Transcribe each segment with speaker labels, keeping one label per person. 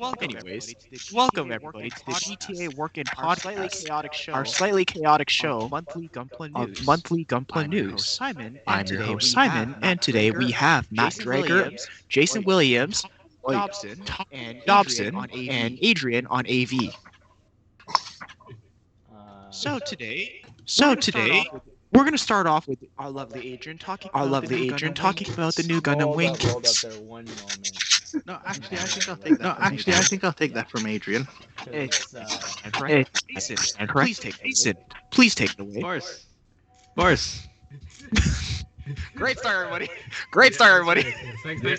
Speaker 1: welcome everybody to the GTA Workin' Podcast, our slightly chaotic show of monthly Gunpla news. I'm your host Simon, and today we have Matt Drager, Jason Williams, Dobson, and Adrian on AV. So today, we're going to start off with
Speaker 2: our lovely Adrian talking
Speaker 1: about the new Gundam Wing Kits.
Speaker 3: No, actually, I think I'll take that from Adrian.
Speaker 1: Please take it away.
Speaker 3: Of course.
Speaker 2: Great start, everybody.
Speaker 4: Thanks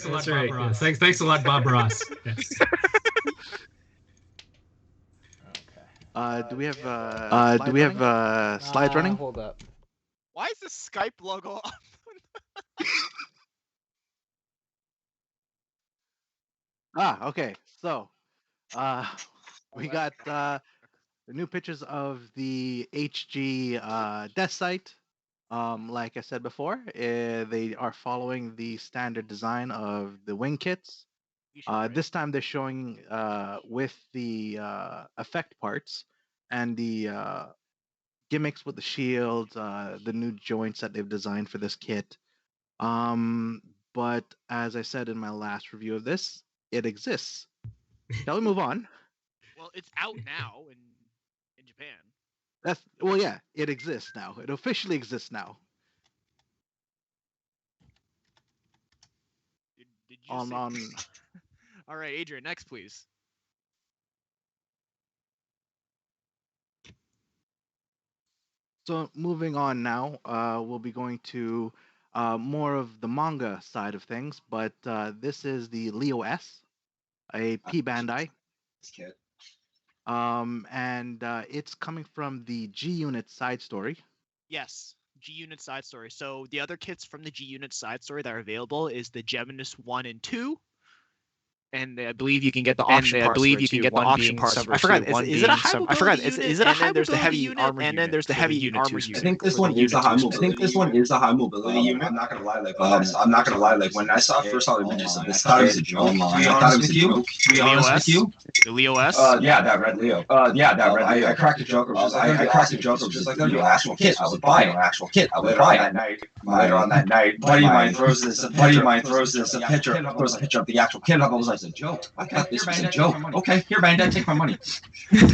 Speaker 4: a lot, Bob Ross. Thanks a lot, Bob Ross. Yes.
Speaker 3: Do we have slides running?
Speaker 2: Hold up. Why is the Skype logo up?
Speaker 3: Okay. So, we got the new pictures of the HG death site. Like I said before, they are following the standard design of the wing kits. This time they're showing with the effect parts and the gimmicks with the shields, the new joints that they've designed for this kit. But as I said in my last review of this, it exists. Shall we move on?
Speaker 2: Well, it's out now in Japan.
Speaker 3: Yeah, it exists now. It officially exists now.
Speaker 2: Did you say... All right, Adrian, next, please.
Speaker 3: So moving on now, we'll be going to more of the manga side of things, but this is the Leo S, a P Bandai.
Speaker 5: Kit.
Speaker 3: And it's coming from the G Unit side story.
Speaker 2: Yes, G Unit side story. So the other kits from the G Unit side story that are available is the Geminus 1 and 2. And I believe you can get the option parts. I forgot. Is it a high mobility unit? Is it a high mobility unit? And then there's the heavy armor unit.
Speaker 5: I think this one is a high mobility unit. I'm not gonna lie. When I first saw images of this, I thought it was a joke. To be honest with you,
Speaker 2: the Leo S.
Speaker 5: Yeah, that red Leo. I cracked a joke. I cracked a joke. Just like an actual kit. I would buy an actual kit. I would buy it. Later on that night, buddy of mine throws this a picture. Of course, a picture of the actual kit. I was like, a joke. I thought this was a joke. Okay, here, Bandai, take my money.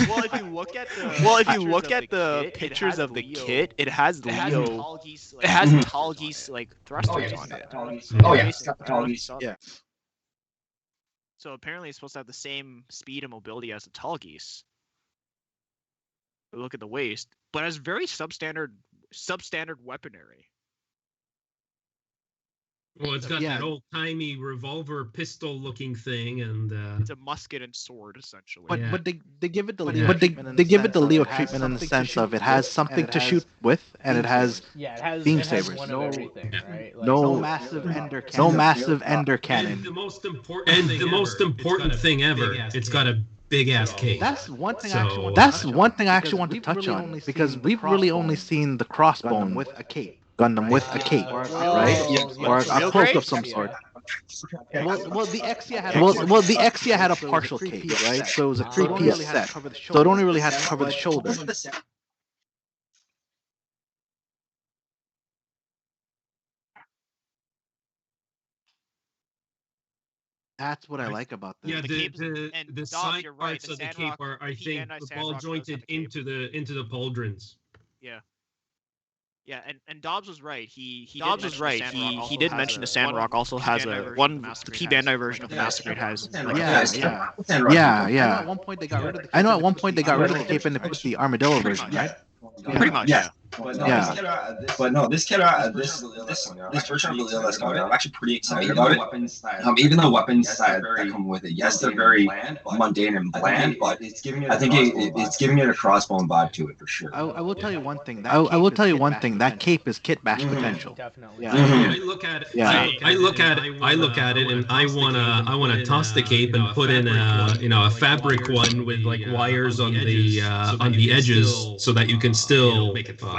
Speaker 2: Well, if you look at the pictures of the kit, it has Leo. It has tall geese like thrusters on it.
Speaker 5: Oh yeah, it's got the tall geese.
Speaker 3: Yeah.
Speaker 2: So apparently, it's supposed to have the same speed and mobility as the tall geese. Look at the waist, but it has very substandard weaponry.
Speaker 4: Well, it's got that old-timey revolver pistol-looking thing, and
Speaker 2: it's a musket and sword essentially.
Speaker 3: But they give it the Leo treatment in the sense of it has something to shoot with, and it has beam sabers. No massive ender cannon.
Speaker 4: And the most important thing ever, it's got a big-ass cape.
Speaker 3: That's one thing I actually want to touch on, because we've really only seen the crossbone with a cape. Gundam with a cape, right? Or a cloak of some sort. Well, the Exia had a partial cape, right? So it was a 3-piece set. So it only really had to cover the shoulder. That's what I like about this.
Speaker 4: Yeah, the side parts of the cape are, I think, ball jointed into the pauldrons.
Speaker 2: Yeah. Yeah, and Dobbs was right. He did mention the Sandrock also has the P Bandai version of the Mastergrade has.
Speaker 3: Yeah. I know at one point they got rid of the cape and they put the Armadillo version, right?
Speaker 2: Pretty much, yeah.
Speaker 5: But no, this version of the Leo that's coming out, I'm actually pretty excited about it. Even the weapons that come with it, yes, they're very mundane and bland, but I think it's giving it a crossbone vibe to it for sure.
Speaker 3: I will tell you one thing. That cape is kit bash potential.
Speaker 2: Definitely.
Speaker 4: Yeah. I look at it. I look at it, and I wanna toss the cape and put in a fabric one with like wires on the edges so that you can still make it flap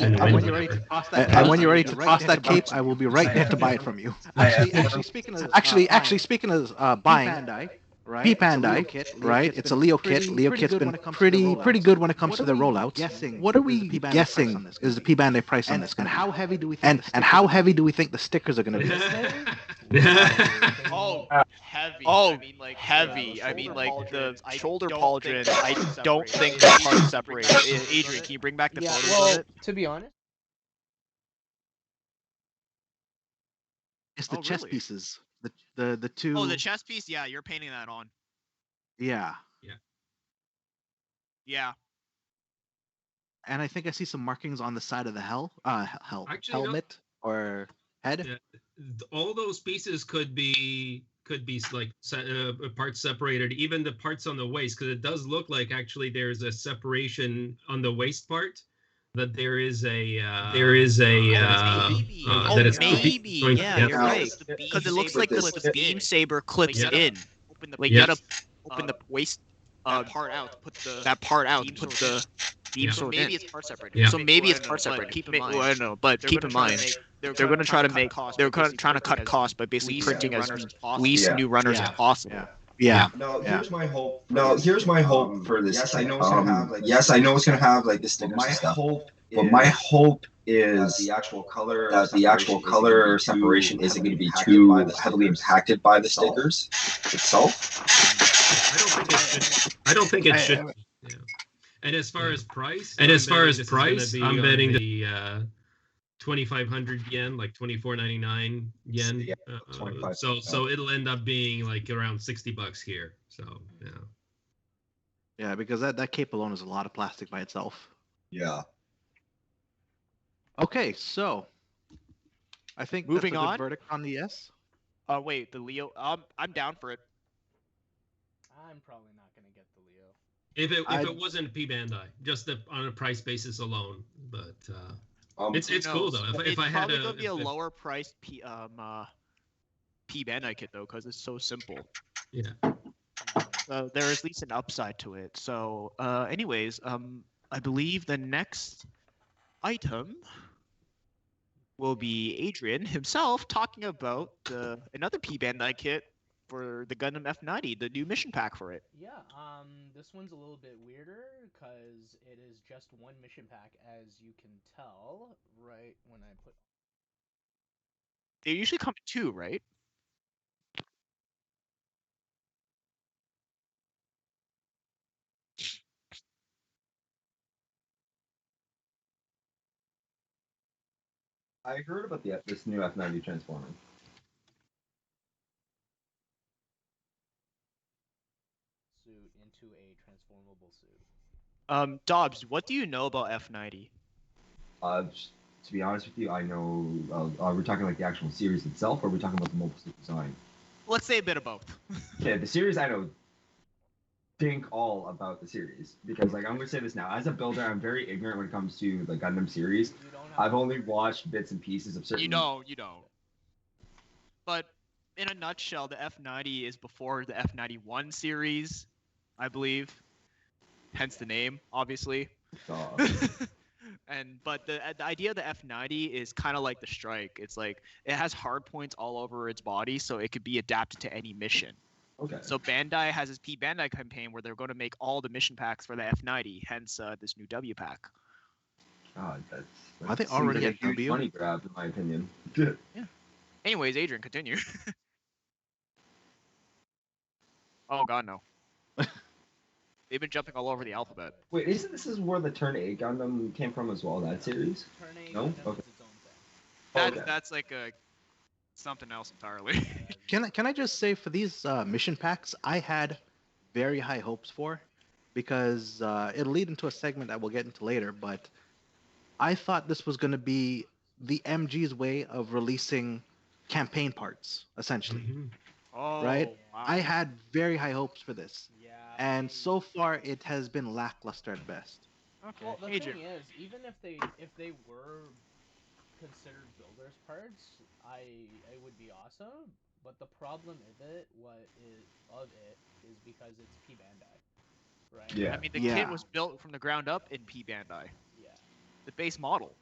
Speaker 4: in the wind.
Speaker 3: When you're ready to toss that cape, I will be right there to buy it from you. Actually, speaking of buying, P Bandai kit, right? It's a Leo kit. Leo kit's been pretty good when it comes to the rollouts. What are we guessing is the P Bandai price on this? And how heavy do we think? And how heavy do we think the stickers are going to be?
Speaker 2: Oh, heavy. Oh, heavy. I mean, like the shoulder pauldrons. I don't think the parts separated. Adrian, can you bring back the photos of it?
Speaker 6: To be honest,
Speaker 3: It's the chest pieces. The two.
Speaker 2: Oh, the chest piece. Yeah, you're painting that on.
Speaker 3: Yeah.
Speaker 2: Yeah.
Speaker 3: And I think I see some markings on the side of the
Speaker 4: Actually,
Speaker 3: helmet or head.
Speaker 4: Yeah, all those pieces could be like parts separated, even the parts on the waist, because it does look like actually there's a separation on the waist part. That there is a that it's
Speaker 2: maybe. Yeah, you're right. Because it looks like the beam saber clips in. Like you gotta open the waist part out to put the beam sword in. Maybe it's part separated.
Speaker 4: Yeah.
Speaker 2: So maybe it's part separated. Keep in mind. I don't know, but keep in mind they're going to try to make they're trying to cut costs by basically printing as least new runners as possible.
Speaker 3: Yeah.
Speaker 5: No, here's my hope. Here's my hope for this. Yes, I know it's gonna have like. Yes, I know it's gonna have like the stickers and stuff. But my hope is that the actual color separation isn't going to be too heavily impacted by the stickers itself.
Speaker 4: I don't think it should. Yeah. And as far as price, I'm betting the 2,500 yen, like 2,499 yen.
Speaker 5: Yeah,
Speaker 4: so it'll end up being like around $60 here. So yeah.
Speaker 3: Yeah, because that cape alone is a lot of plastic by itself.
Speaker 5: Yeah.
Speaker 3: Okay, so I think
Speaker 2: Moving
Speaker 3: that's a good
Speaker 2: on.
Speaker 3: verdict on the yes.
Speaker 2: Wait, the Leo. I'm down for it.
Speaker 6: I'm probably not gonna get the Leo.
Speaker 4: If it wasn't P Bandai, just on a price basis alone, but it's cool though. If I had
Speaker 2: probably gonna be a lower priced P Bandai kit though, because it's so simple.
Speaker 4: Yeah.
Speaker 2: There is at least an upside to it. So, anyways, I believe the next item will be Adrian himself talking about another P Bandai kit for the Gundam F90, the new mission pack for it.
Speaker 6: Yeah, this one's a little bit weirder because it is just one mission pack, as you can tell right when I put.
Speaker 2: They usually come in two, right?
Speaker 5: I heard about this new F90 transforming.
Speaker 6: Suit into a transformable suit.
Speaker 2: Dobbs, what do you know about F90?
Speaker 5: To be honest with you, I know. Are we talking like the actual series itself, or are we talking about the mobile suit design?
Speaker 2: Let's say a bit of both.
Speaker 5: Okay, the series I know. Think all about the series because, like, I'm gonna say this now. As a builder, I'm very ignorant when it comes to the Gundam series. I've only watched bits and pieces of certain.
Speaker 2: You don't. But in a nutshell, the F90 is before the F91 series, I believe. Hence the name, obviously. But the idea of the F90 is kind of like the Strike. It's like it has hard points all over its body, so it could be adapted to any mission.
Speaker 5: Okay.
Speaker 2: So Bandai has this P Bandai campaign where they're going to make all the mission packs for the F90, hence this new W pack.
Speaker 3: Are they already
Speaker 5: like
Speaker 3: at W?
Speaker 5: Money grab, in my opinion.
Speaker 2: Yeah. Anyways, Adrian, continue. Oh God, no. They've been jumping all over the alphabet.
Speaker 5: Wait, isn't this where the Turn 8 Gundam came from as well? That series?
Speaker 6: Turn 8
Speaker 5: No?
Speaker 6: Gundam
Speaker 5: Okay.
Speaker 6: is its own thing.
Speaker 2: That's like something else entirely.
Speaker 3: Can I just say for these mission packs, I had very high hopes for, because it'll lead into a segment that we'll get into later. But I thought this was going to be the MG's way of releasing campaign parts, essentially.
Speaker 4: Mm-hmm.
Speaker 2: Oh,
Speaker 3: Right?
Speaker 2: Wow.
Speaker 3: I had very high hopes for this,
Speaker 6: Yeah.
Speaker 3: and so far it has been lackluster at best.
Speaker 2: Okay.
Speaker 6: Well, the
Speaker 2: Adrian.
Speaker 6: thing is, even if they were considered builders parts, it would be awesome. But the problem of it is because it's P Bandai, right?
Speaker 5: Yeah.
Speaker 2: I mean, the
Speaker 3: Yeah.
Speaker 2: kit was built from the ground up in P Bandai,
Speaker 6: Yeah.
Speaker 2: the base model.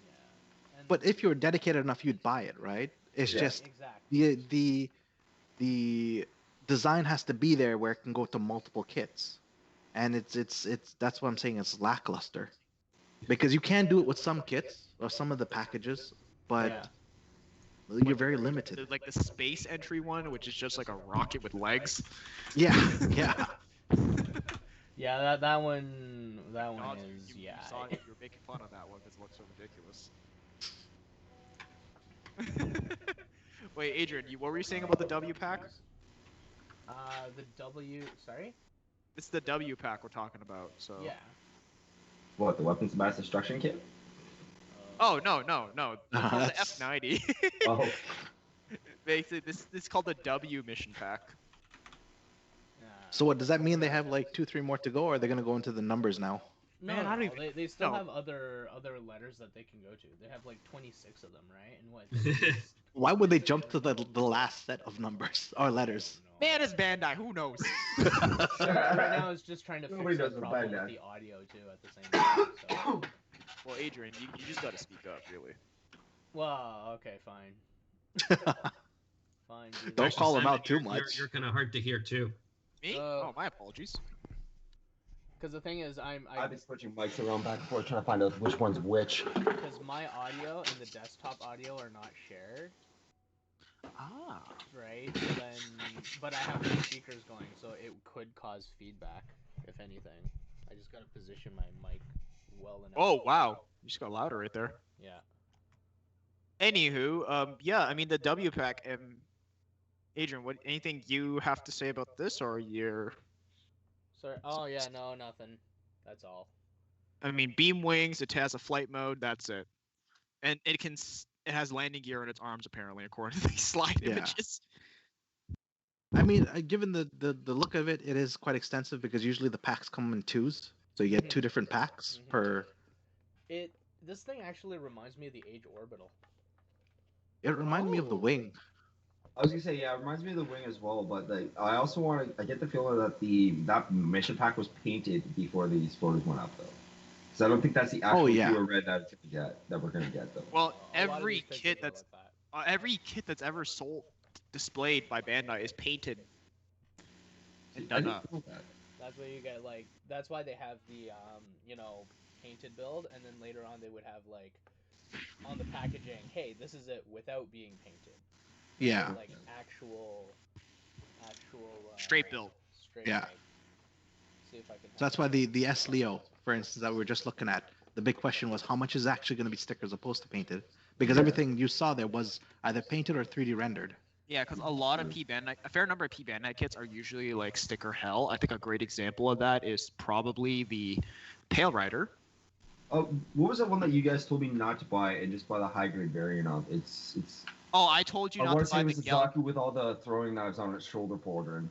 Speaker 6: Yeah. And
Speaker 3: But if you were dedicated enough, you'd buy it, right? It's
Speaker 5: Yeah.
Speaker 3: just
Speaker 6: exactly.
Speaker 3: the design has to be there where it can go to multiple kits, and it's that's what I'm saying. It's lackluster because you can do it with some kits or some of the packages, but you're very limited.
Speaker 2: Like the space entry one, which is just like a rocket with legs.
Speaker 3: Yeah, yeah.
Speaker 6: Yeah, that one is
Speaker 2: you were making fun of that one because it looks so ridiculous. Wait, Adrian, what were you saying about the W pack?
Speaker 6: The W. Sorry.
Speaker 2: It's the W pack we're talking about. So.
Speaker 6: Yeah.
Speaker 5: What, the weapons of mass destruction kit?
Speaker 2: Oh no. It's called the F90.
Speaker 5: Oh.
Speaker 2: Basically, this is called the W mission pack.
Speaker 3: So what does that mean? They have like 2-3 more to go, or are they gonna go into the numbers now?
Speaker 6: No,
Speaker 2: Man, I don't
Speaker 6: no,
Speaker 2: even-
Speaker 6: they still
Speaker 2: no.
Speaker 6: have other letters that they can go to. They have like 26 of them, right? And what?
Speaker 3: Why would they jump to the last set of numbers or letters?
Speaker 2: Man, it's Bandai. Who knows?
Speaker 6: Right now, it's just trying to
Speaker 5: Nobody
Speaker 6: fix
Speaker 5: does
Speaker 6: the
Speaker 5: it
Speaker 6: problem
Speaker 5: by
Speaker 6: with
Speaker 5: now.
Speaker 6: the audio too at the same time. So.
Speaker 2: Well, Adrian, you just gotta speak up, really.
Speaker 6: Well, okay, fine. Fine. dude.
Speaker 3: Don't call him
Speaker 4: Simon,
Speaker 3: out too
Speaker 4: you're-
Speaker 3: much.
Speaker 4: You're kind of hard to hear too.
Speaker 2: Me? Oh, my apologies.
Speaker 6: Because the thing is,
Speaker 5: I've been switching mics around back and forth trying to find out which one's which.
Speaker 6: because my audio and the desktop audio are not shared,
Speaker 2: Ah.
Speaker 6: right? So then, but I have two speakers going, so it could cause feedback, if anything. I just gotta position my mic well enough.
Speaker 2: Oh, wow. You just got louder right there.
Speaker 6: Yeah.
Speaker 2: Anywho, yeah, I mean the W pack. Adrian, anything you have to say about this, or you're?
Speaker 6: Sorry. Oh yeah, no, nothing. That's all.
Speaker 2: I mean, beam wings. It has a flight mode. That's it, and it has landing gear in its arms apparently, according to these slide
Speaker 3: Yeah.
Speaker 2: images.
Speaker 3: I mean, given the look of it, it is quite extensive because usually the packs come in twos, so you get 2 different packs per.
Speaker 6: This thing actually reminds me of the Age Orbital.
Speaker 3: It reminded me of the wing.
Speaker 5: I was gonna say, yeah, it reminds me of the wing as well, but I also I get the feeling that that mission pack was painted before these photos went up, though. Because I don't think that's the actual pure red that we're gonna get, though.
Speaker 2: Well,
Speaker 6: A lot of
Speaker 2: every
Speaker 6: these pictures
Speaker 2: kit
Speaker 6: are
Speaker 2: that's
Speaker 6: like that.
Speaker 2: every kit that's ever displayed by Bandai is painted and
Speaker 5: I
Speaker 2: done
Speaker 5: didn't
Speaker 2: up.
Speaker 5: know that.
Speaker 6: That's why you get like. That's why they have the painted build, and then later on they would have like on the packaging, hey, this is it without being painted.
Speaker 3: Yeah.
Speaker 6: Like actual.
Speaker 2: Straight build.
Speaker 6: Straight.
Speaker 3: Yeah.
Speaker 6: Like, see if I can.
Speaker 3: So that's why the S Leo, for instance, that we were just looking at, the big question was how much is actually going to be stickers opposed to painted? Because everything you saw there was either painted or 3D rendered.
Speaker 2: Yeah, because a fair number of P Bandai kits are usually like sticker hell. I think a great example of that is probably the Tail Rider.
Speaker 5: Oh, what was that one that you guys told me not to buy and just buy the high grade variant of? It's.
Speaker 2: Oh, I told you
Speaker 5: I
Speaker 2: not
Speaker 5: want
Speaker 2: to
Speaker 5: to say
Speaker 2: buy
Speaker 5: it
Speaker 2: the
Speaker 5: was the
Speaker 2: yellow.
Speaker 5: Zaku with all the throwing knives on its shoulder pauldron.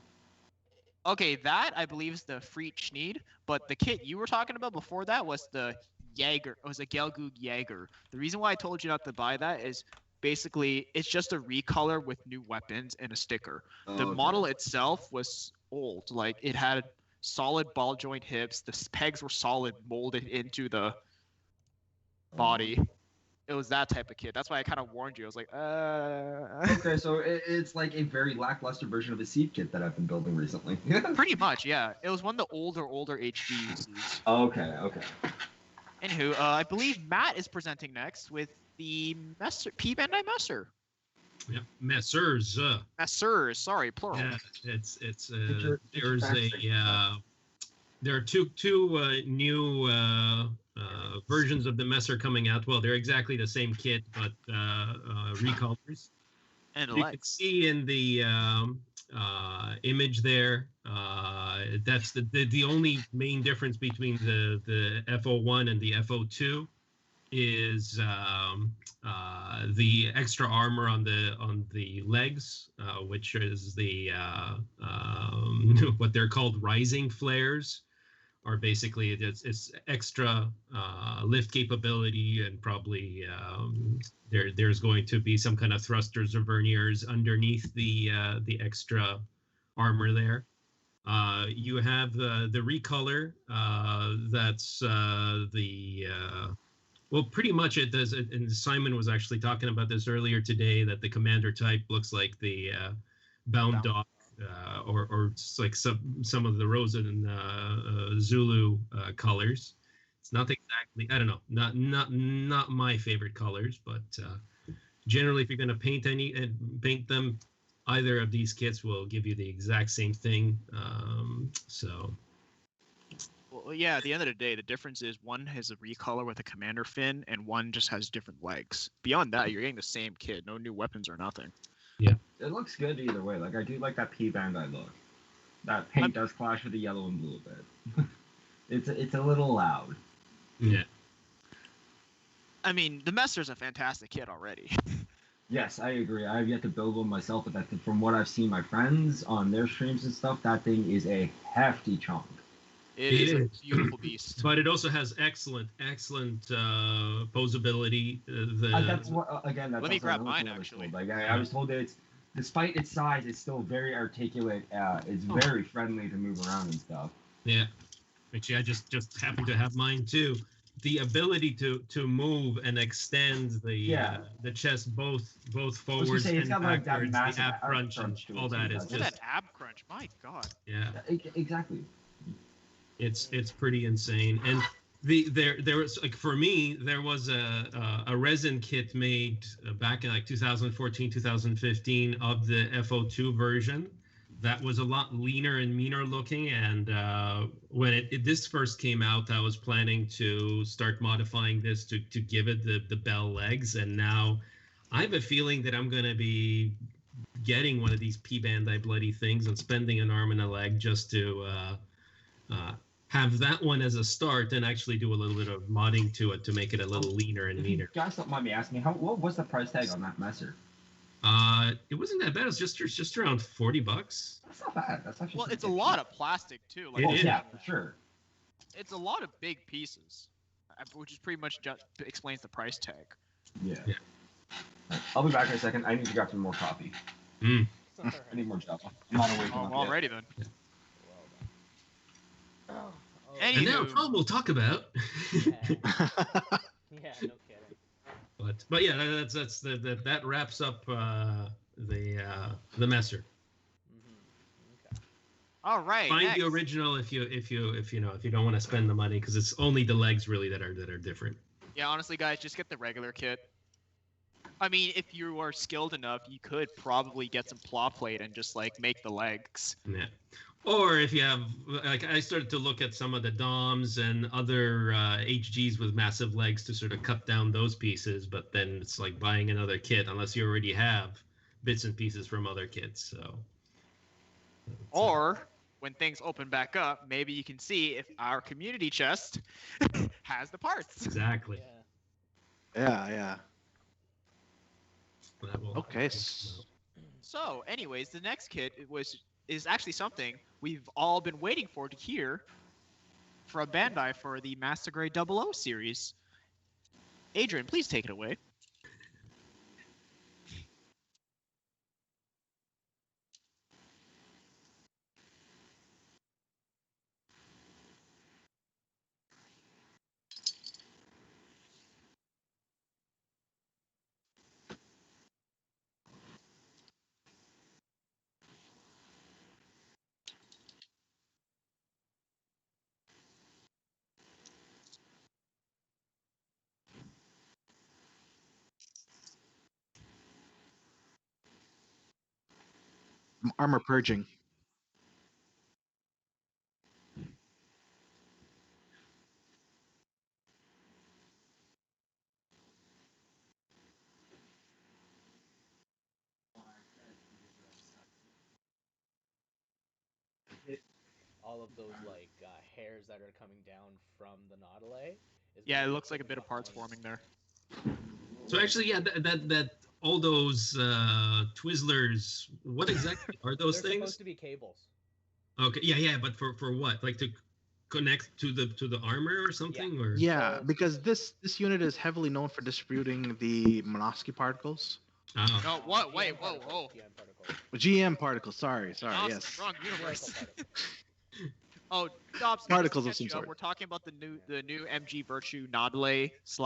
Speaker 2: Okay, that I believe is the Freet Schneid, but the kit you were talking about before that was the Jaeger. It was a Gelgoog Jaeger. The reason why I told you not to buy that is basically it's just a recolor with new weapons and a sticker. The model itself was old. Like it had solid ball joint hips. The pegs were solid, molded into the body. It was that type of kit. That's why I kind of warned you. I was like,
Speaker 5: Okay, so it's like a very lackluster version of the seed kit that I've been building recently.
Speaker 2: Pretty much, yeah. It was one of the older HGCs.
Speaker 5: Okay.
Speaker 2: Anywho, I believe Matt is presenting next with the P Bandai Messer.
Speaker 4: Yeah, Messers.
Speaker 2: Messers, sorry, plural.
Speaker 4: Yeah, it's
Speaker 5: There's
Speaker 4: there are two new versions of the Messer coming out. Well, they're exactly the same kit, but recolors.
Speaker 2: And
Speaker 4: You can
Speaker 2: legs.
Speaker 4: see in the image there, that's the only main difference between the FO1 and the FO2 is the extra armor on the legs, which is the what they're called rising flares, are basically it's extra lift capability, and probably there's going to be some kind of thrusters or verniers underneath the extra armor there. You have the recolor. That's the well, pretty much it does. And Simon was actually talking about this earlier today, that the commander type looks like the bound dog or like some of the Rosa and Zulu colors. It's not exactly, I don't know, not my favorite colors, but generally, if you're going to paint them, either of these kits will give you the exact same thing. So.
Speaker 2: Well, yeah, at the end of the day, the difference is one has a recolor with a commander fin, and one just has different legs. Beyond that, you're getting the same kit, no new weapons or nothing.
Speaker 4: Yeah.
Speaker 5: It looks good either way. Like, I do like that P Bandai look. That paint does clash with the yellow and blue a bit. It's a little loud.
Speaker 4: Yeah.
Speaker 2: I mean, the Messer's a fantastic kit already.
Speaker 5: Yes, I agree. I have yet to build one myself, but from what I've seen my friends on their streams and stuff, that thing is a hefty chunk.
Speaker 2: It is a beautiful beast.
Speaker 4: But it also has excellent posability.
Speaker 5: That's what, again, that's
Speaker 2: Let me grab mine, actually.
Speaker 5: Like, I was told that it's, despite its size, it's still very articulate. It's very friendly to move around and stuff.
Speaker 4: Yeah. Actually, I just happen to have mine too. The ability to move and extend the chest both forwards and backwards, the ab crunch and all that is just...
Speaker 2: that ab crunch, my god.
Speaker 4: Yeah.
Speaker 5: Exactly.
Speaker 4: It's pretty insane. And there was, like, for me, there was a resin kit made back in like 2014, 2015 of the FO2 version that was a lot leaner and meaner looking. And when this first came out, I was planning to start modifying this to give it the bell legs. And now I have a feeling that I'm going to be getting one of these P Bandai bloody things and spending an arm and a leg just to have that one as a start and actually do a little bit of modding to it to make it a little leaner and meaner.
Speaker 5: You guys don't mind me asking, what was the price tag on that Messer?
Speaker 4: It wasn't that bad. It was just around $40.
Speaker 5: That's not bad. That's actually
Speaker 2: it's a lot of plastic too. Like,
Speaker 5: yeah, for sure.
Speaker 2: It's a lot of big pieces, which is pretty much just explains the price tag.
Speaker 5: Yeah. I'll be back in a second. I need to grab some more coffee. I need more Java. I'm not awake enough
Speaker 2: already then.
Speaker 4: Yeah.
Speaker 2: And
Speaker 4: now Tom will talk about.
Speaker 6: Yeah, no kidding.
Speaker 4: But yeah, that wraps up the Messer.
Speaker 6: Okay.
Speaker 2: All right.
Speaker 4: Find
Speaker 2: next.
Speaker 4: the original if you don't want to spend the money, because it's only the legs really that are different.
Speaker 2: Yeah, honestly, guys, just get the regular kit. I mean, if you are skilled enough, you could probably get some claw plate and just like make the legs.
Speaker 4: Yeah. Or if you have, like, I started to look at some of the DOMs and other HGs with massive legs to sort of cut down those pieces, but then it's like buying another kit unless you already have bits and pieces from other kits. So.
Speaker 2: Or when things open back up, maybe you can see if our community chest has the parts.
Speaker 4: Exactly.
Speaker 3: Yeah.
Speaker 4: Okay.
Speaker 2: So, anyways, the next kit is actually something we've all been waiting for to hear from Bandai for the Master Grade 00 series. Adrian, please take it away.
Speaker 3: Armor purging.
Speaker 6: All of those like hairs that are coming down from the Nautilus.
Speaker 2: Yeah, it looks like a bit of parts forming there.
Speaker 4: So actually, yeah, that all those Twizzlers, what exactly are those
Speaker 6: They're
Speaker 4: things?
Speaker 6: supposed to be cables.
Speaker 4: Okay, yeah, but for what? Like to connect to the armor or something?
Speaker 6: Yeah.
Speaker 4: Or
Speaker 3: Yeah, because this unit is heavily known for distributing the Minovsky particles.
Speaker 4: Oh.
Speaker 2: No, what? Wait, whoa.
Speaker 6: GM particles.
Speaker 3: GM particles. Sorry.
Speaker 2: No,
Speaker 3: Yes.
Speaker 2: Wrong universe.
Speaker 6: Particle.
Speaker 2: Oh, Dobbs,
Speaker 3: Particles
Speaker 2: just
Speaker 3: of
Speaker 2: to
Speaker 3: some
Speaker 2: catch you up,
Speaker 3: sort.
Speaker 2: We're talking about the new MG Virtue Nautilus /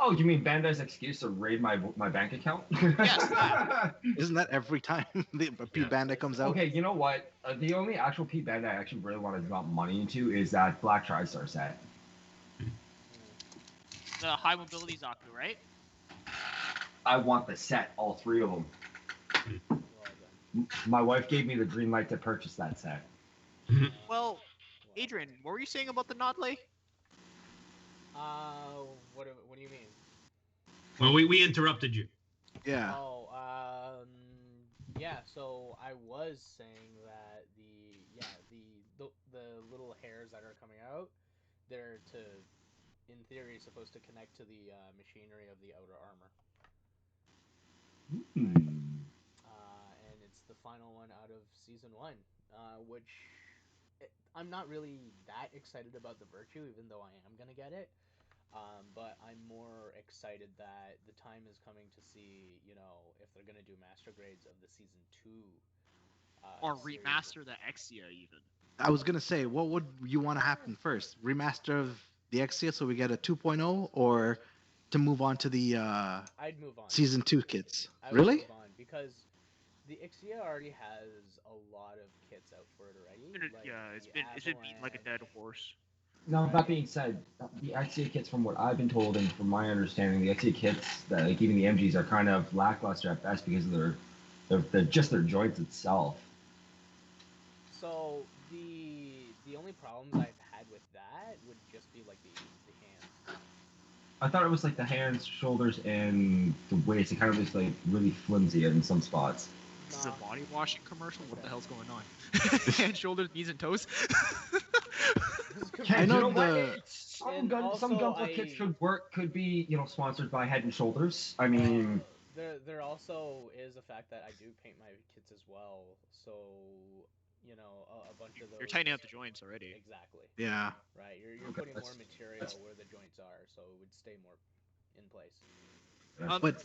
Speaker 5: Oh, you mean Bandai's excuse to raid my bank account?
Speaker 2: Yes, that.
Speaker 3: Isn't that every time the Pete Bandai comes out?
Speaker 5: Okay, you know what? The only actual Pete Bandai I actually really want to drop money into is that Black TriStar set.
Speaker 2: The high mobility Zaku, right?
Speaker 5: I want the set, all 3 of them.
Speaker 6: Well then.
Speaker 5: My wife gave me the green light to purchase that set.
Speaker 2: Well, Adrian, what were you saying about the Nodley?
Speaker 6: What do you mean?
Speaker 4: Well, we interrupted you.
Speaker 3: Yeah.
Speaker 6: Oh, yeah. So I was saying that the little hairs that are coming out, they're in theory, supposed to connect to the machinery of the outer armor. And it's the final one out of season 1, which I'm not really that excited about the Virtue, even though I am gonna get it. But I'm more excited that the time is coming to see, if they're gonna do master grades of the season 2.
Speaker 2: Or
Speaker 6: series.
Speaker 2: remaster the Exia even.
Speaker 3: I was gonna say, what would you want to happen first? Remaster of the Exia so we get a 2.0, or to move on to the
Speaker 6: I'd move on.
Speaker 3: season 2 kits?
Speaker 6: I would
Speaker 3: Really?
Speaker 6: move on because the Ixia already has a lot of kits out for it already.
Speaker 2: Like it's been beaten like a dead horse.
Speaker 5: Now, that being said, the XA kits, from what I've been told and from my understanding, the XA kits, like even the MGs, are kind of lackluster at best because of they're just their joints itself.
Speaker 6: So the only problems I've had with that would just be like the hands.
Speaker 5: I thought it was like the hands, shoulders, and the waist. It kind of looks like really flimsy in some spots.
Speaker 2: This is a body washing commercial? What the hell's going on? Hands, shoulders, knees, and toes?
Speaker 3: I know
Speaker 5: some Gunpla kits could be sponsored by Head and Shoulders. I mean,
Speaker 6: there also is the fact that I do paint my kits as well, so a bunch of those.
Speaker 2: You're tightening up the joints already.
Speaker 6: Exactly.
Speaker 3: Yeah.
Speaker 6: Right. You're putting more material where the joints are, so it would stay more in place.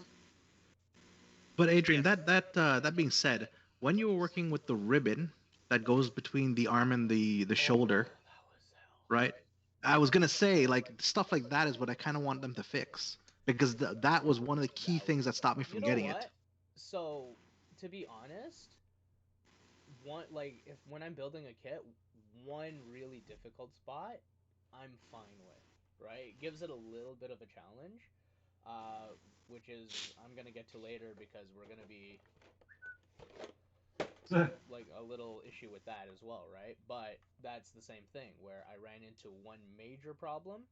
Speaker 3: But Adrian, that being said, when you were working with the ribbon that goes between the arm and the shoulder, right? I was gonna say, like, stuff like that is what I kind of want them to fix, because that was one of the key things that stopped me from getting it.
Speaker 6: So, to be honest, when I'm building a kit, one really difficult spot, I'm fine with, right? It gives it a little bit of a challenge, which is I'm gonna get to later because we're gonna be like a little issue with that as well, right? But that's the same thing where I ran into one major problem,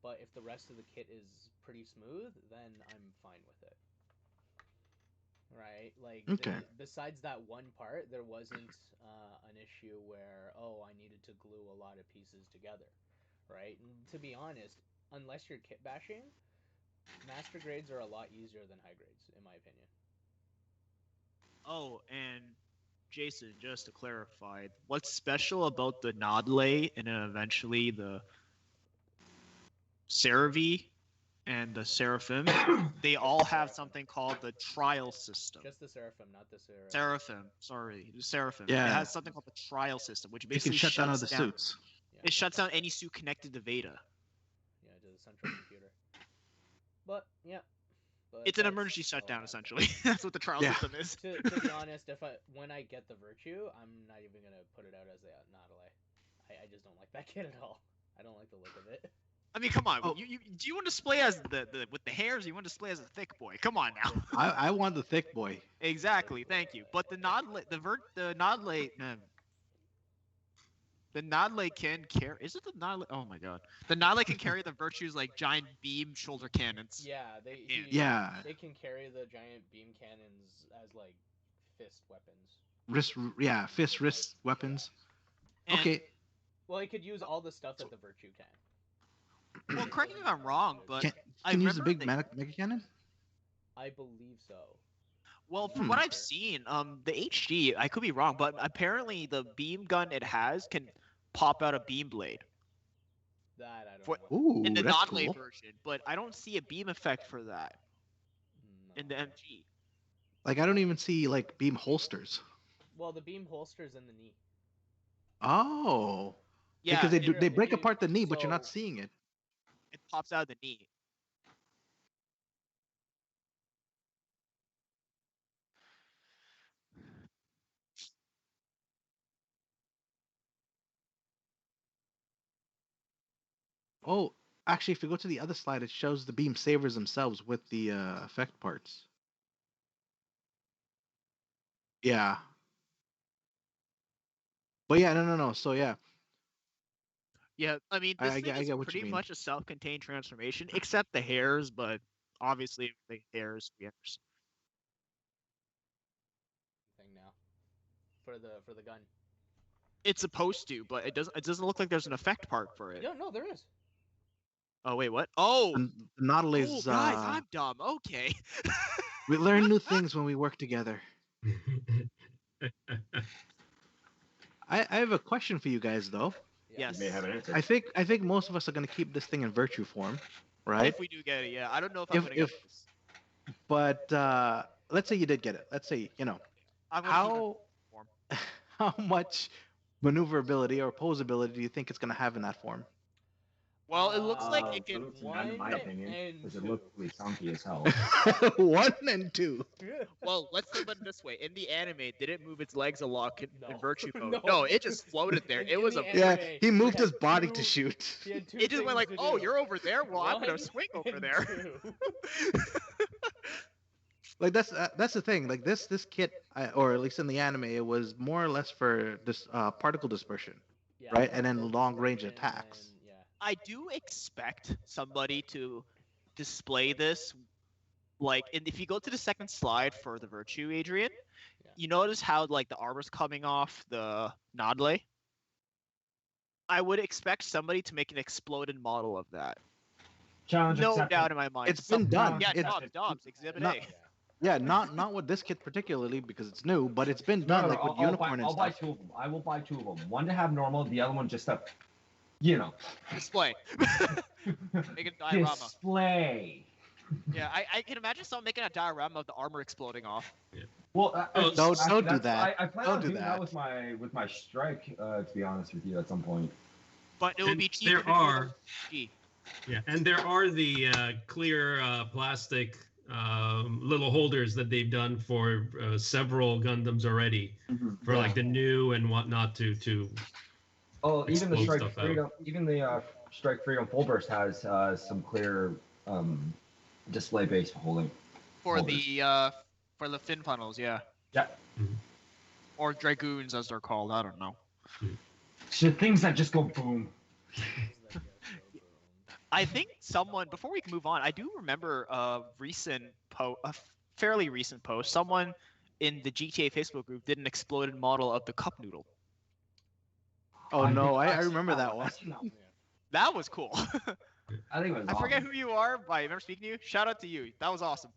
Speaker 6: but if the rest of the kit is pretty smooth, then I'm fine with it. Right? Like,
Speaker 3: okay.
Speaker 6: Besides that one part, there wasn't an issue where, I needed to glue a lot of pieces together, right? And to be honest, unless you're kit bashing, master grades are a lot easier than high grades, in my opinion.
Speaker 2: Oh, and Jason, just to clarify, what's special about the Nodley and then eventually the Ceravi and the Seraphim? They all have something called the trial system.
Speaker 6: Just the Seraphim, not the
Speaker 2: Seraphim. Sorry, the Seraphim.
Speaker 3: Yeah.
Speaker 2: It has something called the trial system, which basically
Speaker 3: you can shut down other suits.
Speaker 6: Yeah.
Speaker 2: It shuts down any suit connected to Veda.
Speaker 6: Yeah, to the central computer. But yeah.
Speaker 2: It's an emergency shutdown, essentially. That's what the trial system is.
Speaker 6: To be honest, when I get the Virtue, I'm not even gonna put it out as a Nodley. I just don't like that kit at all. I don't like the look of it.
Speaker 2: I mean, come on. Do you want to display as the with the hairs, or you want to display as a thick boy? Come on now.
Speaker 3: I want the thick boy.
Speaker 2: Exactly. Thank you. But the Nodley can carry. Is it the Nodley? Oh my god. The Nodley can carry the Virtues like giant beam shoulder cannons.
Speaker 6: Yeah, they can carry the giant beam cannons as like fist weapons.
Speaker 3: Fist, wrist weapons.
Speaker 2: And,
Speaker 3: okay.
Speaker 6: Well, he could use all the stuff that the Virtue can.
Speaker 2: Well, correct me if I'm wrong, but
Speaker 3: can use the big mega cannon?
Speaker 6: I believe so.
Speaker 2: Well, from what I've seen, the HG, I could be wrong, but apparently the beam gun it has can pop out a beam blade.
Speaker 6: That I don't know.
Speaker 3: Ooh,
Speaker 2: in the
Speaker 3: that's
Speaker 2: Nodley
Speaker 3: cool.
Speaker 2: version, but I don't see a beam effect for that in the MG.
Speaker 3: Like, I don't even see like beam holsters.
Speaker 6: Well, the beam holster's in the knee.
Speaker 3: Oh.
Speaker 2: Yeah,
Speaker 3: because they break apart the knee, but you're not seeing it.
Speaker 2: It pops out of the knee.
Speaker 3: Oh, actually, if you go to the other slide, it shows the beam sabers themselves with the effect parts. Yeah. But yeah, no. So yeah,
Speaker 2: Yeah, I mean, this thing
Speaker 3: I
Speaker 2: is
Speaker 3: get what you
Speaker 2: pretty
Speaker 3: mean.
Speaker 2: much a self-contained transformation, except the hairs, but obviously the hairs, we understand.
Speaker 6: Thing now for the gun.
Speaker 2: It's supposed to, but it doesn't look like there's an effect part for it.
Speaker 6: Yeah, no, there is.
Speaker 2: Oh wait, what? Oh,
Speaker 3: The Nautilus.
Speaker 2: guys, I'm dumb. Okay.
Speaker 3: We learn new things when we work together. I have a question for you guys though.
Speaker 6: Yeah.
Speaker 2: Yes.
Speaker 5: You may have an answer.
Speaker 3: I think most of us are gonna keep this thing in virtue form, right?
Speaker 2: If we do get it, yeah. I don't know if I'm gonna get this.
Speaker 3: But let's say you did get it. Let's say
Speaker 2: I'm gonna keep it
Speaker 3: how
Speaker 2: form.
Speaker 3: how much maneuverability or posability do you think it's gonna have in that form?
Speaker 2: Well, it looks like it
Speaker 5: in
Speaker 2: can.
Speaker 5: my opinion, because it
Speaker 6: two.
Speaker 5: looks really chunky as hell.
Speaker 3: 1 and 2.
Speaker 2: Well, let's think about it this way. In the anime, did it move its legs a lot in
Speaker 6: No.
Speaker 2: virtue mode?
Speaker 6: No.
Speaker 2: No, it just floated there.
Speaker 6: In
Speaker 2: It was
Speaker 6: the
Speaker 2: a.
Speaker 3: Yeah,
Speaker 6: anime,
Speaker 3: he moved
Speaker 6: had
Speaker 3: his body to
Speaker 6: two-
Speaker 3: shoot.
Speaker 6: He had two
Speaker 2: It just went like,
Speaker 6: things to
Speaker 2: oh,
Speaker 6: do.
Speaker 2: you're over there. Well, I'm gonna
Speaker 6: One
Speaker 2: swing over
Speaker 6: and
Speaker 2: there.
Speaker 6: two.
Speaker 3: Like that's the thing. Like this kit, or at least in the anime, it was more or less for this particle dispersion.
Speaker 6: Yeah,
Speaker 3: Right, and then
Speaker 6: particle
Speaker 3: long-range
Speaker 6: dispersion
Speaker 3: attacks.
Speaker 6: and- yeah.
Speaker 2: I do expect somebody to display this, like, if you go to the second slide for the Virtue, Adrian,
Speaker 6: Yeah.
Speaker 2: you notice how like the armor's coming off the Nodle. I would expect somebody to make an exploded model of that.
Speaker 5: Challenge
Speaker 2: No
Speaker 5: accepted.
Speaker 2: doubt in my mind.
Speaker 3: It's been done.
Speaker 2: Yeah,
Speaker 3: It's-
Speaker 2: Dobbs, Exhibit
Speaker 3: not-
Speaker 2: A.
Speaker 3: Yeah, not with this kit particularly because it's new, but it's been done like with unicorn
Speaker 5: I'll
Speaker 3: and
Speaker 5: buy
Speaker 3: stuff.
Speaker 5: 2 of them. I will buy 2 of them. One to have normal, the other one just to, you know,
Speaker 2: Display. Make a diorama.
Speaker 5: display.
Speaker 2: Yeah, I can imagine someone making a diorama of the armor exploding off.
Speaker 5: Well,
Speaker 3: Don't
Speaker 5: actually,
Speaker 3: do that.
Speaker 5: I plan
Speaker 3: Don't
Speaker 5: on
Speaker 3: do
Speaker 5: doing that
Speaker 3: that.
Speaker 5: with my strike. To be honest with you, at some point.
Speaker 2: But it would
Speaker 4: And
Speaker 2: be cheaper.
Speaker 4: there are-
Speaker 2: Gee.
Speaker 4: Yeah, and there are the clear plastic little holders that they've done for several Gundams already, for like the new and whatnot to.
Speaker 5: Oh, even the
Speaker 4: Explode
Speaker 5: strike
Speaker 4: stuff out.
Speaker 5: freedom, even the strike freedom full burst has some clear display base holding.
Speaker 2: For
Speaker 5: holders.
Speaker 2: the fin funnels, yeah.
Speaker 5: Yeah.
Speaker 2: Or dragoons as they're called, I don't know.
Speaker 5: So things that just go boom.
Speaker 2: I think someone, before we can move on, I do remember a fairly recent post. Someone in the GTA Facebook group did an exploded model of the cup noodle.
Speaker 3: Oh no, I
Speaker 5: I've seen
Speaker 3: remember that one.
Speaker 5: I've seen that one.
Speaker 2: That was cool.
Speaker 5: I think it was.
Speaker 2: I forget
Speaker 5: awesome.
Speaker 2: who you are, but I remember speaking to you. Shout out to you. That was awesome.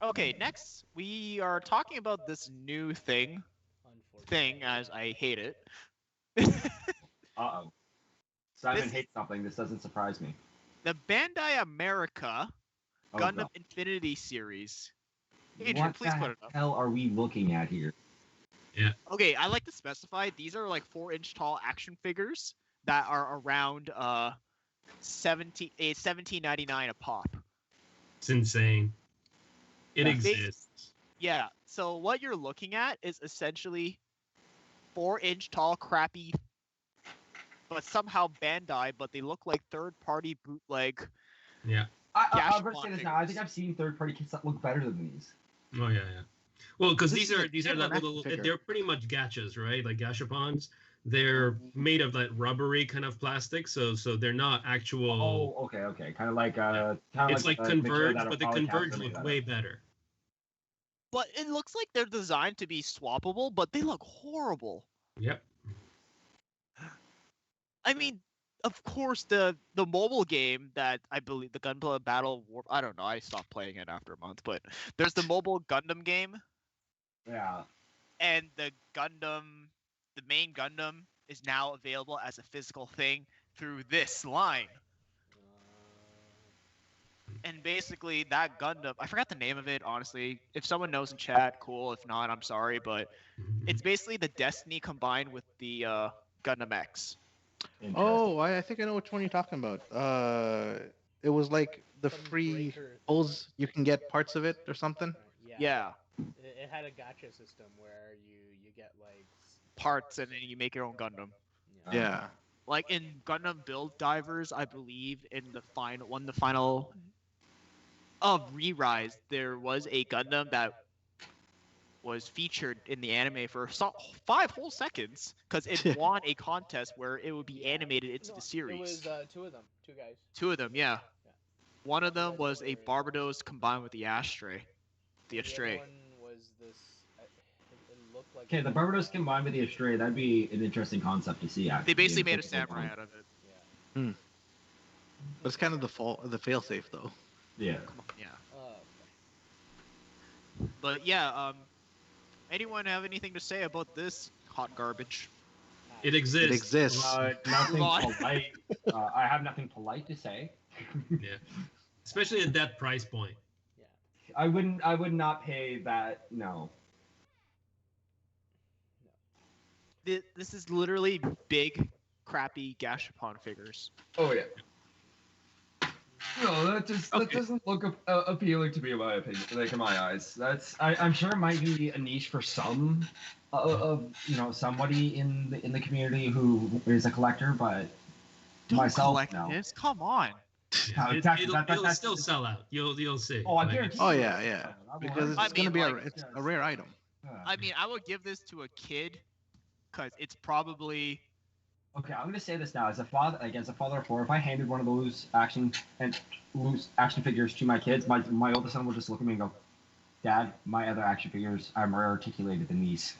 Speaker 2: Okay, next we are talking about this new thing, as I hate it.
Speaker 5: Uh-oh. Simon
Speaker 2: This-
Speaker 5: hates something. This doesn't surprise me.
Speaker 2: The Bandai America
Speaker 5: Oh,
Speaker 2: Gundam
Speaker 5: God.
Speaker 2: Infinity series. Adrian,
Speaker 5: What
Speaker 2: please
Speaker 5: the
Speaker 2: put it up.
Speaker 5: hell are we looking at here?
Speaker 2: Okay, I like to specify these are like 4-inch tall action figures that are around $17.99 a pop.
Speaker 4: It's insane. It
Speaker 2: They-
Speaker 4: exists.
Speaker 2: Yeah, so what you're looking at is essentially 4-inch tall crappy, but somehow Bandai, but they look like third-party bootleg.
Speaker 4: Yeah.
Speaker 5: I'm
Speaker 2: Gash
Speaker 5: gonna say this
Speaker 2: plot
Speaker 5: now. I think
Speaker 2: figures.
Speaker 5: I've seen third-party kits that look better than these.
Speaker 4: Oh yeah, yeah. Well, because
Speaker 3: This
Speaker 4: these
Speaker 3: is
Speaker 4: are
Speaker 3: a
Speaker 4: these are
Speaker 3: kid
Speaker 4: that
Speaker 3: or action
Speaker 4: little.
Speaker 3: figure?
Speaker 4: They're pretty much gachas, right? Like gashapons. They're made of that rubbery kind of plastic, so they're not actual.
Speaker 5: Oh, okay. Kind of like
Speaker 4: it's like
Speaker 5: the material
Speaker 4: converge,
Speaker 5: that a
Speaker 4: but the
Speaker 5: polycapsule
Speaker 4: converge
Speaker 5: made
Speaker 4: look
Speaker 5: out of.
Speaker 4: way better.
Speaker 2: But it looks like they're designed to be swappable, but they look horrible.
Speaker 4: Yep.
Speaker 2: I mean, of course, the mobile game that I believe the Gunpla Battle War. I don't know. I stopped playing it after a month, but there's the mobile Gundam game,
Speaker 5: Yeah.
Speaker 2: and the main Gundam is now available as a physical thing through this line. And basically, that Gundam, I forgot the name of it, honestly. If someone knows in chat, cool. If not, I'm sorry. But it's basically the Destiny combined with the Gundam X.
Speaker 3: Oh, I think I know which one you're talking about. It was like the
Speaker 6: Some
Speaker 3: free
Speaker 6: breaker-
Speaker 3: pulls you can get parts of it or something.
Speaker 2: Yeah.
Speaker 6: It had a gacha system where you get like
Speaker 2: Parts, and then you make your own Gundam.
Speaker 3: Yeah.
Speaker 2: Like in Gundam Build Divers, I believe in the final of Re-Rise, there was a Gundam that was featured in the anime for 5 whole seconds because it won a contest where it would be animated into the series.
Speaker 6: It was two of them, two guys.
Speaker 2: Two of them, yeah. One of them was a Barbados combined with the Astray. The Astray.
Speaker 6: The other one was this. It looked like.
Speaker 7: Okay, the Barbados combined with the Astray, that'd be an interesting concept to see. Actually,
Speaker 2: they basically made a samurai out of it.
Speaker 6: Yeah.
Speaker 3: Hmm. But it's kind of the failsafe though.
Speaker 7: Yeah.
Speaker 2: Yeah.
Speaker 6: Okay.
Speaker 2: But yeah, anyone have anything to say about this hot garbage?
Speaker 4: It exists.
Speaker 3: It exists.
Speaker 7: Nothing polite. I have nothing polite to say.
Speaker 4: Yeah. Especially at that price point.
Speaker 6: Yeah.
Speaker 7: I would not pay that. No.
Speaker 2: This is literally big, crappy Gashapon figures.
Speaker 7: Oh yeah. No, that doesn't look appealing to me in my opinion. Like in my eyes, I'm sure it might be a niche for some of somebody in the community who is a collector, but
Speaker 2: Don't
Speaker 7: myself,
Speaker 2: collect
Speaker 7: no.
Speaker 2: this. Come on.
Speaker 4: It'll still sell out. You'll see.
Speaker 7: Oh, I guarantee.
Speaker 3: Oh yeah. Because it's gonna be
Speaker 2: like,
Speaker 3: a rare item.
Speaker 2: I mean, I would give this to a kid, because it's probably.
Speaker 7: Okay, I'm gonna say this now. As a father of four, if I handed one of those action figures to my kids, my oldest son would just look at me and go, "Dad, my other action figures are more articulated than these."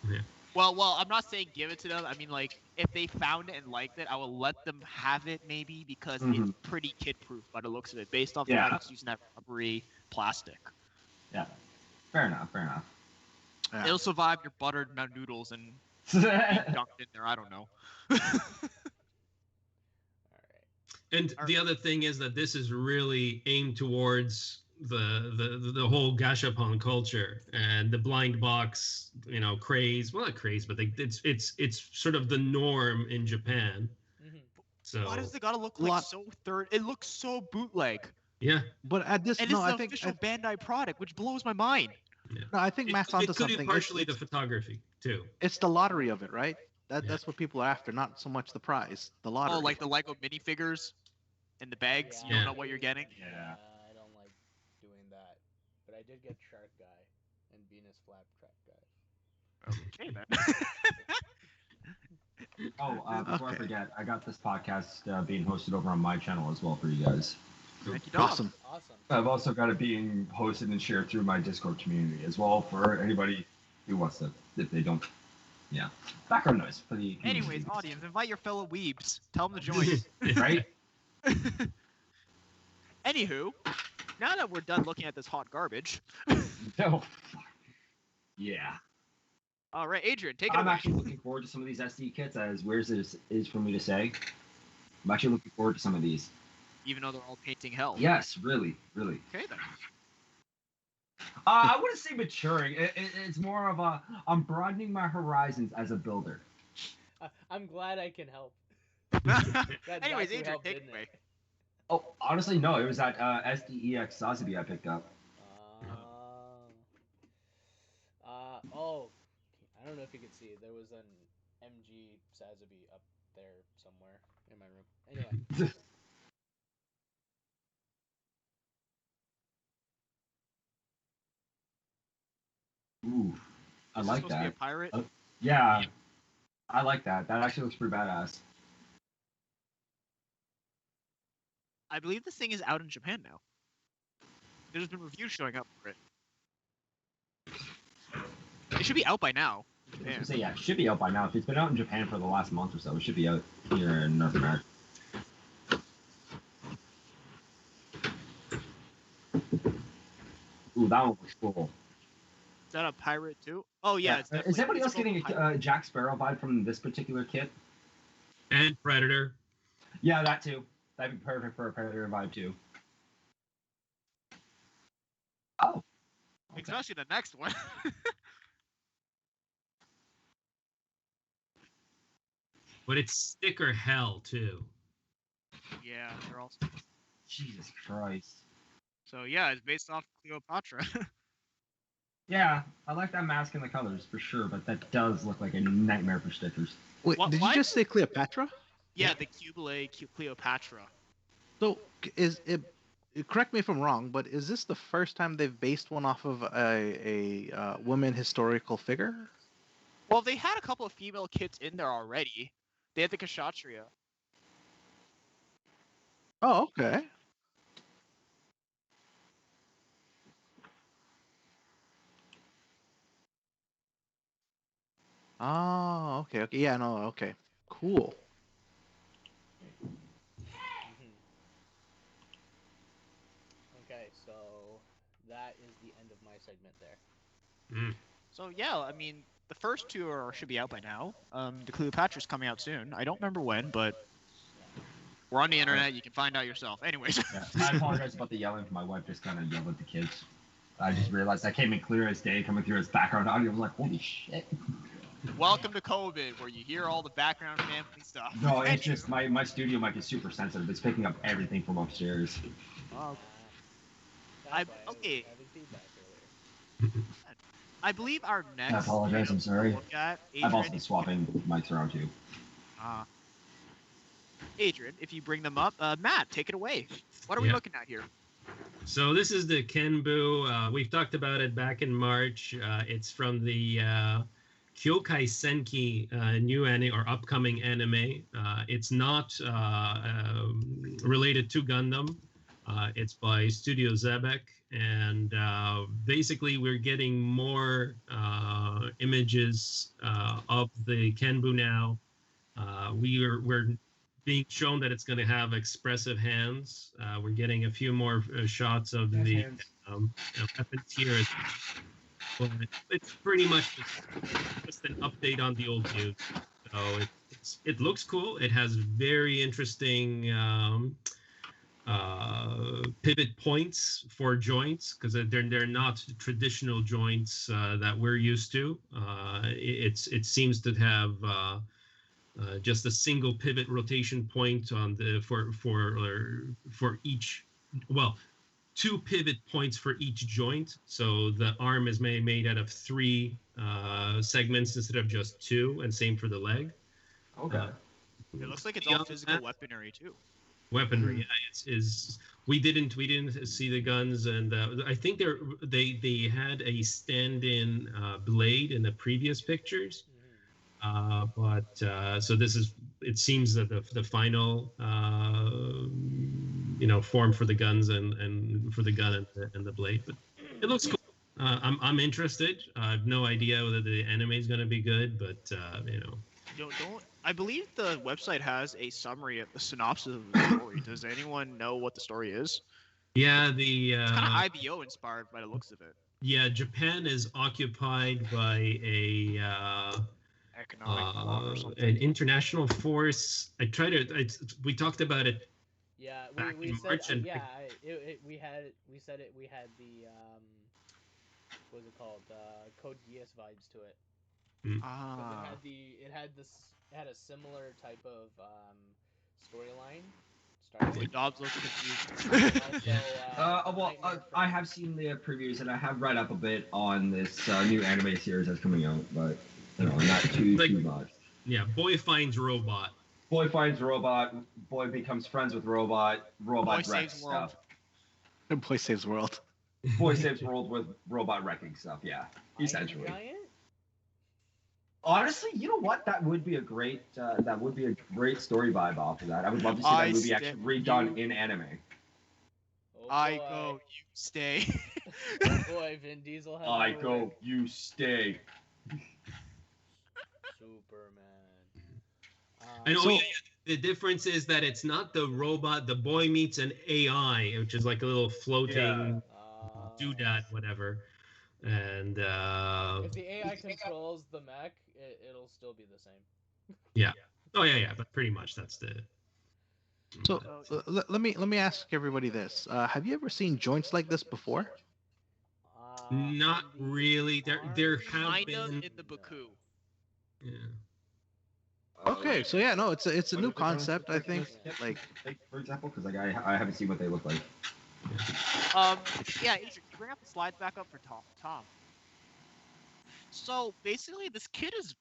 Speaker 4: Yeah.
Speaker 2: Well, I'm not saying give it to them. I mean, like, if they found it and liked it, I will let them have it, maybe, because it's pretty kid-proof by the looks of it, based off the fact it's using that rubbery plastic.
Speaker 7: Yeah. Fair enough.
Speaker 3: Yeah.
Speaker 2: It'll survive your buttered noodles and be dunked in there. I don't know.
Speaker 6: All right.
Speaker 4: And the other thing is that this is really aimed towards the whole Gashapon culture and the blind box, craze. Well, not craze, but it's sort of the norm in Japan.
Speaker 6: Mm-hmm.
Speaker 4: So
Speaker 2: why does it gotta look like so third? It looks so bootleg.
Speaker 4: Yeah.
Speaker 3: But at this,
Speaker 2: And
Speaker 3: no,
Speaker 2: it's
Speaker 3: I
Speaker 2: an
Speaker 3: think
Speaker 2: official Bandai product, which blows my mind.
Speaker 4: Yeah.
Speaker 3: no, I think Matt's onto
Speaker 4: It could be
Speaker 3: something.
Speaker 4: partially the photography too.
Speaker 3: It's the lottery of it, right?
Speaker 4: Yeah.
Speaker 3: That's what people are after, not so much the prize. The lottery.
Speaker 2: Oh, like the Lego minifigures and the bags. You
Speaker 4: Yeah.
Speaker 2: don't know what you're getting.
Speaker 7: Yeah.
Speaker 6: I don't like doing that, but I did get Shark Guy and Venus Flytrap Guy.
Speaker 2: Okay then.
Speaker 7: Oh, before I
Speaker 3: Okay.
Speaker 7: forget, I got this podcast being hosted over on my channel as well for you guys.
Speaker 2: Thank you, Dom.
Speaker 3: Awesome.
Speaker 6: Awesome.
Speaker 7: I've also got it being hosted and shared through my Discord community as well for anybody who wants to, if they don't. Yeah. Background noise for the community.
Speaker 2: Anyways, audience, invite your fellow weebs. Tell them to join.
Speaker 7: Right?
Speaker 2: Anywho, now that we're done looking at this hot garbage,
Speaker 7: No. Yeah.
Speaker 2: all right, Adrian, take it
Speaker 7: I'm
Speaker 2: away.
Speaker 7: actually looking forward to some of these SD kits, as weird as it is for me to say. I'm actually looking forward to some of these.
Speaker 2: Even though they're all painting hell.
Speaker 7: Yes, really.
Speaker 2: Okay then.
Speaker 7: I wouldn't say maturing. It's more of I'm broadening my horizons as a builder.
Speaker 6: I'm glad I can help.
Speaker 2: Anyways,
Speaker 6: actually
Speaker 2: Adrian,
Speaker 6: helped,
Speaker 2: take it
Speaker 6: didn't
Speaker 2: away.
Speaker 6: it?
Speaker 7: Oh, honestly, no. It was that SDEX Sazabi I picked up.
Speaker 6: Oh, I don't know if you could see. There was an MG Sazabi up there somewhere in my room. Anyway.
Speaker 7: Ooh, I
Speaker 2: Is this
Speaker 7: like
Speaker 2: supposed to be a
Speaker 7: that.
Speaker 2: pirate?
Speaker 7: Yeah, I like that. That actually looks pretty badass.
Speaker 2: I believe this thing is out in Japan now. There's been reviews showing up for it. It should be out by now.
Speaker 7: I was gonna say, yeah, it should be out by now. If it's been out in Japan for the last month or so, it should be out here in North America. Ooh, that one looks cool.
Speaker 2: Is that a pirate too? Oh yeah. It's
Speaker 7: Is anybody else
Speaker 2: definitely
Speaker 7: getting
Speaker 2: pirate.
Speaker 7: a Jack Sparrow vibe from this particular kit?
Speaker 4: And Predator.
Speaker 7: Yeah, that too. That'd be perfect for a Predator vibe too. Oh. Okay.
Speaker 2: Especially the next one.
Speaker 4: But it's sticker hell too.
Speaker 2: Yeah, they're all.
Speaker 7: Jesus Christ.
Speaker 2: So yeah, it's based off Cleopatra.
Speaker 7: Yeah, I like that mask and the colors for sure, but that does look like a nightmare for stickers.
Speaker 3: Wait, did you just say Cleopatra?
Speaker 2: Yeah, the Cleopatra.
Speaker 3: So is it? Correct me if I'm wrong, but is this the first time they've based one off of a woman historical figure?
Speaker 2: Well, they had a couple of female kits in there already. They had the Kshatriya.
Speaker 3: Oh, okay. Oh, okay. Yeah, no, okay. Cool.
Speaker 6: Okay, so that is the end of my segment there.
Speaker 2: So yeah, I mean, the first two should be out by now. The Cleopatra's coming out soon. I don't remember when, but we're on the internet. You can find out yourself. Anyways.
Speaker 7: Yeah, I apologize about the yelling. My wife just kind of yelled at the kids. I just realized that came in clear as day, coming through as background audio. I was like, holy shit.
Speaker 2: Welcome to COVID, where you hear all the background family stuff.
Speaker 7: No, it's just my studio mic is super sensitive. It's picking up everything from upstairs.
Speaker 2: Okay. I believe our next.
Speaker 7: I apologize. I'm sorry.
Speaker 2: Look at, Adrian,
Speaker 7: I've also been swapping mics around too.
Speaker 2: Adrian, if you bring them up, Matt, take it away. What are we looking at here?
Speaker 4: So this is the Kenbu. We've talked about it back in March. It's from the Kyokai Senki new anime or upcoming anime. It's not related to Gundam. It's by Studio Zebek, and basically we're getting more images of the Kenbu now. We're being shown that it's going to have expressive hands. We're getting a few more shots of the weapons here. But it's pretty much just an update on the old news. So it looks cool. It has very interesting pivot points for joints, because they're not traditional joints that we're used to. It seems to have just a single pivot rotation point on the for each, well, 2 pivot points for each joint. So the arm is made out of 3 segments instead of just 2, and same for the leg.
Speaker 7: Okay.
Speaker 2: It looks like it's all physical weaponry too.
Speaker 4: Weaponry, yeah, we didn't see the guns, and I think they had a stand-in blade in the previous pictures. But so this is, it seems that the final form for the guns and for the gun and the blade, but it looks cool. I'm interested. I have no idea whether the anime is going to be good, but
Speaker 2: Don't. I believe the website has a summary of the synopsis of the story. Does anyone know what the story is?
Speaker 4: Yeah,
Speaker 2: it's kind of IBO inspired by the looks of it.
Speaker 4: Yeah, Japan is occupied by a
Speaker 2: economic bloc or something.
Speaker 4: An international force. We talked about it.
Speaker 6: Yeah,
Speaker 4: we said March,
Speaker 6: we said we had the what was it called? Code Geass vibes to it. It had a similar type of storyline.
Speaker 2: Dobbs looks confused.
Speaker 7: I have seen the previews and I have read up a bit on this new anime series that's coming out, but not too much.
Speaker 4: Yeah, boy finds robot.
Speaker 7: Boy finds robot. Boy becomes friends with robot. Robot wrecks stuff.
Speaker 3: Boy saves world.
Speaker 7: Boy saves world with robot wrecking stuff. Yeah, essentially. Honestly, you know what? That would be a great story vibe off of that. I would love to see that movie actually redone in anime.
Speaker 2: Oh, I go, you stay.
Speaker 6: Oh boy, Vin Diesel has
Speaker 7: I go, you stay.
Speaker 6: Superman.
Speaker 4: I know the difference is that it's not the robot. The boy meets an AI, which is like a little floating doodad, whatever. And
Speaker 6: if the AI controls the mech, it'll still be the same.
Speaker 4: Yeah. Oh yeah. But pretty much that's the.
Speaker 3: So let me ask everybody this: have you ever seen joints like this before?
Speaker 4: Not really. There have been
Speaker 2: in the Baku.
Speaker 4: Yeah.
Speaker 7: Okay,
Speaker 3: so yeah, no, it's a new concept. I think, like
Speaker 7: for example, because I haven't seen what they look like.
Speaker 2: Yeah, Adrian, can you bring up the slides back up for Tom? So basically, this kit is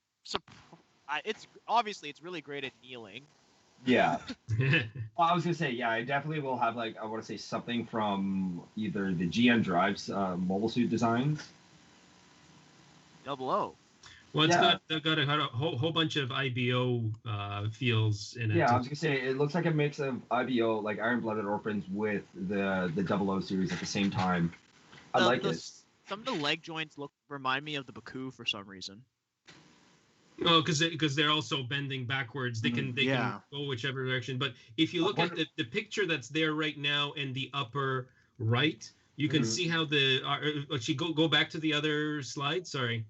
Speaker 2: it's obviously it's really great at kneeling.
Speaker 7: Yeah. Well, I was gonna say, yeah, I definitely will have like I want to say something from either the GM Drive's mobile suit designs.
Speaker 2: Double O.
Speaker 4: Well, it's
Speaker 7: Yeah.
Speaker 4: got a whole bunch of IBO feels in it.
Speaker 7: Yeah, I was gonna say it looks like a mix of IBO, like Iron Blooded Orphans, with the Double O series at the same time. I like it.
Speaker 2: Some of the leg joints remind me of the Baku for some reason.
Speaker 4: Oh, because they're also bending backwards. They can go whichever direction. But if you look at the picture that's there right now in the upper right, you can see how the actually go back to the other slide. Sorry.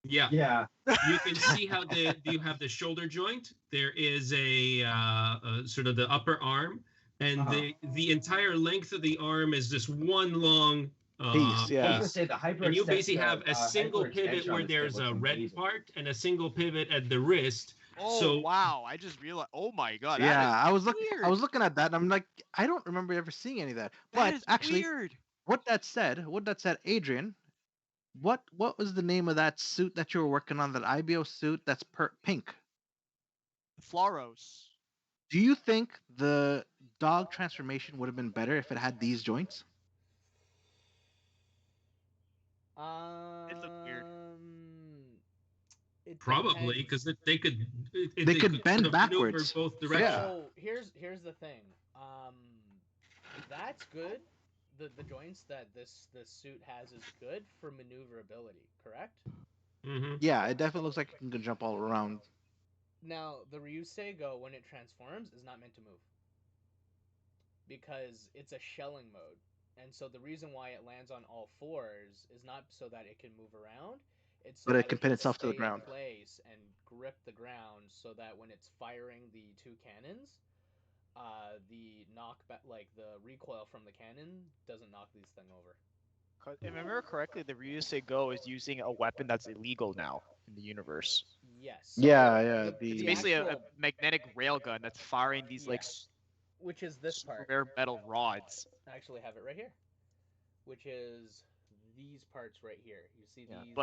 Speaker 4: Yeah.
Speaker 7: Yeah.
Speaker 4: You can see how you have the shoulder joint. There is a sort of the upper arm, and the entire length of the arm is this one long
Speaker 3: piece. Yeah.
Speaker 7: I was gonna say the hyper.
Speaker 4: And you basically have a single pivot where there's a red part and a single pivot at the wrist.
Speaker 2: Oh wow! I just realized. Oh my god!
Speaker 3: Yeah, I was looking at that, and I'm like, I don't remember ever seeing any of that. But actually,
Speaker 2: weird.
Speaker 3: What that said, Adrian, what was the name of that suit that you were working on? That IBO suit that's pink.
Speaker 2: Floros.
Speaker 3: Do you think the dog transformation would have been better if it had these joints?
Speaker 2: It's a weird.
Speaker 4: Probably because they could
Speaker 3: bend backwards
Speaker 4: both directions.
Speaker 6: So here's the thing. That's good. The joints that this suit has is good for maneuverability, correct?
Speaker 4: Mm-hmm.
Speaker 3: Yeah, it definitely looks like it can jump all around.
Speaker 6: Now the Ryuseigo, when it transforms, is not meant to move because it's a shelling mode, and so the reason why it lands on all fours is not so that it can move around. It's so
Speaker 3: but it can pin itself to the ground.
Speaker 6: In place and grip the ground so that when it's firing the two cannons, the knockback, like the recoil from the cannon, doesn't knock these thing over.
Speaker 2: If I remember correctly, the Ryuseigo is using a weapon that's illegal now in the universe.
Speaker 6: Yes.
Speaker 3: Yeah.
Speaker 2: It's basically a magnetic railgun that's firing these
Speaker 6: which is this part.
Speaker 2: Rare metal rods.
Speaker 6: I actually have it right here, which is these parts right here. You see these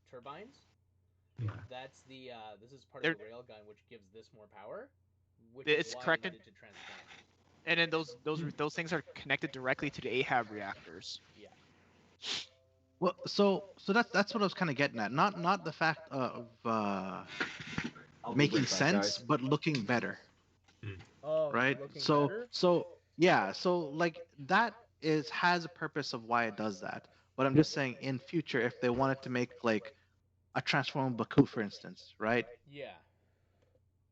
Speaker 6: turbines?
Speaker 2: Yeah.
Speaker 6: That's the this is part of the railgun, which gives this more power. Which
Speaker 2: it's
Speaker 6: is why
Speaker 2: corrected
Speaker 6: to transform.
Speaker 2: And then those things are connected directly to the Ahab reactors.
Speaker 6: Yeah.
Speaker 3: Well, so that's what I was kind of getting at. Not the fact of making sense, but looking better.
Speaker 6: Oh,
Speaker 3: right.
Speaker 6: Better?
Speaker 3: So like that has a purpose of why it does that. But I'm just saying, in future, if they wanted to make like a transformable Baku, for instance, right?
Speaker 6: Yeah.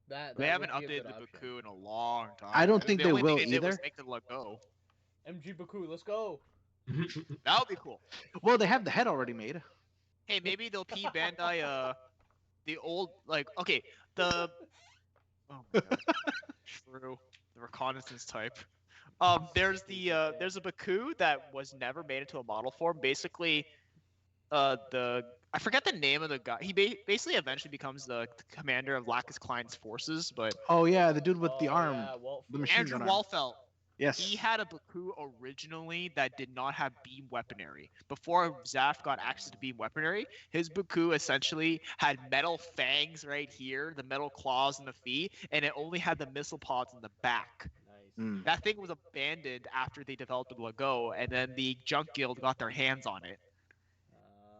Speaker 6: That
Speaker 2: they haven't updated the Baku in a long time.
Speaker 3: I don't think they will either.
Speaker 2: Was make them let go.
Speaker 6: MG Baku, let's go.
Speaker 2: That would be cool.
Speaker 3: Well, they have the head already made.
Speaker 2: Hey, maybe they'll P Bandai the old oh my god. True. The reconnaissance type. There's a Baku that was never made into a model form. Basically, I forget the name of the guy. He basically eventually becomes the commander of Lacus Klein's forces, but
Speaker 3: oh yeah, the dude with the arm, the machine
Speaker 2: Andrew
Speaker 3: gun
Speaker 2: Walfelt.
Speaker 3: Yes.
Speaker 2: He had a Baku originally that did not have beam weaponry. Before Zaf got access to beam weaponry, his Baku essentially had metal fangs right here, the metal claws in the feet, and it only had the missile pods in the back.
Speaker 6: Nice.
Speaker 2: That thing was abandoned after they developed the Lego, and then the Junk Guild got their hands on it.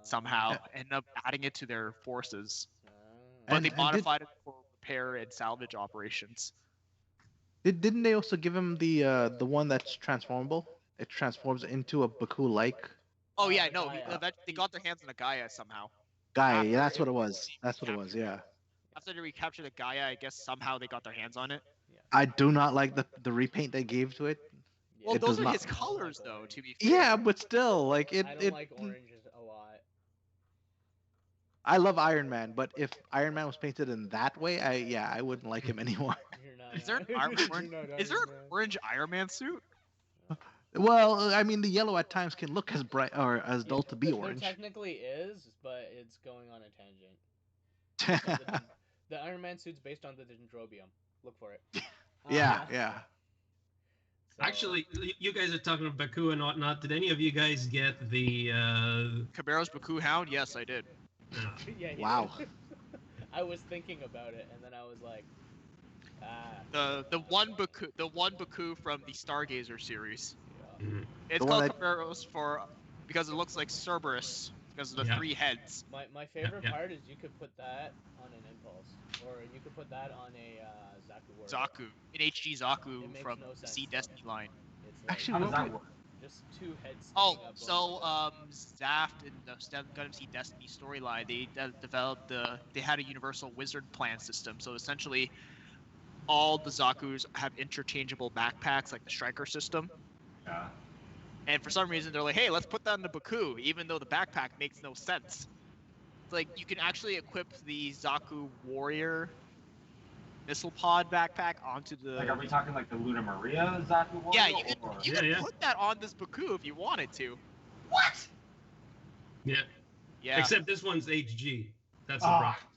Speaker 2: Somehow, ended up adding it to their forces. But they modified it for repair and salvage operations.
Speaker 3: Didn't they also give him the one that's transformable? It transforms into a Baku-like.
Speaker 2: Oh yeah, no, they got their hands on a Gaia somehow.
Speaker 3: Gaia, yeah, that's what it was. That's what it was, yeah.
Speaker 2: After they recaptured the Gaia, I guess somehow they got their hands on it.
Speaker 6: Yeah.
Speaker 3: I do not like the repaint they gave to it.
Speaker 2: Well, those are his colors, though, to be fair.
Speaker 3: Yeah, but still, like it.
Speaker 6: I don't like orange a lot.
Speaker 3: I love Iron Man, but if Iron Man was painted in that way, I wouldn't like him anymore.
Speaker 2: Is there an orange Iron Man suit?
Speaker 3: Well, I mean, the yellow at times can look as bright or as dull to be orange.
Speaker 6: There technically is, but it's going on a tangent. The Iron Man suit's based on the Dendrobium. Look for it.
Speaker 3: Yeah.
Speaker 6: So,
Speaker 4: Actually, you guys are talking about Baku and whatnot. Did any of you guys get the?
Speaker 2: Caballero's Baku Hound? Yes, I did.
Speaker 6: yeah, he
Speaker 3: Wow.
Speaker 6: did. I was thinking about it, and then I was like,
Speaker 2: The one Baku from the Stargazer series.
Speaker 6: yeah.
Speaker 2: It's
Speaker 3: The one
Speaker 2: called
Speaker 3: that-
Speaker 2: Caballeros because it looks like Cerberus because of the
Speaker 4: Yeah.
Speaker 2: 3 heads.
Speaker 6: My favorite
Speaker 4: yeah.
Speaker 6: part is you could put that on an Impulse, or you could put that on a Zaku Warrior.
Speaker 2: Zaku, an HG
Speaker 6: It
Speaker 2: Zaku
Speaker 6: makes
Speaker 2: from
Speaker 6: no
Speaker 2: the
Speaker 6: sense,
Speaker 2: Sea
Speaker 6: though.
Speaker 2: Destiny line.
Speaker 6: It's like,
Speaker 3: Actually,
Speaker 7: How does
Speaker 3: what
Speaker 7: that
Speaker 3: would-
Speaker 7: work?
Speaker 6: just 2 heads sticking
Speaker 2: Oh,
Speaker 6: up.
Speaker 2: so
Speaker 6: going
Speaker 2: Zaft in the Gundam Sea Destiny storyline, they developed they had a universal wizard plan system. So essentially, all the Zakus have interchangeable backpacks, like the Striker system.
Speaker 7: Yeah.
Speaker 2: And for some reason, they're like, "Hey, let's put that in the Baku," even though the backpack makes no sense. It's like you can actually equip the Zaku Warrior missile pod backpack onto the.
Speaker 7: Like, are we talking like the Luna Maria Zaku Warrior?
Speaker 2: Yeah, you
Speaker 7: or...
Speaker 2: can put that on this Baku if you wanted to.
Speaker 7: What?
Speaker 4: Yeah.
Speaker 2: Yeah.
Speaker 4: Except this one's HG. That's the
Speaker 7: Ah.
Speaker 4: problem.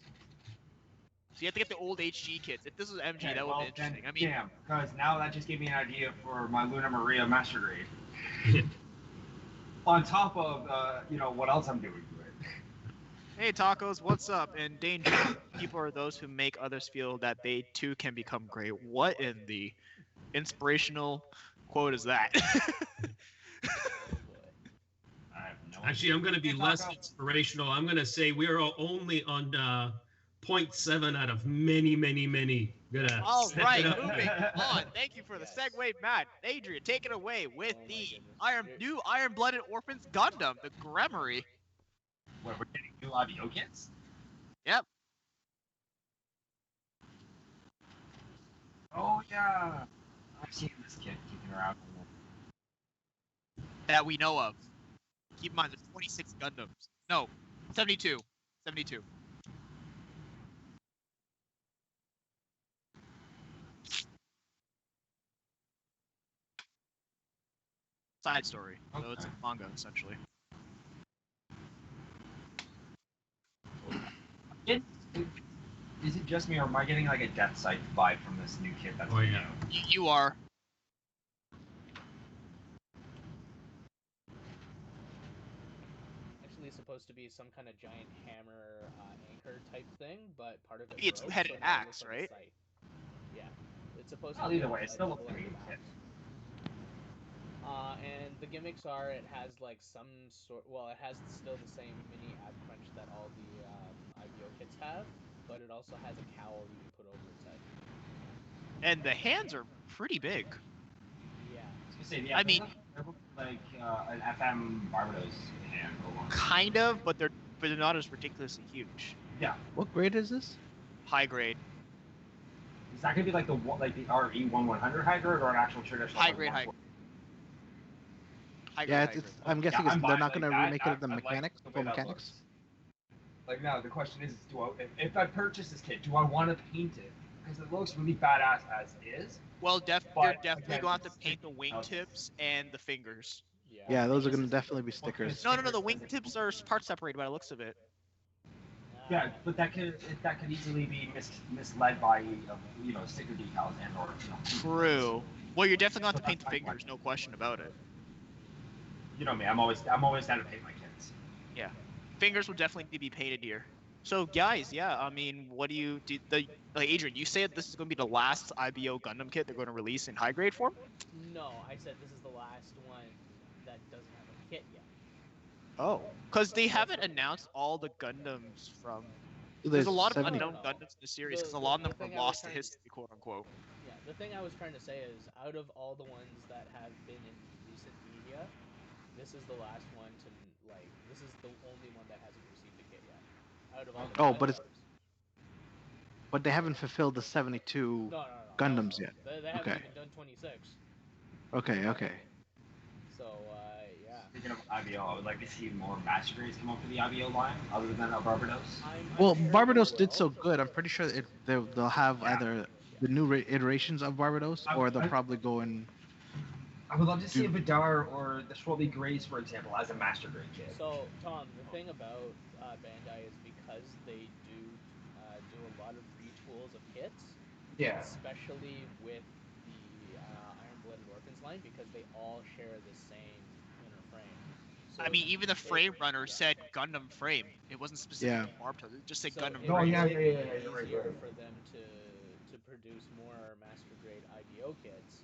Speaker 2: So you have to get the old HG kits. If this was MG,
Speaker 7: Okay,
Speaker 2: that would
Speaker 7: well,
Speaker 2: be interesting.
Speaker 7: then,
Speaker 2: I mean,
Speaker 7: damn, because now that just gave me an idea for my Luna Maria Master Grade. On top of, what else I'm doing to it.
Speaker 2: hey tacos, what's up? And danger. People are those who make others feel that they too can become great. What in the inspirational quote is that?
Speaker 6: Oh boy.
Speaker 7: I have no
Speaker 4: Actually, I'm going to be
Speaker 7: Hey,
Speaker 4: less
Speaker 7: Taco.
Speaker 4: inspirational. I'm going to say we are only on 0.7 out of many, many, many. Gonna
Speaker 2: All
Speaker 4: step
Speaker 2: right,
Speaker 4: it up.
Speaker 2: moving on. Thank you for the
Speaker 6: Yes.
Speaker 2: segue, Matt. Adrian, take it away with
Speaker 6: Oh my
Speaker 2: the
Speaker 6: goodness.
Speaker 2: new Iron-Blooded Orphans Gundam, the Gremory.
Speaker 7: What, we're getting new audio kits?
Speaker 2: Yep.
Speaker 7: Oh, yeah. I've seen this kit kicking around.
Speaker 2: That we know of. Keep in mind, there's 26 Gundams. No, 72. 72. Side story. So it's a manga, essentially.
Speaker 7: Is it just me, or am I getting like a Death Sight vibe from this new kit that's
Speaker 4: Oh,
Speaker 7: coming
Speaker 4: yeah.
Speaker 7: out?
Speaker 2: You are.
Speaker 6: Actually supposed to be some kind of giant hammer anchor type thing, but part of it
Speaker 2: Maybe it's
Speaker 6: broke,
Speaker 2: two-headed
Speaker 6: so now it
Speaker 2: axe,
Speaker 6: looks like a
Speaker 2: right?
Speaker 6: sight. Yeah. It's supposed
Speaker 7: Well,
Speaker 6: to be
Speaker 7: either way, it
Speaker 6: a
Speaker 7: still looks
Speaker 6: double-ended
Speaker 7: pretty
Speaker 6: axe. And the gimmicks are it has like some sort. Well, it has still the same mini ab crunch that all the IBO kits have, but it also has a cowl you can put over its head.
Speaker 2: And the hands are pretty big.
Speaker 6: Yeah.
Speaker 2: I mean-
Speaker 7: they look like an FM Barbados hand.
Speaker 2: Kind of, but they're not as ridiculously huge.
Speaker 7: Yeah.
Speaker 3: What grade is this?
Speaker 2: High grade.
Speaker 7: Is that gonna be like the RE1100 high grade or an actual traditional?
Speaker 2: High grade, high grade. High grade,
Speaker 3: Yeah,
Speaker 2: high
Speaker 3: it's,
Speaker 2: grade.
Speaker 3: I'm guessing
Speaker 7: Yeah, I'm
Speaker 3: they're
Speaker 7: buying
Speaker 3: not
Speaker 7: like
Speaker 3: gonna
Speaker 7: that.
Speaker 3: remake it of the
Speaker 7: I like
Speaker 3: mechanics,
Speaker 7: the way
Speaker 3: full
Speaker 7: that
Speaker 3: mechanics.
Speaker 7: looks. Like now, the question is, if I purchase this kit, do I want to paint it? Because it looks really badass as is.
Speaker 2: Well, you're
Speaker 7: But,
Speaker 2: definitely
Speaker 7: again,
Speaker 2: going to have to
Speaker 7: it's
Speaker 2: paint the wingtips and the fingers.
Speaker 3: Yeah, those are
Speaker 7: This
Speaker 3: gonna
Speaker 7: is-
Speaker 3: definitely be
Speaker 7: what kind of
Speaker 3: stickers.
Speaker 2: No, the
Speaker 7: stickers does it
Speaker 2: wingtips are part separated by the looks of it.
Speaker 7: Yeah, but that could easily be misled by sticker decals and or
Speaker 2: True. Well, you're definitely going to have to paint the fingers, no question about it.
Speaker 7: You know me, I'm always down to paint my kids.
Speaker 2: Yeah. Fingers will definitely need to be painted here. So, guys, yeah, I mean, what do you do? Like, Adrian, you say this is going to be the last IBO Gundam kit they're going to release in high grade form?
Speaker 6: No, I said this is the last one that doesn't have a kit yet.
Speaker 2: Oh. Because they haven't announced all the Gundams from. There's a lot of
Speaker 3: 70
Speaker 2: unknown
Speaker 6: No.
Speaker 2: Gundams in the series because a
Speaker 6: The-
Speaker 2: lot of
Speaker 6: the
Speaker 2: them
Speaker 6: thing
Speaker 2: are
Speaker 6: I was
Speaker 2: lost to
Speaker 6: trying to-
Speaker 2: history, quote unquote.
Speaker 6: Yeah, the thing I was trying to say is, out of all the ones that have been in recent media, this is the last one to this is the only one that hasn't received a kit yet. Out of all the
Speaker 3: Oh, but
Speaker 6: Gundams.
Speaker 3: But they haven't fulfilled the 72
Speaker 6: no.
Speaker 3: Gundams yet.
Speaker 6: They haven't
Speaker 3: Okay.
Speaker 6: even done 26.
Speaker 3: Okay.
Speaker 6: So yeah.
Speaker 7: Speaking of IBO, I would like to see more Master Grades come up for the IBO line, other than Barbados.
Speaker 6: I'm
Speaker 3: Well,
Speaker 6: sure
Speaker 3: Barbados
Speaker 6: they
Speaker 3: did
Speaker 6: will.
Speaker 3: so good. I'm pretty sure they'll have either the new iterations of Barbados, or they'll probably go in.
Speaker 7: I would love to see a Vidar or the Swirly Grays, for example, as a Master Grade kit.
Speaker 6: So, Tom, the thing about Bandai is because they do a lot of retools of kits,
Speaker 7: Yeah.
Speaker 6: especially with the Iron Blooded Orphans line, line because they all share the same inner frame. So
Speaker 2: I mean, even the frame runner said Gundam frame. It wasn't specifically Barb Toes. It just said Gundam
Speaker 6: it
Speaker 2: frame.
Speaker 6: makes it easier for them to produce more master grade IBO kits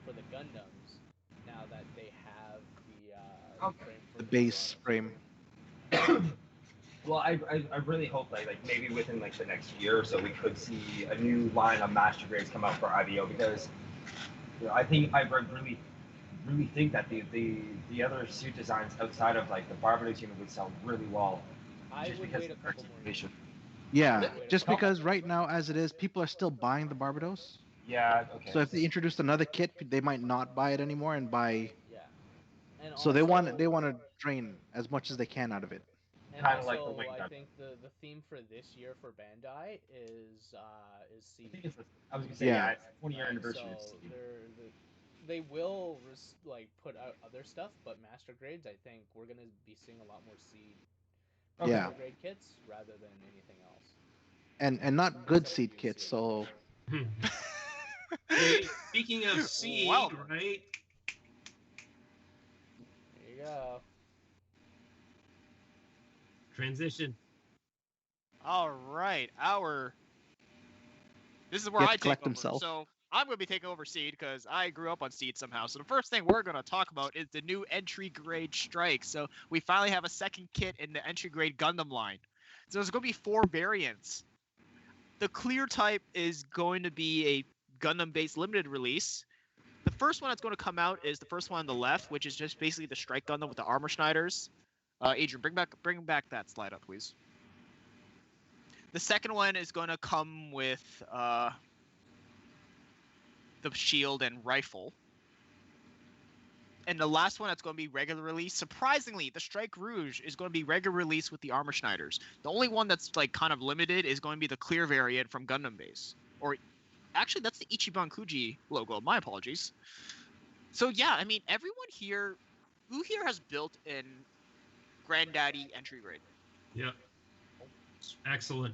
Speaker 6: for the Gundams now that they have the frame for
Speaker 3: the base frame.
Speaker 7: Well, I really hope like maybe within like the next year or so we could see a new line of master grades come out for IBO, because I think I really think that the other suit designs outside of like the Barbados unit would sell really well.
Speaker 6: I would wait a couple more years.
Speaker 3: Yeah, just because right now as it is, people are still buying the Barbados.
Speaker 7: Yeah, okay.
Speaker 3: So if they introduced another kit, they might not buy it anymore and buy.
Speaker 6: Yeah. And
Speaker 3: so they want to drain as much as they can out of it.
Speaker 6: And also, I think the theme for this year for Bandai is Seed.
Speaker 7: I think it's I was gonna say it's 20-year anniversary.
Speaker 6: So they will like put out other stuff, but master grades, I think we're gonna be seeing a lot more Seed master grade kits rather than anything else.
Speaker 3: And not good Seed kits. So.
Speaker 4: Hey, speaking of Seed, right?
Speaker 6: There you go.
Speaker 2: Transition. All right, this is where I take over.
Speaker 3: Himself.
Speaker 2: So I'm going to be taking over Seed because I grew up on Seed somehow. So the first thing we're going to talk about is the new entry grade strike. So we finally have a second kit in the entry grade Gundam line. So there's going to be 4 variants. The clear type is going to be a Gundam based limited release. The first one that's going to come out is the first one on the left, which is just basically the strike Gundam with the armor Schneiders. Adrian, bring back that slide up, please. The second one is going to come with the shield and rifle. And the last one that's going to be regular release, surprisingly, the Strike Rouge is going to be regular release with the armor Schneiders. The only one that's like kind of limited is going to be the clear variant from Gundam Base. Or actually, that's the Ichiban Kuji logo. My apologies. So yeah, I mean, everyone here, who here has built in Granddaddy entry grade?
Speaker 4: Yeah. Excellent.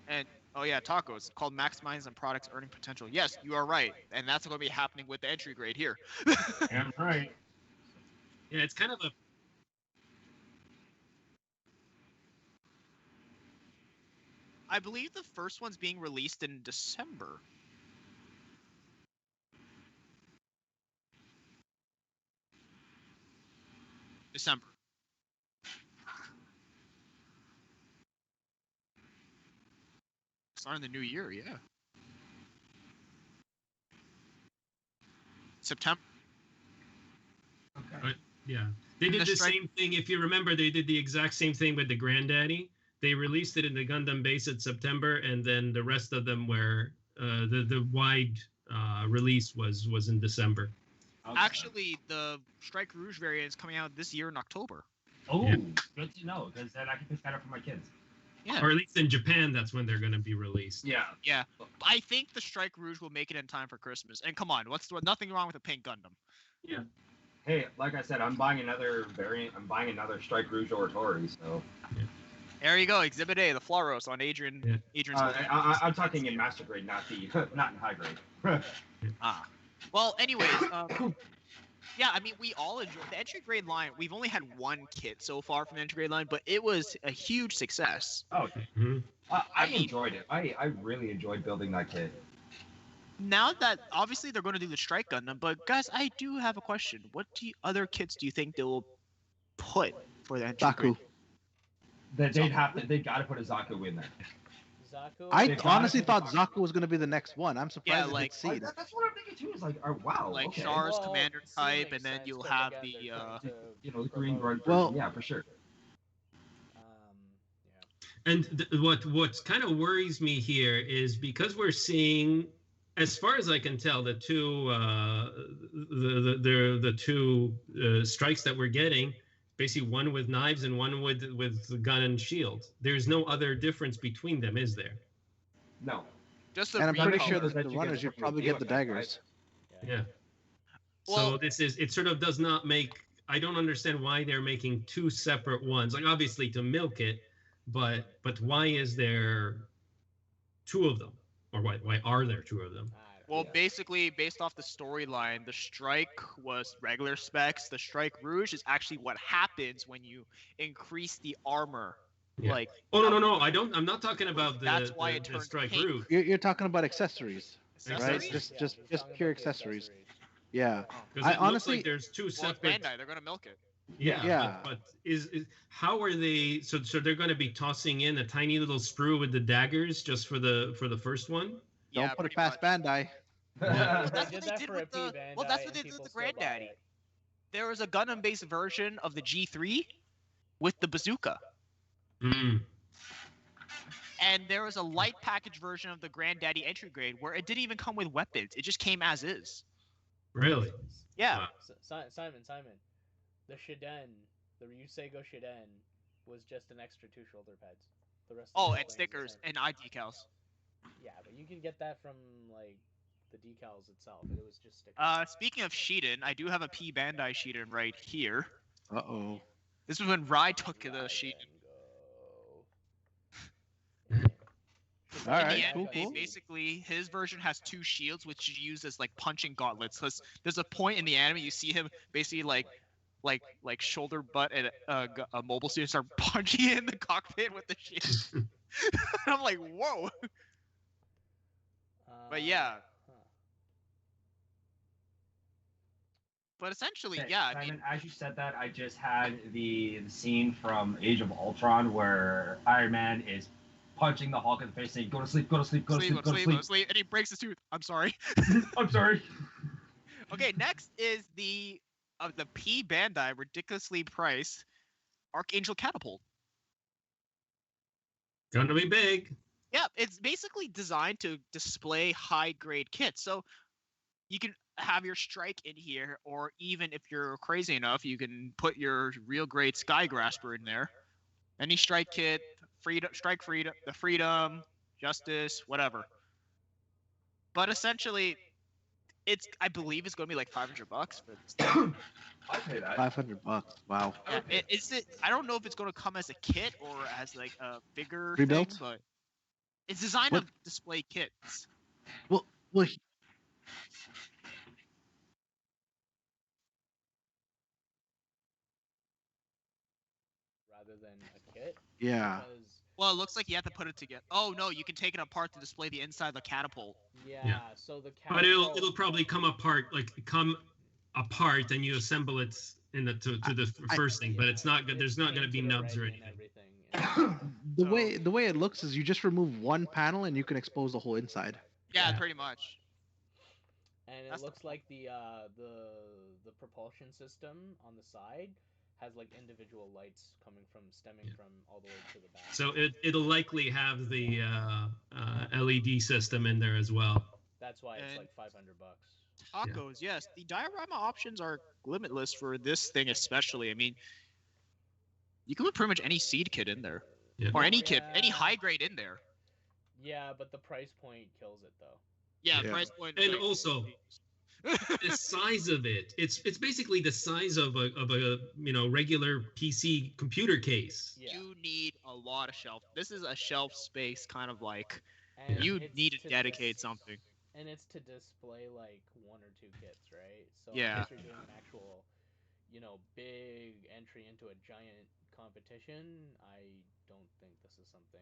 Speaker 2: And oh yeah, Taco, it's called Maximizing and Products Earning Potential. Yes, you are right. And that's going to be happening with the entry grade here.
Speaker 7: I'm right.
Speaker 4: Yeah, it's kind of a
Speaker 2: I believe the first one's being released in December. December. Starting the new year, yeah. September.
Speaker 4: Okay. Yeah. They did the same thing. If you remember, they did the exact same thing with the Granddaddy. They released it in the Gundam Base in September, and then the rest of them were the wide release was in December.
Speaker 2: Actually, the Strike Rouge variant is coming out this year in October.
Speaker 7: Oh, good to know, because then I can pick that up for my kids.
Speaker 2: Yeah.
Speaker 4: Or at least in Japan, that's when they're going to be released.
Speaker 7: Yeah.
Speaker 2: Yeah. I think the Strike Rouge will make it in time for Christmas. And come on, nothing wrong with a pink Gundam.
Speaker 4: Yeah.
Speaker 7: Hey, like I said, I'm buying another variant. I'm buying another Strike Rouge Oratory, so.
Speaker 4: Yeah.
Speaker 2: There you go, Exhibit A, the Floros on Adrian.
Speaker 4: Yeah.
Speaker 2: Adrian's.
Speaker 7: I'm talking in master grade, not in high grade.
Speaker 2: Well, anyways, yeah, I mean, we all enjoyed the entry grade line. We've only had one kit so far from the entry grade line, but it was a huge success.
Speaker 7: Oh, okay.
Speaker 4: Mm-hmm.
Speaker 7: I enjoyed it. I really enjoyed building that kit.
Speaker 2: Now that obviously they're going to do the Strike Gundam, but guys, I do have a question. What other kits do you think they will put for the entry grade?
Speaker 7: They got to put a Zaku in there.
Speaker 6: Zaku.
Speaker 3: I honestly thought Zaku was going to be the next one. I'm surprised
Speaker 2: Yeah, like
Speaker 3: Seed.
Speaker 7: That's what I'm thinking too. Is like, oh wow,
Speaker 2: like
Speaker 7: okay.
Speaker 2: Char's commander type, and then you'll have the
Speaker 7: the green guard.
Speaker 3: Well,
Speaker 7: yeah, for sure.
Speaker 6: Yeah.
Speaker 4: And what's kind of worries me here is because we're seeing, as far as I can tell, the two strikes that we're getting, basically one with knives and one with the gun and shield. There's no other difference between them, is there?
Speaker 7: No.
Speaker 2: just the
Speaker 3: And I'm pretty
Speaker 2: recolor.
Speaker 3: sure that the runners you'd probably get the daggers.
Speaker 4: Yeah.
Speaker 2: Well,
Speaker 4: So it sort of does not make. I don't understand why they're making two separate ones. Like obviously to milk it, but why is there two of them, or why are there two of them?
Speaker 2: Well, basically, based off the storyline, the Strike was regular specs. The Strike Rouge is actually what happens when you increase the armor.
Speaker 4: Yeah.
Speaker 2: Like,
Speaker 4: oh no, I'm not talking about the.
Speaker 2: That's why it
Speaker 4: the
Speaker 2: turns
Speaker 4: Strike
Speaker 2: pink.
Speaker 4: Rouge.
Speaker 3: You're talking about accessories, right?
Speaker 2: Accessories?
Speaker 3: Just pure accessories. Yeah.
Speaker 4: Because it
Speaker 3: honestly,
Speaker 4: looks like there's two
Speaker 2: Well, it's
Speaker 4: separate.
Speaker 2: Bandai. They're gonna milk it.
Speaker 4: Yeah. But is how are they? So they're going to be tossing in a tiny little sprue with the daggers just for the first one.
Speaker 3: Don't put it past Bandai.
Speaker 2: Well, that's what they did with the. Well, that's what they did with the Granddaddy. There was a Gundam-based version of the G3 with the bazooka.
Speaker 4: Mm.
Speaker 2: And there was a light package version of the Granddaddy entry grade where it didn't even come with weapons. It just came as is.
Speaker 4: Really?
Speaker 2: Yeah.
Speaker 4: Wow.
Speaker 6: Simon. The Shiden, the Ryuseigo Shiden, was just an extra 2 shoulder pads. The rest.
Speaker 2: Oh, and stickers and eye decals.
Speaker 6: Yeah, but you can get that from like the decals itself. It was just stickers.
Speaker 2: Speaking of Shiden, I do have a P Bandai Shiden right here.
Speaker 3: Uh-oh.
Speaker 2: This was when Rai took the Shiden.
Speaker 3: All right,
Speaker 2: In the end,
Speaker 3: cool.
Speaker 2: basically, his version has 2 shields, which you use as like punching gauntlets. Because there's a point in the anime you see him basically like shoulder butt and a mobile suit and start punching in the cockpit with the shield. I'm like, whoa. But yeah. But essentially, yeah.
Speaker 7: Simon, I mean, as you said that, I just had the scene from Age of Ultron where Iron Man is punching the Hulk in the face, saying, "Go to sleep, go to sleep, go to sleep, go to sleep,"
Speaker 2: and he breaks his tooth. I'm sorry.
Speaker 7: I'm sorry.
Speaker 2: Okay, next is the P Bandai ridiculously priced Archangel Catapult.
Speaker 4: Gonna be big.
Speaker 2: Yeah, it's basically designed to display high-grade kits. So you can have your Strike in here, or even if you're crazy enough, you can put your real grade Sky Grasper in there. Any Strike kit, Strike Freedom, the Freedom, Justice, whatever. But essentially, I believe it's going to be like $500 for this thing.
Speaker 5: I'd pay that.
Speaker 3: $500. Wow.
Speaker 2: Yeah, I don't know if it's going to come as a kit or as like a bigger
Speaker 3: Rebuilt?
Speaker 2: thing, but it's designed to display kits.
Speaker 3: Well,
Speaker 6: rather than a kit.
Speaker 3: yeah.
Speaker 2: Well, it looks like you have to put it together. Oh no, you can take it apart to display the inside of the catapult.
Speaker 6: Yeah. So the
Speaker 4: But it'll probably come apart, and you assemble it to the first thing. But it's not good. There's not going to be nubs or anything.
Speaker 3: The way it looks is you just remove one panel and you can expose the whole inside.
Speaker 2: Yeah, pretty much.
Speaker 6: And it looks like the propulsion system on the side has like individual lights stemming from all the way to the back.
Speaker 4: So it'll likely have the LED system in there as well.
Speaker 6: That's why it's like $500.
Speaker 2: Tacos, yes. The diorama options are limitless for this thing, especially. I mean, you can put pretty much any seed kit in there, or any kit, any high grade in there.
Speaker 6: Yeah, but the price point kills it though.
Speaker 2: Yeah, price point.
Speaker 4: And also, the size of it. It's basically the size of a regular PC computer case.
Speaker 6: Yeah.
Speaker 2: You need a lot of shelf. This is a shelf space kind of like.
Speaker 6: And
Speaker 2: you need to dedicate something.
Speaker 6: And it's to display like 1 or 2 kits, right? So
Speaker 2: yeah.
Speaker 6: If you're doing an actual, big entry into a giant competition, I don't think this is something.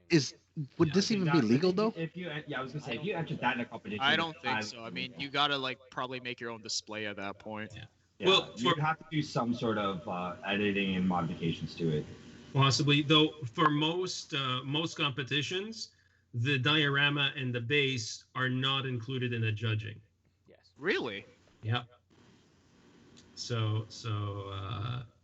Speaker 3: Would this even be legal though?
Speaker 7: I was gonna say if you entered that in a competition.
Speaker 2: I don't think so. I mean, you gotta probably make your own display at that point.
Speaker 7: Yeah, well, you have to do some sort of editing and modifications to it.
Speaker 4: Possibly, though, for most competitions, the diorama and the base are not included in the judging.
Speaker 6: Yes.
Speaker 2: Really?
Speaker 4: Yep. So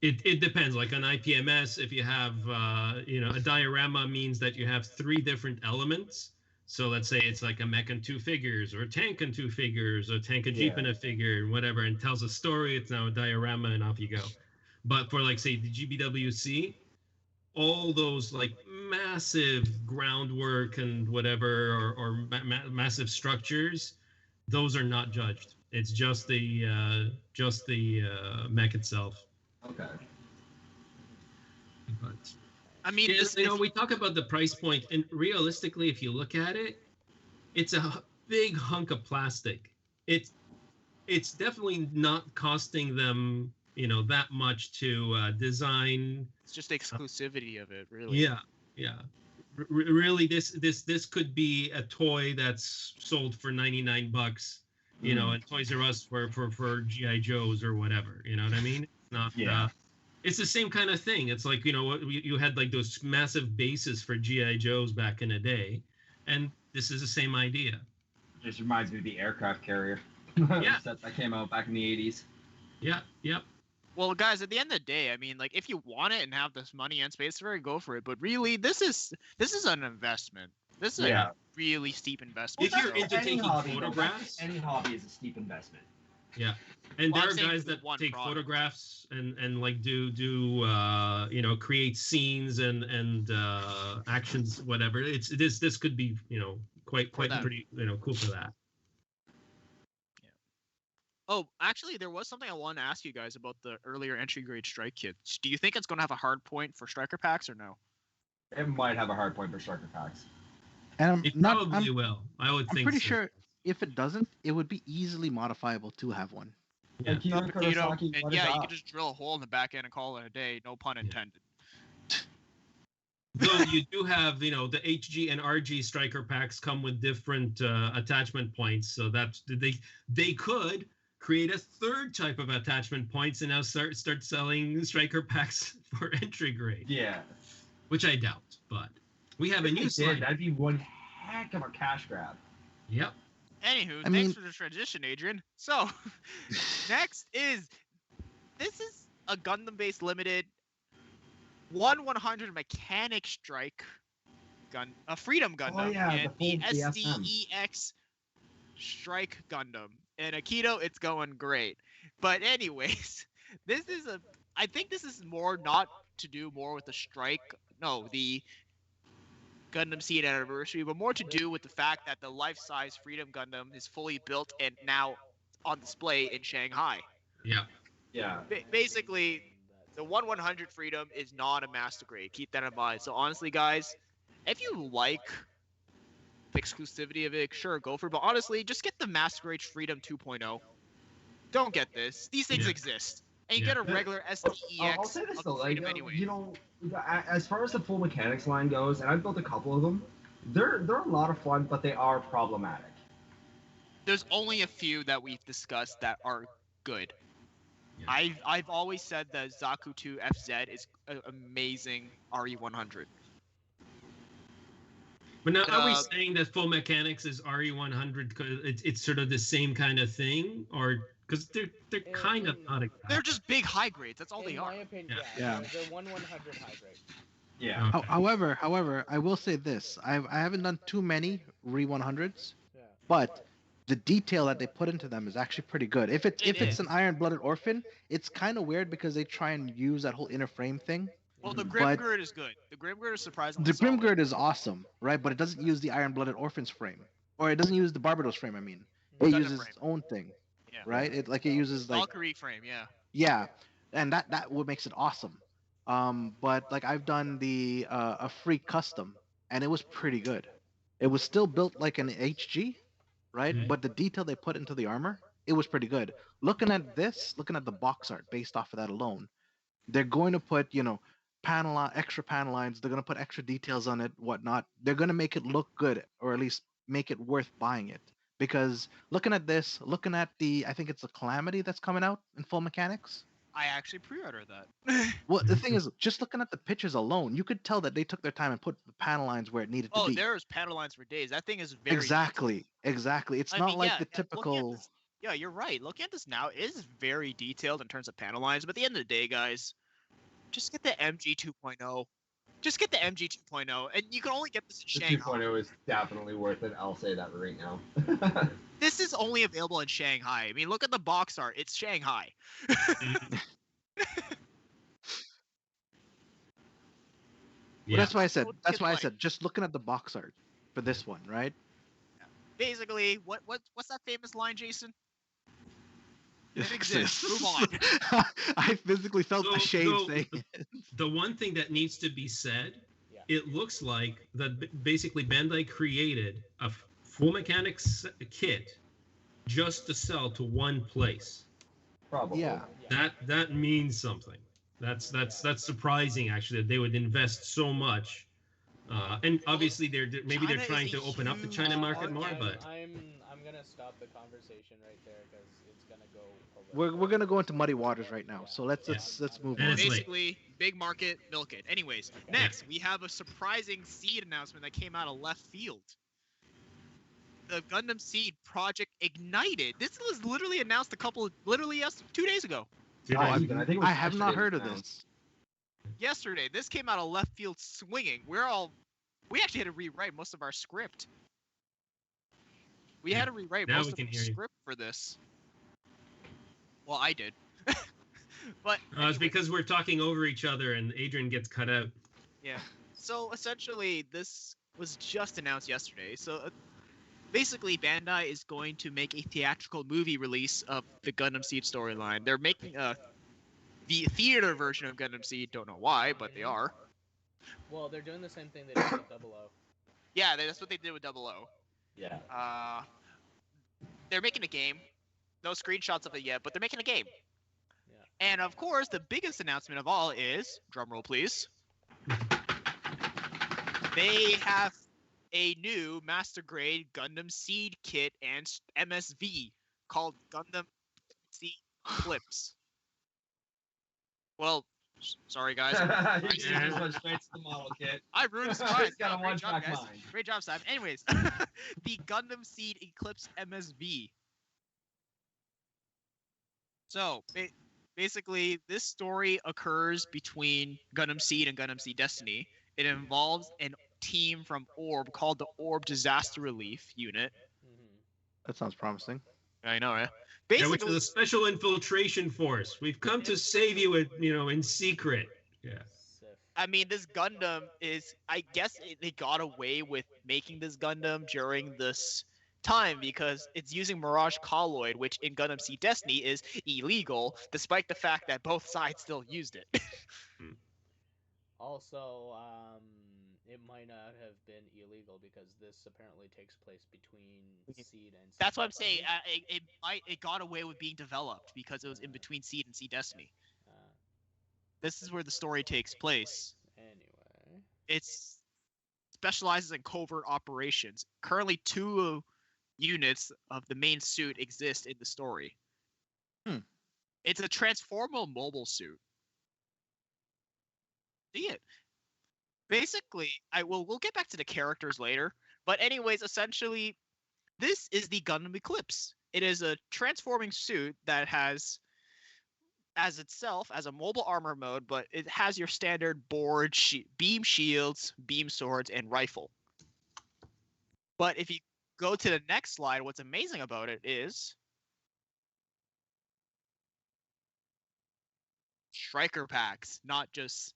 Speaker 4: it depends. Like on IPMS, if you have a diorama means that you have 3 different elements. So let's say it's like a mech and 2 figures, or a tank and 2 figures, or a tank, a jeep and a figure, and whatever, and tells a story. It's now a diorama, and off you go. But for say the GBWC, all those massive groundwork and whatever, or massive structures, those are not judged. It's just the mech itself.
Speaker 7: Okay.
Speaker 4: But
Speaker 2: I mean,
Speaker 4: we talk about the price point, and realistically, if you look at it, it's a big hunk of plastic. it's definitely not costing them, that much to design.
Speaker 2: It's just exclusivity of it, really.
Speaker 4: Yeah. Really, this could be a toy that's sold for $99, and Toys R Us for GI Joes or whatever. You know what I mean? It's not.
Speaker 7: Yeah.
Speaker 4: It's the same kind of thing. It's like, you had like those massive bases for GI Joes back in the day, and this is the same idea.
Speaker 7: Just reminds me of the aircraft carrier.
Speaker 4: Yeah.
Speaker 7: Set that came out back in the 80s.
Speaker 4: Yeah. Yep.
Speaker 2: Well, guys, at the end of the day, I mean, like, if you want it and have this money and space for it, go for it. But really, this is an investment. This is a really steep investment.
Speaker 4: If you're into taking photographs,
Speaker 7: any hobby is a steep investment.
Speaker 4: Yeah, and there are guys that take photographs and like do create scenes and actions, whatever. This could be quite pretty cool for that.
Speaker 2: Oh, actually, there was something I wanted to ask you guys about the earlier entry grade strike kits. Do you think it's going to have a hard point for striker packs or no?
Speaker 7: It might have a hard point for striker packs.
Speaker 3: And
Speaker 4: It probably will. I would think.
Speaker 3: I'm pretty
Speaker 4: so.
Speaker 3: sure if it doesn't, it would be easily modifiable to have one.
Speaker 4: Yeah.
Speaker 7: And Kyoto Kurosaki,
Speaker 2: And yeah, you could just drill a hole in the back end and call it a day. No pun intended.
Speaker 4: Though you do have, the HG and RG striker packs come with different attachment points, so that they could create a third type of attachment points and now start selling striker packs for entry grade.
Speaker 7: Yeah.
Speaker 4: Which I doubt, but we have a new slide.
Speaker 7: That'd be one heck of a cash grab.
Speaker 4: Yep.
Speaker 2: Anywho, thanks for the transition, Adrian. So, next this is a Gundam-based limited 1/100 mechanic strike a Freedom Gundam, and the SDEX Strike Gundam. And Akito, it's going great. But anyways, I think this is more not to do more with the the Gundam Seed Anniversary, but more to do with the fact that the life-size Freedom Gundam is fully built and now on display in Shanghai.
Speaker 4: Yeah.
Speaker 7: Yeah.
Speaker 2: Basically, the 1/100 Freedom is not a master grade. Keep that in mind. So honestly, guys, if you like the exclusivity of it, sure, go for it. But honestly, just get the master grade Freedom 2.0. Don't get this. These things exist. And you get a regular SDEX.
Speaker 7: I'll say this though,
Speaker 2: anyway.
Speaker 7: As far as the full mechanics line goes, and I've built a couple of them, they're a lot of fun, but they are problematic.
Speaker 2: There's only a few that we've discussed that are good. Yeah. I've always said that Zaku 2 FZ is an amazing RE100.
Speaker 4: But now, are we saying that full mechanics is RE100 because it's sort of the same kind of thing, or because they're kind of not exactly.
Speaker 2: They're just big high grades. That's all they are.
Speaker 6: In my opinion,
Speaker 3: yeah.
Speaker 6: They're 1/100 high grade.
Speaker 7: Yeah.
Speaker 4: Okay.
Speaker 3: However, I will say this: I haven't done too many Re100s, but the detail that they put into them is actually pretty good. If it's an iron-blooded orphan, it's kind of weird because they try and use that whole inner frame thing.
Speaker 2: Well, the Grimgird is good. The Grimgird is surprisingly
Speaker 3: The Grimgird is awesome, right? But it doesn't use the iron-blooded orphans frame, or it doesn't use the Barbados frame. I mean, it uses its own thing, right? It uses like
Speaker 2: Valkyrie frame,
Speaker 3: yeah, and that what makes it awesome. But like I've done the a free custom, and it was pretty good. It was still built like an HG, right?
Speaker 4: Mm-hmm.
Speaker 3: But the detail they put into the armor, it was pretty good. Looking at the box art based off of that alone, they're going to put extra panel lines. They're going to put extra details on it, whatnot. They're going to make it look good, or at least make it worth buying it. Because looking at I think it's a Calamity that's coming out in full mechanics.
Speaker 2: I actually pre-ordered that.
Speaker 3: Well, the thing is, just looking at the pictures alone, you could tell that they took their time and put the panel lines where it needed to be.
Speaker 2: Oh, there's panel lines for days. That thing is very
Speaker 3: Exactly. It's not like the typical.
Speaker 2: Yeah, you're right. Looking at this now, it is very detailed in terms of panel lines. But at the end of the day, guys, just get the MG 2.0. Just get the MG 2.0, and you can only get this in Shanghai.
Speaker 7: 2.0 is definitely worth it. I'll say that right now.
Speaker 2: This is only available in Shanghai. I mean, look at the box art. It's Shanghai.
Speaker 3: Well, that's why I said. Just looking at the box art for this one, right?
Speaker 2: Basically, what's that famous line, Jason?
Speaker 3: It
Speaker 2: exists. Move on.
Speaker 3: I physically felt ashamed saying it.
Speaker 4: The one thing that needs to be said, it looks like that basically Bandai created a full mechanics kit just to sell to one place.
Speaker 7: Probably.
Speaker 3: Yeah.
Speaker 4: That means something. That's surprising actually that they would invest so much. And obviously they're trying to open up the China market more, but
Speaker 6: I'm gonna stop the conversation right there because it's gonna go.
Speaker 3: We're gonna go into muddy waters right now. So let's move
Speaker 4: And
Speaker 3: on.
Speaker 4: it's late.
Speaker 2: Basically, big market, milk it. Anyways, next we have a surprising seed announcement that came out of left field. The Gundam Seed Project Ignited. This was literally announced 2 days ago.
Speaker 7: I think it was
Speaker 3: I have not
Speaker 7: yesterday
Speaker 3: heard of
Speaker 7: announced.
Speaker 3: this.
Speaker 2: Yesterday, this came out of left field swinging. We actually had to rewrite most of our script. We had to rewrite
Speaker 4: Now
Speaker 2: most
Speaker 4: we
Speaker 2: of
Speaker 4: can
Speaker 2: our
Speaker 4: hear you.
Speaker 2: script for this. Well, I did. But
Speaker 4: It's
Speaker 2: anyways,
Speaker 4: because we're talking over each other and Adrian gets cut out.
Speaker 2: yeah. So essentially, this was just announced yesterday. So basically, Bandai is going to make a theatrical movie release of the Gundam Seed storyline. They're making the theater version of Gundam Seed. Don't know why, but they are.
Speaker 6: Well, they're doing the same thing they did with 00.
Speaker 2: Yeah, that's what they did with 00.
Speaker 7: Yeah.
Speaker 2: They're making a game. No screenshots of it yet, but they're making a game.
Speaker 6: Yeah.
Speaker 2: And of course, the biggest announcement of all is, drumroll please, they have a new Master Grade Gundam Seed Kit and MSV called Gundam Seed Eclipse. Well, sorry guys.
Speaker 7: You just went straight to the model kit.
Speaker 2: I ruined the surprise.
Speaker 7: He's got a
Speaker 2: Great job,
Speaker 7: one-track
Speaker 2: guys.
Speaker 7: mind.
Speaker 2: Great job, Sam. Anyways, the Gundam Seed Eclipse MSV. So, basically, this story occurs between Gundam Seed and Gundam Seed Destiny. It involves a team from Orb called the Orb Disaster Relief Unit.
Speaker 6: Mm-hmm.
Speaker 3: That sounds promising.
Speaker 2: I know, right?
Speaker 4: Yeah, which is a special infiltration force. We've come to save you, in secret. Yeah.
Speaker 2: I mean, this Gundam is, I guess they got away with making this Gundam during this time because it's using Mirage Colloid, which in Gundam Seed Destiny is illegal, despite the fact that both sides still used it.
Speaker 6: Also, it might not have been illegal because this apparently takes place between Seed and.
Speaker 2: That's what I'm saying. It got away with being developed because it was in between Seed and Seed Destiny. This is where the story takes place.
Speaker 6: Anyway,
Speaker 2: it specializes in covert operations. Currently, 2 units of the main suit exist in the story. It's a transformable mobile suit. See it. Basically, we'll get back to the characters later. But anyways, essentially, this is the Gundam Eclipse. It is a transforming suit that has as a mobile armor mode, but it has your standard board, beam shields, beam swords, and rifle. But if you go to the next slide, what's amazing about it is striker packs, not just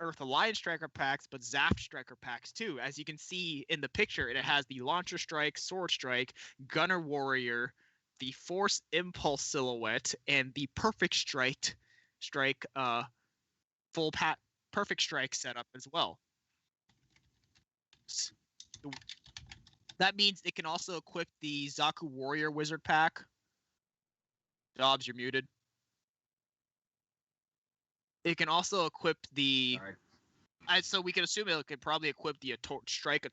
Speaker 2: Earth Alliance striker packs, but Zaft striker packs too. As you can see in the picture, it has the Launcher Strike, Sword Strike, Gunner Warrior, the Force Impulse silhouette, and the Perfect Strike full Perfect Strike setup as well. That means it can also equip the Zaku Warrior Wizard pack. Dobbs, you're muted. It can also equip the. So we can assume it could probably equip the Strike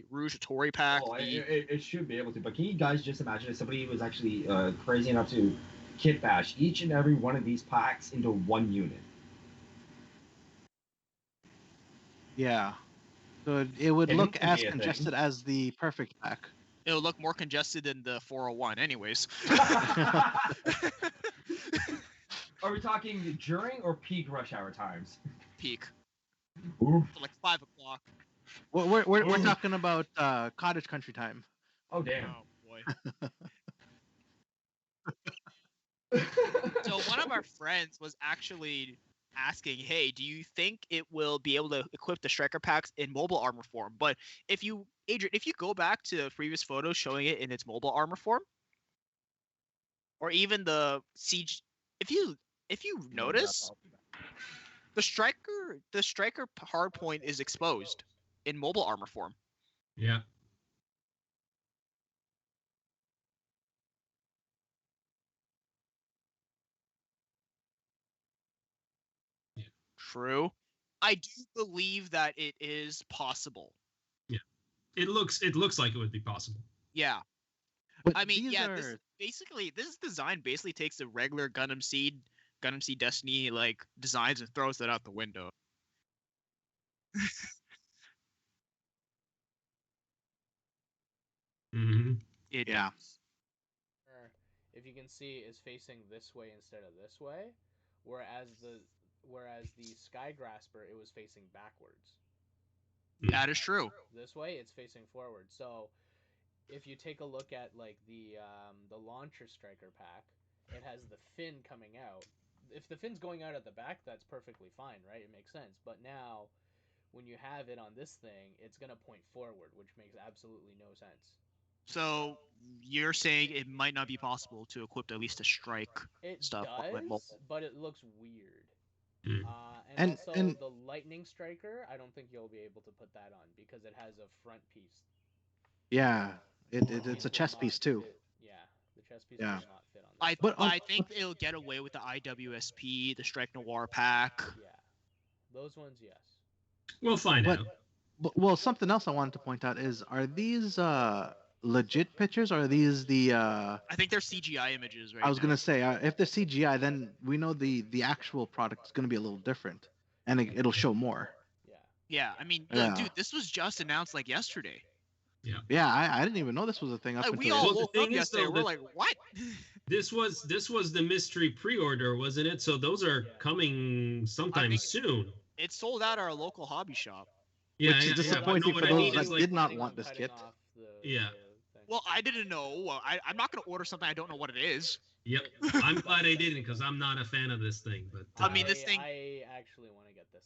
Speaker 2: Rouge Atori pack.
Speaker 7: Oh, it should be able to. But can you guys just imagine if somebody was actually crazy enough to kit bash each and every one of these packs into one unit?
Speaker 3: Yeah. So it would look as congested as the perfect pack.
Speaker 2: It'll look more congested than the 401 anyways.
Speaker 7: Are we talking during or peak rush hour times?
Speaker 2: Peak.
Speaker 7: Oof.
Speaker 2: So like 5 o'clock.
Speaker 3: We're talking about cottage country time.
Speaker 7: Oh, damn.
Speaker 2: Oh, boy. So one of our friends was actually asking, hey, do you think it will be able to equip the striker packs in mobile armor form? But Adrian, if you go back to previous photos showing it in its mobile armor form, or even the siege, if you notice, the striker hardpoint is exposed in mobile armor form.
Speaker 4: Yeah.
Speaker 2: True. I do believe that it is possible.
Speaker 4: Yeah, it looks like it would be possible.
Speaker 2: Yeah.
Speaker 3: But
Speaker 2: I mean,
Speaker 3: these
Speaker 2: yeah,
Speaker 3: are...
Speaker 2: this design basically takes the regular Gundam Seed Destiny like designs and throws that out the window.
Speaker 4: Mm-hmm.
Speaker 3: Yeah.
Speaker 6: If you can see, is facing this way instead of this way, whereas the Sky Grasper, it was facing backwards.
Speaker 2: That is true.
Speaker 6: This way, it's facing forward. So, if you take a look at like the Launcher Striker pack, it has the fin coming out. If the fin's going out at the back, that's perfectly fine, right? It makes sense. But now, when you have it on this thing, it's gonna point forward, which makes absolutely no sense.
Speaker 2: So you're saying it might not be possible to equip at least a strike stuff?
Speaker 6: It does, but it looks weird.
Speaker 4: Mm.
Speaker 6: And also the Lightning Striker, I don't think you'll be able to put that on because it has a front piece.
Speaker 3: Yeah, it's a chest piece too.
Speaker 6: Yeah, the chest piece will not fit on that.
Speaker 2: I think it'll get away with the IWSP, the Strike Noir pack.
Speaker 6: Yeah, those ones, yes.
Speaker 4: We'll find out.
Speaker 3: But well, something else I wanted to point out is, are these legit pictures, or are these the...
Speaker 2: I think they're CGI images right now.
Speaker 3: I was going to say, if they're CGI, then we know the actual product is going to be a little different, and it'll show more.
Speaker 2: Yeah, I mean, dude, this was just announced like yesterday.
Speaker 3: Yeah, I didn't even know this was a thing.
Speaker 2: We all woke up yesterday. We're like, what?
Speaker 4: This was the mystery pre-order, wasn't it? So those are coming sometime soon.
Speaker 2: It sold out at our local hobby shop.
Speaker 3: Yeah, which is disappointing for those that did not want this kit.
Speaker 2: Well, I didn't know. I'm not going to order something I don't know what it is.
Speaker 4: Yep. I'm glad I didn't, because I'm not a fan of this thing. But
Speaker 2: I mean, this thing...
Speaker 6: I actually want to get this.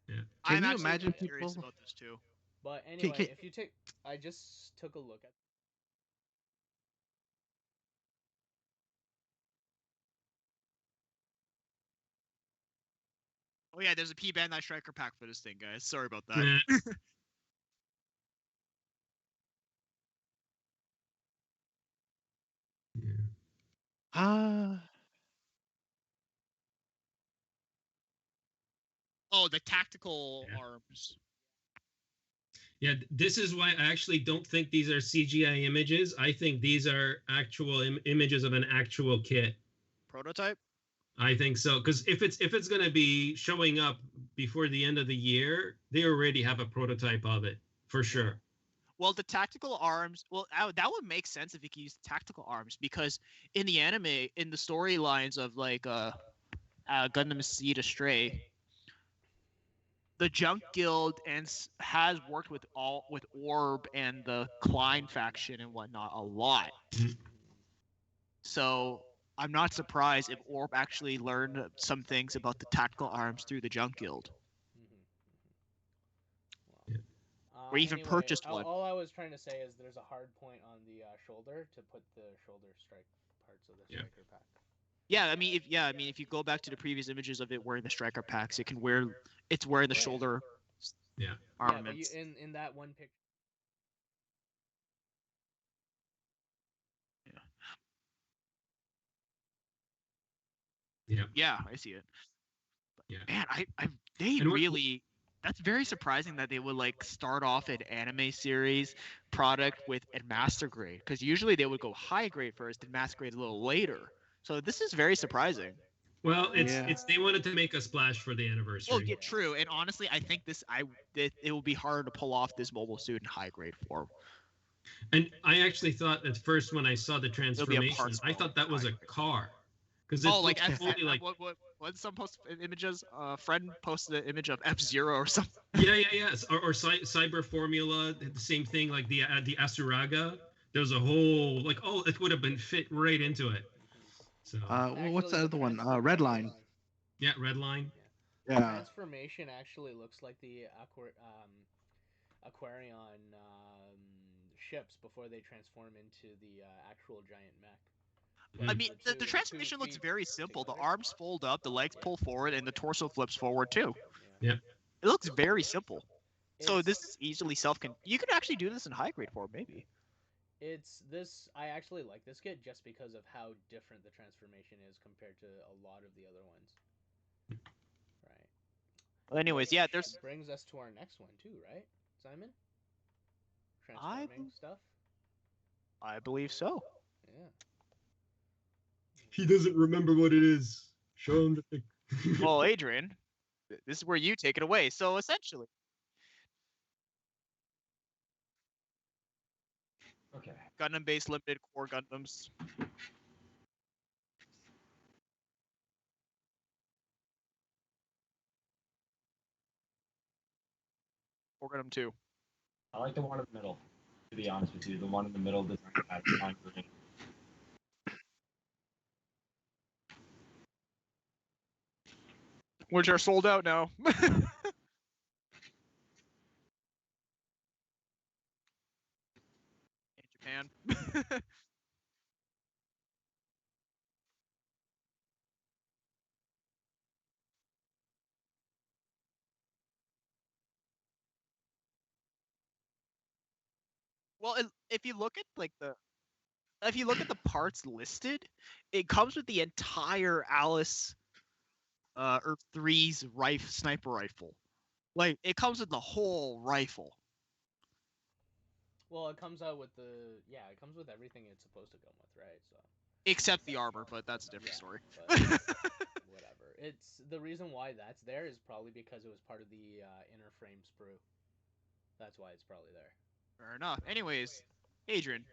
Speaker 4: Yeah.
Speaker 3: Can you imagine people...
Speaker 2: curious about this too.
Speaker 6: But anyway, if you take... I just took a look at...
Speaker 2: Oh yeah, there's a P Bandai Striker pack for this thing, guys. Sorry about that. Oh, the tactical arms.
Speaker 4: Yeah, this is why I actually don't think these are CGI images. I think these are actual images of an actual kit.
Speaker 2: Prototype?
Speaker 4: I think so, because if it's going to be showing up before the end of the year, they already have a prototype of it for sure.
Speaker 2: Well, the tactical arms, that would make sense if you could use tactical arms, because in the anime, in the storylines of like Gundam Seed Astray, the Junk Guild has worked with Orb and the Klein faction and whatnot a lot. So I'm not surprised if Orb actually learned some things about the tactical arms through the Junk Guild. Or even purchased one.
Speaker 6: All I was trying to say is there's a hard point on the shoulder to put the shoulder strike parts of the striker pack.
Speaker 2: Yeah, I mean, if you go back to the previous images of it wearing the striker packs, it's wearing the shoulder armaments.
Speaker 6: Yeah, but in that one picture.
Speaker 2: Yeah, I see it.
Speaker 4: Yeah.
Speaker 2: Man, that's very surprising that they would like start off an anime series product with a master grade, because usually they would go high grade first and master grade a little later. So this is very surprising.
Speaker 4: Well, it's they wanted to make a splash for the anniversary.
Speaker 2: Oh, yeah, true. And honestly, I think it will be hard to pull off this mobile suit in high grade form.
Speaker 4: And I actually thought at first when I saw the transformation, I thought that was a car. Because
Speaker 2: what some post images? Friend posted an image of F-Zero or something.
Speaker 4: Yeah. Or Cyber Formula, the same thing. Like the Asuraga, there was a whole it would have been fit right into it. So.
Speaker 3: What's the other one? Redline.
Speaker 4: Yeah, Redline.
Speaker 3: Yeah.
Speaker 6: Transformation actually looks like the Aquarion ships before they transform into the actual giant mech.
Speaker 2: I mean, the transformation looks very simple. The arms fold up, the legs pull forward, and the torso flips forward too.
Speaker 4: Yeah.
Speaker 2: It looks very simple. So this is easily you could actually do this in high grade form, maybe.
Speaker 6: I actually like this kit just because of how different the transformation is compared to a lot of the other ones. Right.
Speaker 2: Well, anyways, yeah, there's.
Speaker 6: That brings us to our next one too, right, Simon? Transforming stuff.
Speaker 2: I believe so.
Speaker 6: Yeah.
Speaker 4: He doesn't remember what it is. Show him the thing.
Speaker 2: Well, Adrian, this is where you take it away. So essentially.
Speaker 7: Okay.
Speaker 2: Gundam-based limited core Gundams. Core Gundam 2.
Speaker 7: I like the one in the middle. To be honest with you, the one in the middle doesn't have time for me.
Speaker 2: Which are sold out now. In Japan. Well, if you look at the parts listed, it comes with the entire Alice Earth 3's sniper rifle. Like, it comes with the whole rifle.
Speaker 6: Well, it comes out with it comes with everything it's supposed to come with, right? So.
Speaker 2: Except the armor, but that's a different story.
Speaker 6: Whatever. It's the reason why that's there is probably because it was part of the inner frame sprue. That's why it's probably there.
Speaker 2: Fair enough. Anyways, Adrian,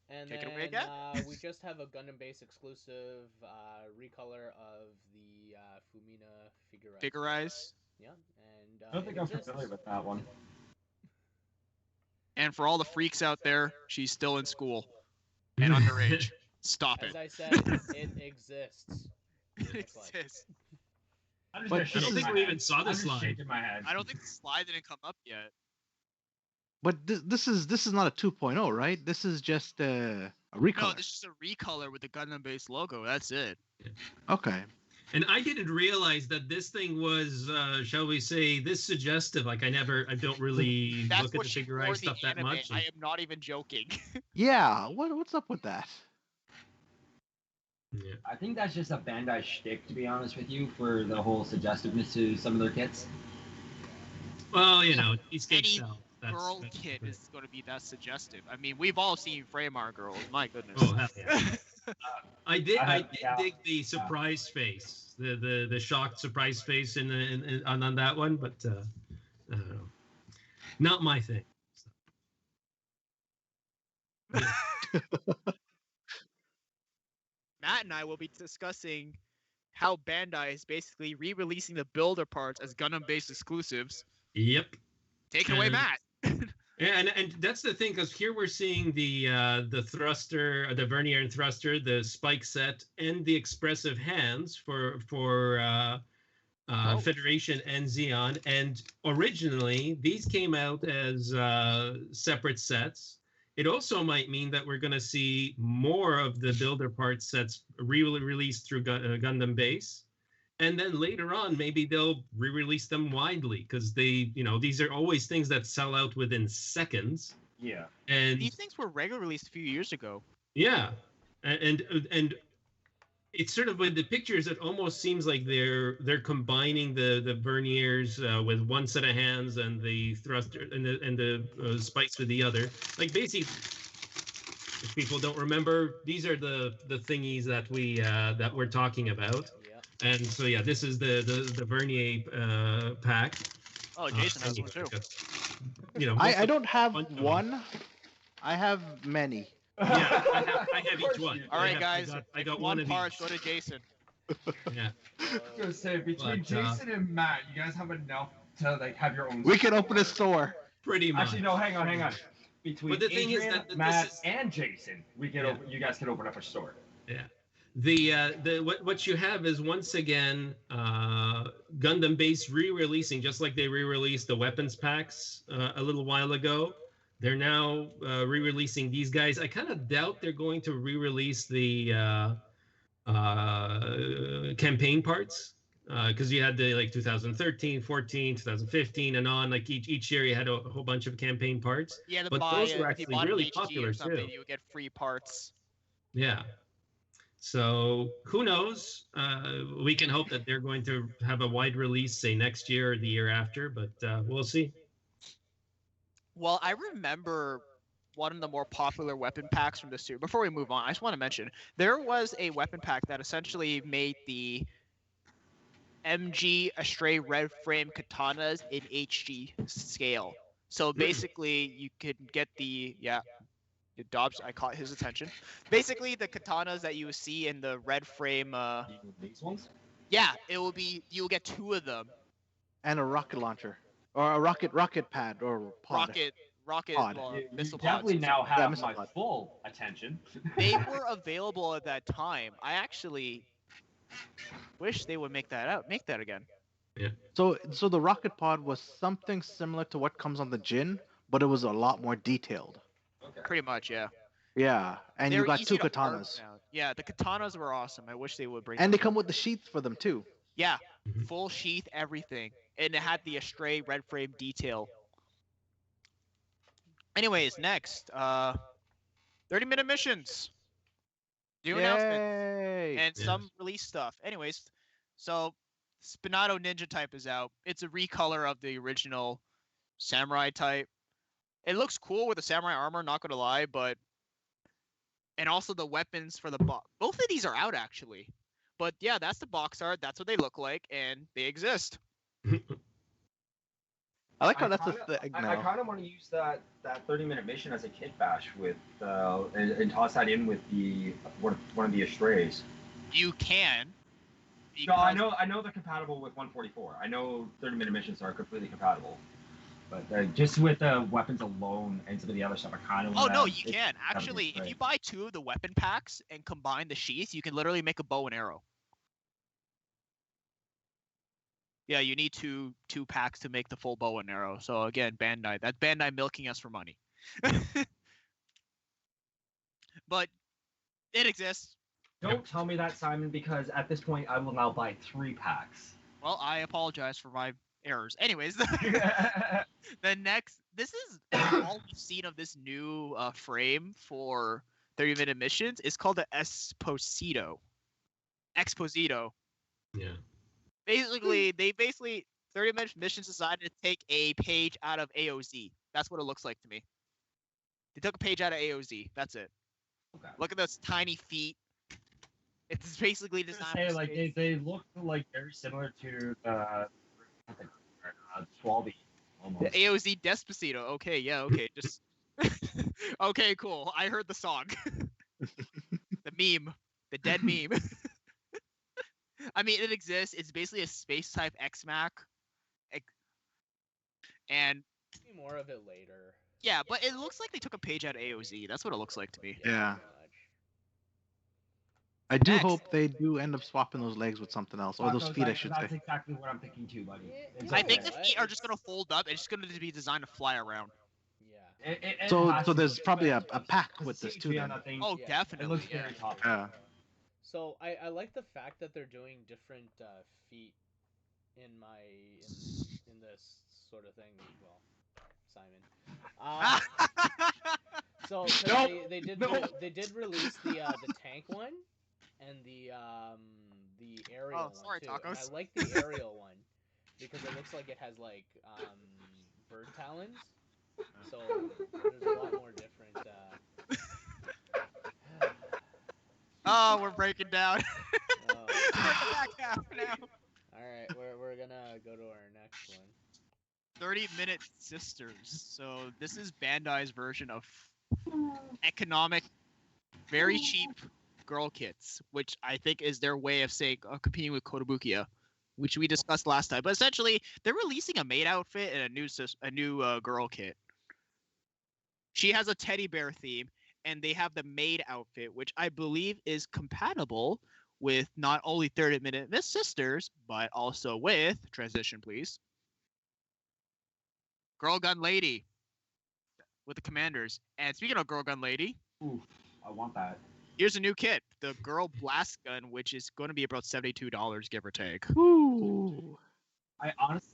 Speaker 6: and
Speaker 2: take
Speaker 6: then,
Speaker 2: it away again.
Speaker 6: We just have a Gundam base exclusive recolor of the Fumina
Speaker 2: Figurize.
Speaker 6: Yeah, and
Speaker 7: I don't think I'm familiar with that one.
Speaker 2: And for all the freaks out there, she's still in school and underage. Stop it.
Speaker 6: As I said, it exists.
Speaker 2: It exists.
Speaker 7: But
Speaker 4: I don't think we even saw the slide.
Speaker 7: Shaking my head.
Speaker 2: I don't think the slide didn't come up yet.
Speaker 3: But this is not a 2.0, right? This is just a recolor.
Speaker 2: No, this is just a recolor with the Gundam-based logo. That's it.
Speaker 3: Okay.
Speaker 4: And I didn't realize that this thing was, shall we say, this suggestive. Like I don't really look at the Figurize stuff that much.
Speaker 2: I am not even joking.
Speaker 3: Yeah. What's up with that?
Speaker 4: Yeah.
Speaker 7: I think that's just a Bandai shtick, to be honest with you, for the whole suggestiveness to some of their kits.
Speaker 4: Well, you know,
Speaker 2: Any girl kit is going to be that suggestive. I mean, we've all seen Framar girls. My goodness.
Speaker 4: Oh hell yeah! I did dig the surprise face, the shocked surprise face on that one, but I don't know, not my thing.
Speaker 2: Matt and I will be discussing how Bandai is basically re-releasing the builder parts as Gundam-based exclusives.
Speaker 4: Yep.
Speaker 2: Take it away, Matt.
Speaker 4: Yeah, and that's the thing, because here we're seeing the thruster, the vernier and thruster, the spike set, and the expressive hands for Federation and Xeon. And originally, these came out as separate sets. It also might mean that we're going to see more of the builder part sets re-released through Gundam Base. And then later on, maybe they'll re-release them widely because these are always things that sell out within seconds.
Speaker 7: Yeah.
Speaker 4: And
Speaker 2: these things were regular released a few years ago.
Speaker 4: Yeah. And it's sort of with the pictures, it almost seems like they're combining the verniers with one set of hands and the thruster and the spikes with the other. Like basically, if people don't remember, these are the thingies that we're talking about. And so yeah, this is the vernier pack.
Speaker 2: Oh, Jason has one too.
Speaker 3: I don't have one. I have many.
Speaker 4: Yeah, I have each one.
Speaker 2: All right, guys.
Speaker 4: I got one of
Speaker 2: part.
Speaker 4: each.
Speaker 2: Go to Jason.
Speaker 4: Yeah.
Speaker 8: I was gonna say between Jason and Matt, you guys have enough to like have your own.
Speaker 3: We can open a store.
Speaker 4: Pretty much.
Speaker 7: Actually, no. Hang on. Between
Speaker 4: the thing
Speaker 7: Adrian,
Speaker 4: is that
Speaker 7: Matt, and Jason, we can you guys can open up a store.
Speaker 4: Yeah. What you have is once again Gundam Base re-releasing, just like they re-released the weapons packs a little while ago. They're now re-releasing these guys. I kind of doubt they're going to re-release the campaign parts because you had the 2013, 14, 2015, and on. Like each year, you had a whole bunch of campaign parts.
Speaker 2: Yeah,
Speaker 4: but those were actually really popular too.
Speaker 2: You would get free parts.
Speaker 4: Yeah. So who knows? We can hope that they're going to have a wide release, say next year or the year after, but we'll see.
Speaker 2: Well, I remember one of the more popular weapon packs from this series. Before we move on, I just want to mention there was a weapon pack that essentially made the MG Astray red frame katanas in HG scale. So basically, you could get the Dobbs. I caught his attention. Basically, the katanas that you see in the red frame.
Speaker 7: These ones?
Speaker 2: Yeah, it will be. You'll get 2 of them.
Speaker 3: And a rocket launcher, or a rocket pad, or pod.
Speaker 2: Rocket
Speaker 3: Pod.
Speaker 2: missile
Speaker 7: You definitely
Speaker 2: pods.
Speaker 7: now have
Speaker 3: missile
Speaker 7: my
Speaker 3: pod.
Speaker 7: full attention.
Speaker 2: They were available at that time. I actually wish they would make that again.
Speaker 4: Yeah.
Speaker 3: So the rocket pod was something similar to what comes on the Jin, but it was a lot more detailed.
Speaker 7: Okay.
Speaker 2: Pretty much, yeah.
Speaker 3: Yeah, and you
Speaker 2: They're
Speaker 3: got
Speaker 2: easy
Speaker 3: 2
Speaker 2: to harp
Speaker 3: katanas,
Speaker 2: now. Yeah, the katanas were awesome. I wish they would bring.
Speaker 3: and they
Speaker 2: them
Speaker 3: come
Speaker 2: back.
Speaker 3: with the sheath for them too.
Speaker 2: Yeah,
Speaker 4: Mhm.
Speaker 2: full sheath, everything, and it had the Astray red frame detail. Anyways, next, 30-minute missions. New announcements
Speaker 3: Yay!
Speaker 2: and
Speaker 4: Yes.
Speaker 2: some release stuff. Anyways, so Spinato Ninja type is out. It's a recolor of the original Samurai type. It looks cool with the Samurai armor, not gonna lie, but and also the weapons for the box. Both of these are out actually. But yeah, that's the box art. That's what they look like, and they exist.
Speaker 3: I like how
Speaker 7: I
Speaker 3: that's a
Speaker 7: kinda-
Speaker 3: thing
Speaker 7: I
Speaker 3: now.
Speaker 7: kind of want to use that 30-minute mission as a kit bash with and toss that in with the one of the Astrays.
Speaker 2: You can.
Speaker 7: No, I
Speaker 2: because-
Speaker 7: know they're compatible with 144. I know 30-minute missions are completely compatible, but just with the weapons alone and some of the other stuff, I kind of.
Speaker 2: Oh no, you can
Speaker 7: that'd be
Speaker 2: actually. If
Speaker 7: great.
Speaker 2: you buy 2 of the weapon packs and combine the sheaths, you can literally make a bow and arrow. Yeah, you need two packs to make the full bow and arrow. So again, Bandai. That's Bandai milking us for money. But it exists.
Speaker 7: Don't tell me that, Simon, because at this point I will now buy 3 packs.
Speaker 2: Well, I apologize for my errors. Anyways, the next. This is all we've seen of this new frame for 30-minute missions. It's called the Exposito.
Speaker 4: Yeah.
Speaker 2: Basically, 30-minute missions decided to take a page out of AOZ. That's what it looks like to me. They took a page out of AOZ. That's it.
Speaker 7: Okay.
Speaker 2: Look at those tiny feet. It's basically
Speaker 7: I was
Speaker 2: designed.
Speaker 7: gonna say,
Speaker 2: for
Speaker 7: like
Speaker 2: space.
Speaker 7: they look like very similar to Swalby almost.
Speaker 2: The AOZ Despacito. Okay, yeah, okay. Just okay, cool. I heard the song. The meme. The dead meme. I mean, it exists. It's basically a space type X-Mac. And
Speaker 6: See more of it later.
Speaker 2: yeah, but it looks like they took a page out of AOZ. That's what it looks like to me.
Speaker 3: Yeah.
Speaker 6: pretty much.
Speaker 3: I do
Speaker 2: Next.
Speaker 3: hope they do end up swapping those legs with something else, or those feet, I should
Speaker 7: That's
Speaker 3: say.
Speaker 7: exactly what I'm thinking too, buddy.
Speaker 6: Yeah,
Speaker 7: It's
Speaker 6: you
Speaker 2: I
Speaker 6: know
Speaker 2: think the
Speaker 6: what?
Speaker 2: feet are just gonna fold up. It's just gonna be designed to fly around.
Speaker 6: Yeah.
Speaker 7: It
Speaker 3: So
Speaker 7: has
Speaker 3: so
Speaker 7: to
Speaker 3: there's
Speaker 7: be,
Speaker 3: probably a
Speaker 7: because
Speaker 3: pack
Speaker 7: the
Speaker 3: with this
Speaker 7: CG
Speaker 3: too.
Speaker 7: on
Speaker 3: Then.
Speaker 7: that thing,
Speaker 2: Oh,
Speaker 6: Yeah.
Speaker 7: it
Speaker 2: definitely.
Speaker 7: looks
Speaker 2: Yeah.
Speaker 7: very top.
Speaker 3: Yeah.
Speaker 6: So I like the fact that they're doing different feet in this sort of thing. Well, Simon. So 'cause
Speaker 7: Nope.
Speaker 6: they did
Speaker 7: Nope.
Speaker 6: they did release the tank one and the aerial one
Speaker 2: sorry,
Speaker 6: too. And I
Speaker 2: tacos.
Speaker 6: like the aerial one because it looks like it has like bird talons. So there's a lot more different.
Speaker 2: Oh, we're breaking down.
Speaker 6: Oh.
Speaker 2: We're back half now.
Speaker 6: All right, we're gonna go to our next one.
Speaker 2: 30-minute sisters. So this is Bandai's version of economic, very cheap girl kits, which I think is their way of saying competing with Kotobukiya, which we discussed last time. But essentially, they're releasing a maid outfit and a new girl kit. She has a teddy bear theme, and they have the maid outfit, which I believe is compatible with not only 30-minute Miss Sisters, but also with transition, please. Girl Gun Lady with the commanders. And speaking of Girl Gun Lady,
Speaker 7: Oof, I want that.
Speaker 2: here's a new kit, the Girl Blast Gun, which is going to be about $72, give or take.
Speaker 3: Ooh.
Speaker 7: I honestly,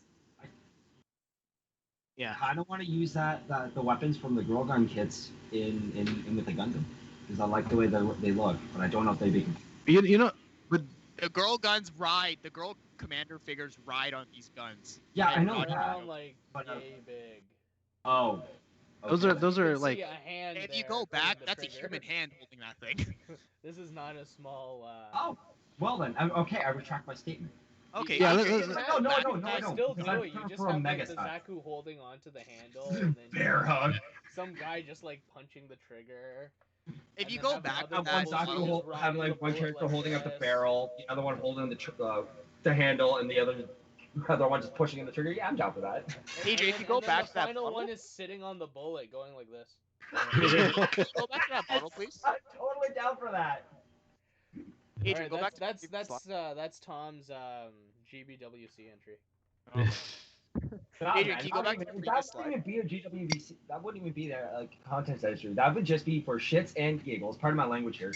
Speaker 2: Yeah.
Speaker 7: kind of want to use the weapons from the girl gun kits in with the Gundam because I like the way they look, but I don't know if they'd be
Speaker 3: You know, but
Speaker 2: The girl guns ride. The girl commander figures ride on these guns.
Speaker 7: Yeah, I know
Speaker 6: They're
Speaker 7: that.
Speaker 6: on like yay big.
Speaker 7: Oh.
Speaker 3: those
Speaker 7: okay.
Speaker 3: are those
Speaker 6: You
Speaker 3: are
Speaker 6: can
Speaker 3: like
Speaker 6: see a hand
Speaker 2: If you
Speaker 6: there
Speaker 2: go back,
Speaker 6: pulling the
Speaker 2: that's a
Speaker 6: trigger.
Speaker 2: human hand holding that thing.
Speaker 6: This is not a small.
Speaker 7: Oh, well then. Okay, I retract my statement.
Speaker 2: Okay.
Speaker 3: Yeah,
Speaker 2: AJ,
Speaker 3: let-
Speaker 2: you
Speaker 3: let-
Speaker 2: go
Speaker 7: no,
Speaker 2: back,
Speaker 7: no,
Speaker 2: you
Speaker 7: no,
Speaker 2: guys-
Speaker 7: no.
Speaker 6: Still
Speaker 7: because
Speaker 6: do
Speaker 7: I'm
Speaker 6: it. You
Speaker 7: going
Speaker 6: just
Speaker 7: for a
Speaker 6: have like
Speaker 7: mega
Speaker 6: the
Speaker 7: size.
Speaker 6: Zaku holding onto the handle, and then
Speaker 7: Bear hug.
Speaker 6: some guy just like punching the trigger.
Speaker 2: If
Speaker 6: and
Speaker 2: you
Speaker 6: then
Speaker 2: go
Speaker 6: have
Speaker 2: back
Speaker 6: other
Speaker 2: to
Speaker 7: One
Speaker 2: that,
Speaker 6: doubles
Speaker 7: Zaku
Speaker 6: who just
Speaker 7: hold,
Speaker 6: ride
Speaker 7: have
Speaker 6: the
Speaker 7: like one
Speaker 6: bullet
Speaker 7: character
Speaker 6: like
Speaker 7: holding up the
Speaker 6: this.
Speaker 7: barrel, the other one holding the handle, and the other one just pushing in the trigger. Yeah, I'm down for that.
Speaker 2: AJ, if you
Speaker 6: And
Speaker 2: go
Speaker 6: then
Speaker 2: back
Speaker 6: the
Speaker 2: to that
Speaker 6: final
Speaker 2: bottle,
Speaker 6: one is sitting on the bullet, going like this.
Speaker 2: go back to that bottle, please.
Speaker 7: I'm totally down for that.
Speaker 2: AJ,
Speaker 6: Alright,
Speaker 2: go back to the previous slide.
Speaker 6: that's Tom's GBWC entry.
Speaker 7: Nah,
Speaker 2: AJ,
Speaker 7: man,
Speaker 2: can you go back to the
Speaker 7: that
Speaker 2: previous
Speaker 7: wouldn't even be a GWBC. That wouldn't even be their like contest entry. That would just be for shits and giggles. Pardon my language here,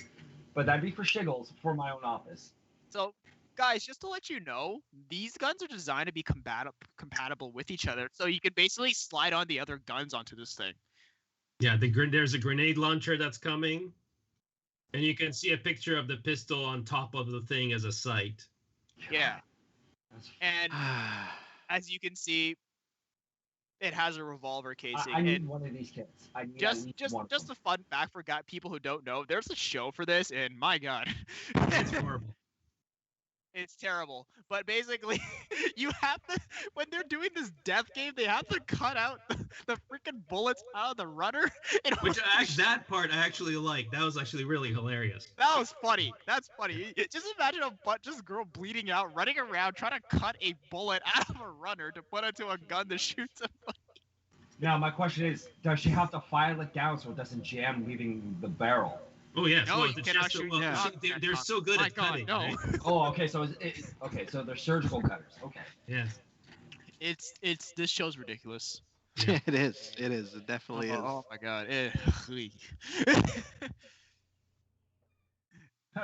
Speaker 7: but that'd be for shiggles for my own office.
Speaker 2: So, guys, just to let you know, these guns are designed to be compatible with each other. So you can basically slide on the other guns onto this thing.
Speaker 4: Yeah, there's a grenade launcher that's coming, and you can see a picture of the pistol on top of the thing as a sight.
Speaker 2: Yeah. And as you can see, it has a revolver casing.
Speaker 7: I need
Speaker 2: and
Speaker 7: one of these kits. I need at
Speaker 2: just
Speaker 7: least one of
Speaker 2: just
Speaker 7: them.
Speaker 2: a fun fact for people who don't know, there's a show for this, and my god,
Speaker 4: It's horrible.
Speaker 2: it's terrible. But basically, you have to, when they're doing this death game, they have to cut out the freaking bullets out of the rudder.
Speaker 4: Which that part I actually liked. That was actually really hilarious.
Speaker 2: That was funny. That's funny. Just imagine just girl bleeding out, running around, trying to cut a bullet out of a runner to put into a gun to shoot somebody.
Speaker 7: Now my question is, does she have to file it down so it doesn't jam leaving the barrel?
Speaker 4: Oh yes,
Speaker 2: No,
Speaker 4: well,
Speaker 2: you
Speaker 4: it's
Speaker 2: cannot
Speaker 4: just,
Speaker 2: shoot
Speaker 4: well,
Speaker 2: your
Speaker 4: see,
Speaker 2: dog.
Speaker 4: they're so good
Speaker 2: My
Speaker 4: at
Speaker 2: God,
Speaker 4: cutting.
Speaker 2: no.
Speaker 4: Right?
Speaker 7: Oh, okay. So so they're surgical cutters. Okay.
Speaker 4: Yeah.
Speaker 2: It's this show's ridiculous.
Speaker 3: it is. It is. It definitely is.
Speaker 2: Oh my god.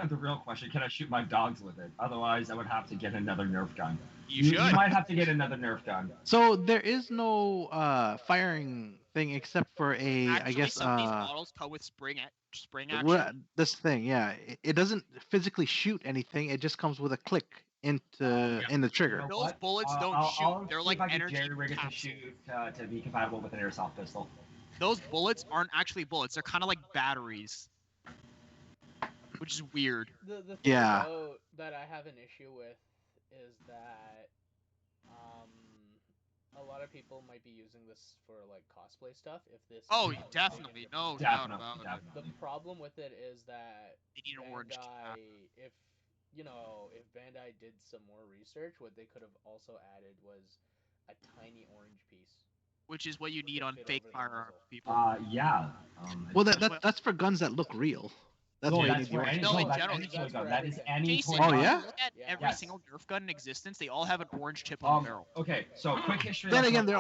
Speaker 7: The real question: can I shoot my dogs with it? Otherwise, I would have to get another Nerf gun.
Speaker 2: You should.
Speaker 7: might have to get another Nerf gun.
Speaker 3: So there is no firing thing except for a,
Speaker 2: Actually,
Speaker 3: I guess,
Speaker 2: some of these models come with spring action.
Speaker 3: this thing, yeah, it doesn't physically shoot anything. It just comes with a click in the trigger.
Speaker 7: You know
Speaker 2: Those
Speaker 7: what?
Speaker 2: bullets don't
Speaker 7: I'll
Speaker 2: shoot. They're
Speaker 7: see
Speaker 2: like
Speaker 7: if I can
Speaker 2: energy
Speaker 7: jerry-rig it to
Speaker 2: capsules.
Speaker 7: shoot to be compatible with an airsoft pistol.
Speaker 2: Those bullets aren't actually bullets. They're kind of like batteries, which is weird.
Speaker 6: The thing
Speaker 3: Yeah.
Speaker 6: though, that I have an issue with is that a lot of people might be using this for like cosplay stuff. If this
Speaker 2: Oh,
Speaker 6: is
Speaker 2: definitely. No doubt
Speaker 7: Definitely,
Speaker 2: about it.
Speaker 6: The
Speaker 7: definitely.
Speaker 6: problem with it is that
Speaker 2: They need an orange cap.
Speaker 6: Bandai, if Bandai did some more research, what they could have also added was a tiny orange piece.
Speaker 2: Which is what you need on
Speaker 6: Fit
Speaker 2: fake
Speaker 6: over the
Speaker 2: firearm
Speaker 6: muzzle.
Speaker 2: people.
Speaker 7: Yeah.
Speaker 3: Well, that's for guns that look real. That's
Speaker 7: No,
Speaker 3: what you
Speaker 7: that's
Speaker 3: need the
Speaker 7: for
Speaker 3: orange
Speaker 7: any
Speaker 2: No,
Speaker 3: cap
Speaker 2: in
Speaker 3: for.
Speaker 7: toy gun.
Speaker 2: general,
Speaker 7: Any
Speaker 6: that's
Speaker 7: toy
Speaker 6: for
Speaker 7: gun. That is
Speaker 6: everything.
Speaker 7: any
Speaker 2: Jason,
Speaker 7: toy
Speaker 3: Oh,
Speaker 7: gun.
Speaker 3: yeah?
Speaker 2: Look at
Speaker 6: Yeah.
Speaker 2: every
Speaker 7: Yes.
Speaker 2: single Nerf gun in existence. They all have an orange tip on the barrel.
Speaker 7: Okay, so quick history.
Speaker 3: Then
Speaker 7: lesson
Speaker 3: again,
Speaker 7: on
Speaker 3: they're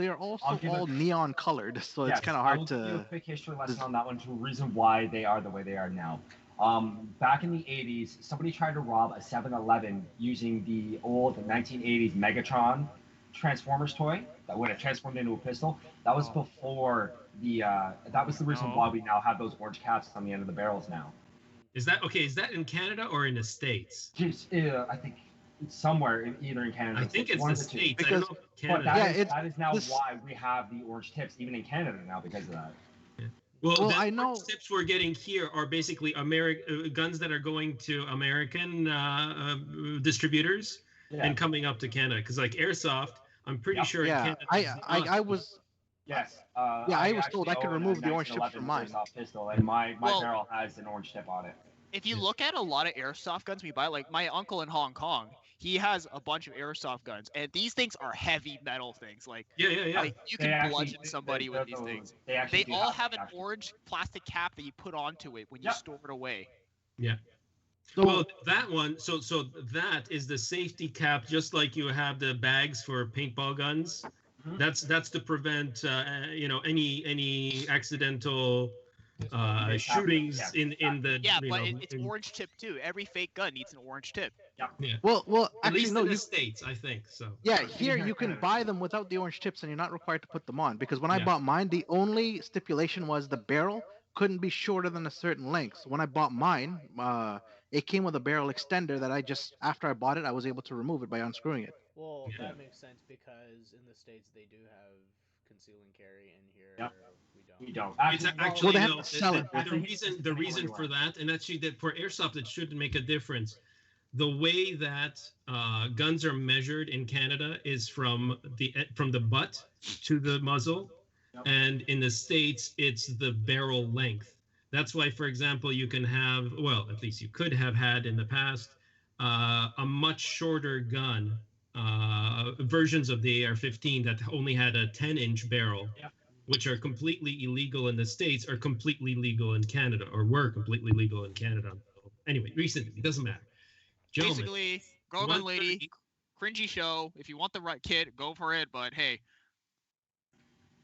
Speaker 7: that one.
Speaker 3: also
Speaker 7: I'll give
Speaker 3: all
Speaker 7: it-
Speaker 3: neon colored, so it's
Speaker 7: Yes,
Speaker 3: kind of
Speaker 7: I
Speaker 3: hard
Speaker 7: will give you a
Speaker 3: to.
Speaker 7: quick history lesson on that one to a reason why they are the way they are now. Back in the 80s, somebody tried to rob a 7-Eleven using the old 1980s Megatron Transformers toy that would have transformed into a pistol. That was before that was the reason
Speaker 2: No.
Speaker 7: why we now have those orange caps on the end of the barrels now.
Speaker 4: Is that okay? Is that in Canada or in the States?
Speaker 7: Just, I think it's somewhere either in Canada.
Speaker 4: I think it's
Speaker 7: one
Speaker 4: the
Speaker 7: of the two.
Speaker 4: States.
Speaker 3: Because-
Speaker 4: I don't know if
Speaker 7: But
Speaker 4: Canada.
Speaker 3: Yeah,
Speaker 7: that is now
Speaker 3: this-
Speaker 7: why we have the orange tips, even in Canada now, because of that.
Speaker 3: Well,
Speaker 4: the
Speaker 3: I know-
Speaker 4: tips we're getting here are basically guns that are going to American distributors
Speaker 7: Yeah.
Speaker 4: and coming up to Canada. Because like Airsoft, I'm pretty
Speaker 7: Yep.
Speaker 4: sure in
Speaker 3: Yeah,
Speaker 4: Canada.
Speaker 3: I was.
Speaker 7: Yes.
Speaker 3: I was told I
Speaker 7: actually
Speaker 3: could
Speaker 7: own
Speaker 3: remove
Speaker 7: a
Speaker 3: the orange tips
Speaker 7: 1911
Speaker 3: from mine.
Speaker 7: airsoft pistol, and my
Speaker 2: Well-
Speaker 7: barrel has an orange tip on it.
Speaker 2: If you look at a lot of airsoft guns we buy, like my uncle in Hong Kong, he has a bunch of airsoft guns, and these things are heavy metal things. Like,
Speaker 4: Yeah.
Speaker 2: like you can bludgeon somebody with these things.
Speaker 7: They actually
Speaker 2: They
Speaker 7: do
Speaker 2: all have an
Speaker 7: actually-
Speaker 2: orange plastic cap that you put onto it when you
Speaker 7: Yep.
Speaker 2: store it away.
Speaker 3: So,
Speaker 4: Well, that one. So that is the safety cap, just like you have the bags for paintball guns.
Speaker 7: Mhm.
Speaker 4: That's to prevent any accidental
Speaker 7: Yeah,
Speaker 4: shootings
Speaker 7: yeah.
Speaker 4: in the
Speaker 2: Yeah,
Speaker 4: you
Speaker 2: but
Speaker 4: know,
Speaker 2: it's
Speaker 4: in-
Speaker 2: orange tip too. Every fake gun needs an orange tip.
Speaker 3: well,
Speaker 4: at
Speaker 3: actually,
Speaker 4: least
Speaker 3: no.
Speaker 4: in the
Speaker 3: You,
Speaker 4: States, I think so.
Speaker 3: yeah,
Speaker 7: Even
Speaker 3: here
Speaker 7: here
Speaker 3: you
Speaker 7: in
Speaker 3: can
Speaker 7: Canada.
Speaker 3: buy them without the orange tips, and you're not required to put them on. Because when I
Speaker 4: Yeah.
Speaker 3: bought mine, the only stipulation was the barrel couldn't be shorter than a certain length. So when I bought mine, it came with a barrel extender that I just, after I bought it, I was able to remove it by unscrewing it.
Speaker 6: Well, that makes sense because in the States they do have conceal and carry, and here we don't.
Speaker 7: You don't.
Speaker 4: It's actually
Speaker 3: they have
Speaker 4: no,
Speaker 3: to sell it.
Speaker 4: the reason for that, and actually that for airsoft it should make a difference. The way that guns are measured in Canada is from the butt to the muzzle, and in the States it's the barrel length. That's why, for example, you can have, well, at least you could have had in the past, a much shorter gun, versions of the AR-15 that only had a 10-inch barrel, which are completely illegal in the States, are completely legal in Canada, or were completely legal in Canada. Anyway, recently, it doesn't matter. Gentlemen,
Speaker 2: Basically, girl, lady, cringy show. If you want the right kit, go for it. But hey,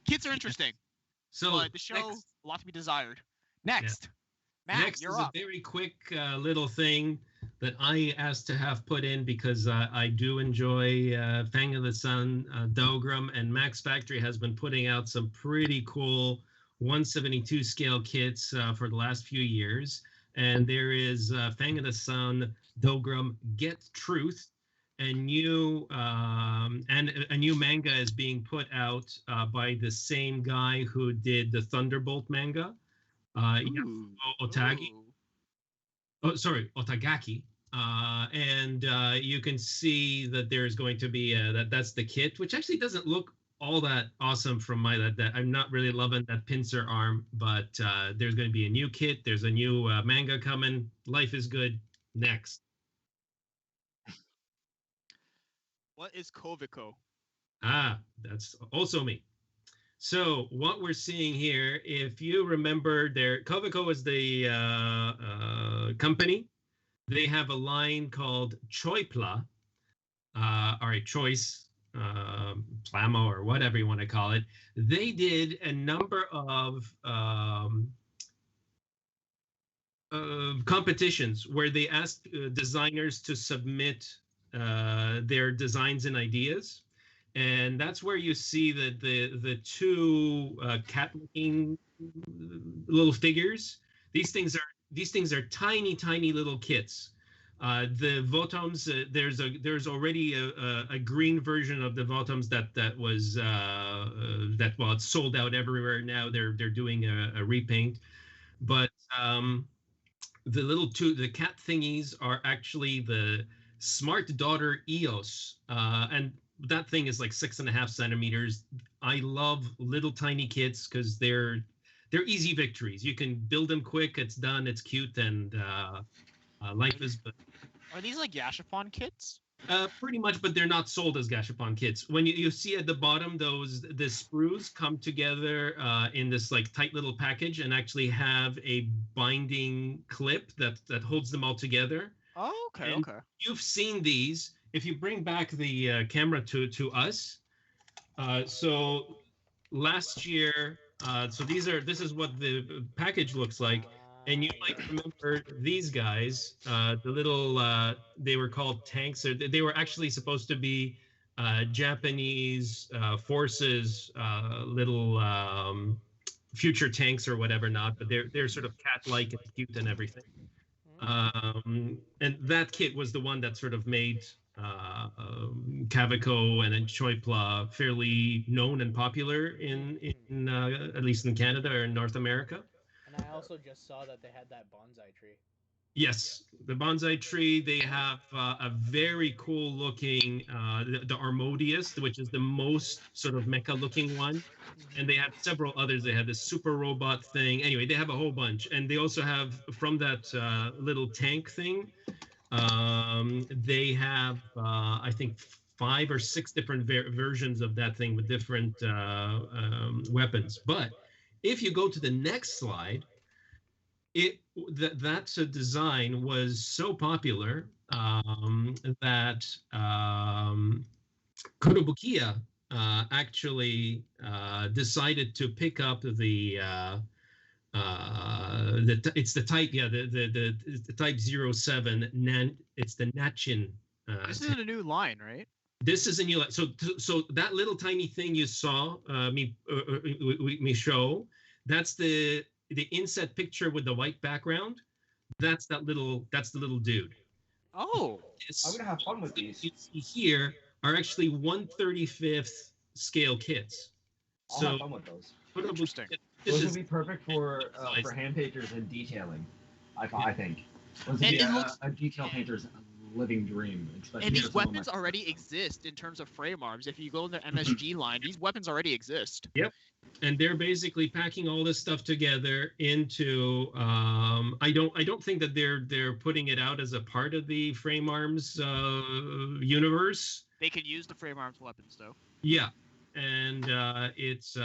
Speaker 2: kits are interesting.
Speaker 4: So
Speaker 2: but the show, a lot to be desired. Next. Matt,
Speaker 4: next
Speaker 2: you're
Speaker 4: is
Speaker 2: up.
Speaker 4: a very quick little thing that I asked to have put in because I do enjoy Fang of the Sun, Dogram, and Max Factory has been putting out some pretty cool 172 scale kits for the last few years. And there is Fang of the Sun, Dogram, Get Truth, and a new manga is being put out by the same guy who did the Thunderbolt manga. Otagi. Oh, sorry, Otagaki. And you can see that there's going to be that's the kit, which actually doesn't look all that awesome from my that I'm not really loving that pincer arm, but there's going to be a new kit. There's a new manga coming. Life is good. Next.
Speaker 2: What is Kovico?
Speaker 4: That's also me. So what we're seeing here, if you remember, Kovico is the company. They have a line called Choipla, or a choice, Plamo, or whatever you want to call it. They did a number of competitions where they asked designers to submit their designs and ideas. And that's where you see that the two cat-looking little figures. These things are tiny little kits. The Votums, there's already a green version of the Votums that was it's sold out everywhere now. They're doing a repaint, but the cat thingies are actually the Smart Daughter EOS, and that thing is like 6.5 centimeters. I love little tiny kits because they're easy victories. You can build them quick. It's done. It's cute, and life is good.
Speaker 2: Are these like Gashapon kits?
Speaker 4: Pretty much, but they're not sold as Gashapon kits. When you see at the bottom, the sprues come together in this like tight little package and actually have a binding clip that holds them all together.
Speaker 2: Oh, okay,
Speaker 4: And
Speaker 2: okay.
Speaker 4: You've seen these. If you bring back the camera to us, so last year, this is what the package looks like, and you might remember these guys, the little they were called tanks. They were actually supposed to be Japanese forces, little future tanks or whatever not, but they're sort of cat-like and cute and everything. And that kit was the one that sort of made Kavico and Choipla fairly known and popular in at least in Canada or in North America.
Speaker 6: And I also just saw that they had that bonsai tree.
Speaker 4: Yes, the bonsai tree. They have a very cool looking the Armodius, which is the most sort of mecha looking one, and they have several others. They have the super robot thing. Anyway, they have a whole bunch, and they also have from that little tank thing. They have I think 5 or 6 different versions of that thing with different weapons. But if you go to the next slide, that design was so popular that Kurobukiya actually decided to pick up the type 07. It's the Nachin.
Speaker 2: This is a new line, right?
Speaker 4: This is a new line. So that little tiny thing you saw me show, that's the inset picture with the white background. That's the little dude.
Speaker 2: Oh,
Speaker 7: I'm gonna have fun with these.
Speaker 4: You see here are actually 1/35th scale kits.
Speaker 7: I'll have fun with those.
Speaker 2: Interesting.
Speaker 7: Those would be perfect for hand painters and detailing. I think. Those would be a detail painter's living dream.
Speaker 2: And these weapons already exist in terms of frame arms. If you go in the MSG line, these weapons already exist.
Speaker 4: Yep. And they're basically packing all this stuff together into. I don't think that they're putting it out as a part of the frame arms universe.
Speaker 2: They can use the frame arms weapons though.
Speaker 4: Yeah, and it's.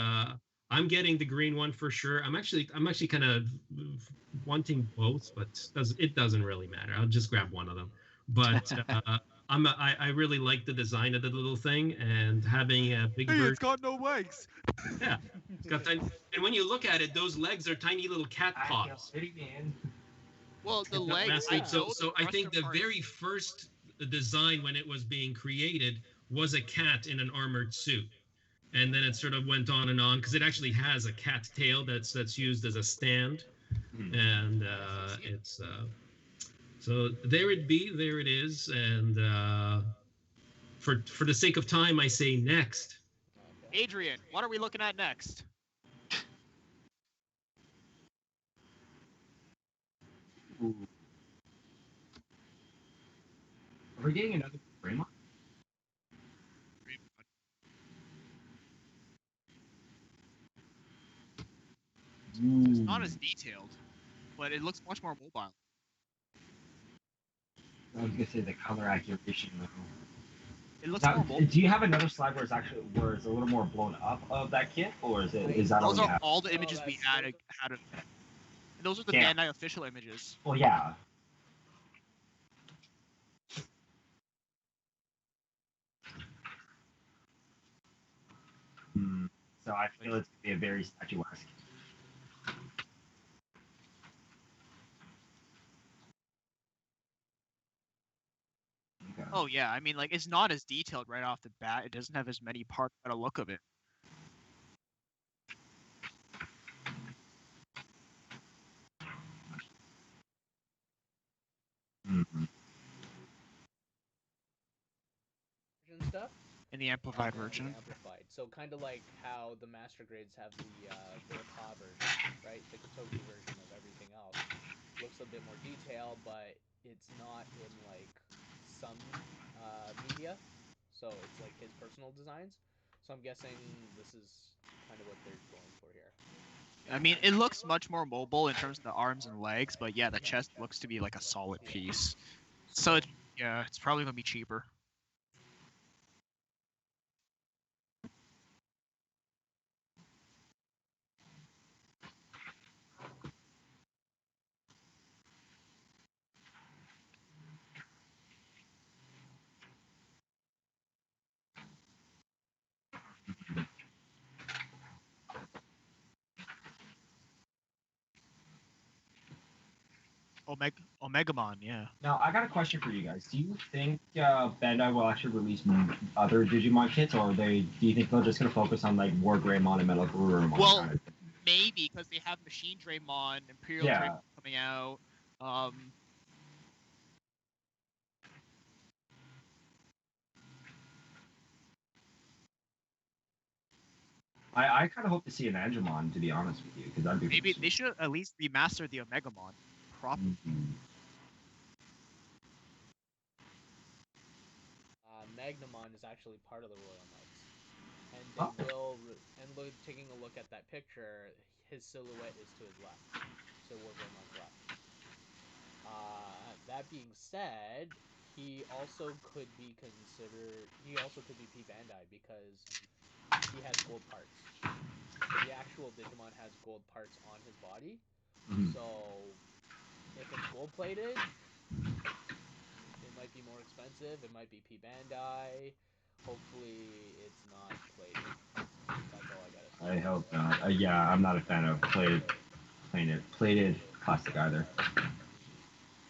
Speaker 4: I'm getting the green one for sure. I'm actually kind of wanting both, but it doesn't really matter. I'll just grab one of them. But I really like the design of the little thing and having a big.
Speaker 2: Hey, it's got no legs.
Speaker 4: Yeah, it's got tiny. And when you look at it, those legs are tiny little cat paws.
Speaker 2: Well, the legs.
Speaker 4: So I think the very first design when it was being created was a cat in an armored suit. And then it sort of went on and on because it actually has a cat tail that's used as a stand, and it's so there it is. And for the sake of time, I say next.
Speaker 2: Adrian, what are we looking at next?
Speaker 7: Are we getting another frame up?
Speaker 2: It's not as detailed, but it looks much more mobile.
Speaker 7: I was gonna say the color accuracy though.
Speaker 2: It looks more mobile.
Speaker 7: Do you have another slide where it's a little more blown up of that kit, or is that
Speaker 2: those are all the images we had? And those are the Bandai official images.
Speaker 7: Well, yeah. So I feel it's gonna be a very statuesque. Okay.
Speaker 2: Oh yeah, I mean, like, it's not as detailed right off the bat. It doesn't have as many parts by the look of it.
Speaker 6: Stuff.
Speaker 2: In the amplified version.
Speaker 6: Amplified. So kind of like how the master grades have the Ka version, right? The Kotoki version of everything else. Looks a bit more detailed, but it's not in like some media. So it's like his personal designs. So I'm guessing this is kind of what they're going for here.
Speaker 2: I mean, it looks much more mobile in terms of the arms and legs, but yeah, the chest looks to be like a solid piece. So it's probably gonna be cheaper. Omegamon, yeah.
Speaker 7: Now, I got a question for you guys. Do you think Bandai will actually release other Digimon kits, or do you think they're just going to focus on like War Greymon and Metal Garurumon?
Speaker 2: Well, maybe, because they have Machine Draymon, Imperial Draymon coming out.
Speaker 7: I kind of hope to see an Angemon, to be honest with you, because that'd be
Speaker 2: maybe they should at least remaster the Omegamon properly.
Speaker 6: Magnamon is actually part of the Royal Knights, and they will. And taking a look at that picture, his silhouette is to his left, so War Greymon's left. That being said, he also could be considered. He also could be P Bandai because he has gold parts. The actual Digimon has gold parts on his body, so if it's gold plated, it might be more expensive. It might be P Bandai. Hopefully, it's not plated. That's all I gotta say.
Speaker 7: I hope not. Yeah, I'm not a fan of plated plastic either.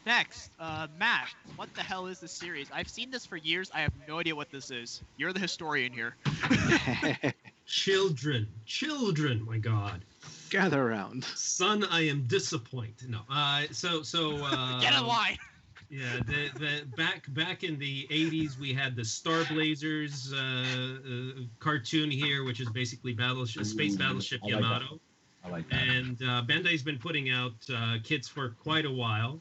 Speaker 2: Next, Matt, what the hell is this series? I've seen this for years. I have no idea what this is. You're the historian here.
Speaker 4: Children, my God.
Speaker 3: Gather around.
Speaker 4: Son, I am disappointed. No. So
Speaker 2: Get in line.
Speaker 4: Yeah, the back in the 80s, we had the Star Blazers cartoon here, which is basically Space Battleship Yamato.
Speaker 7: I like that.
Speaker 4: And Bandai's been putting out kits for quite a while.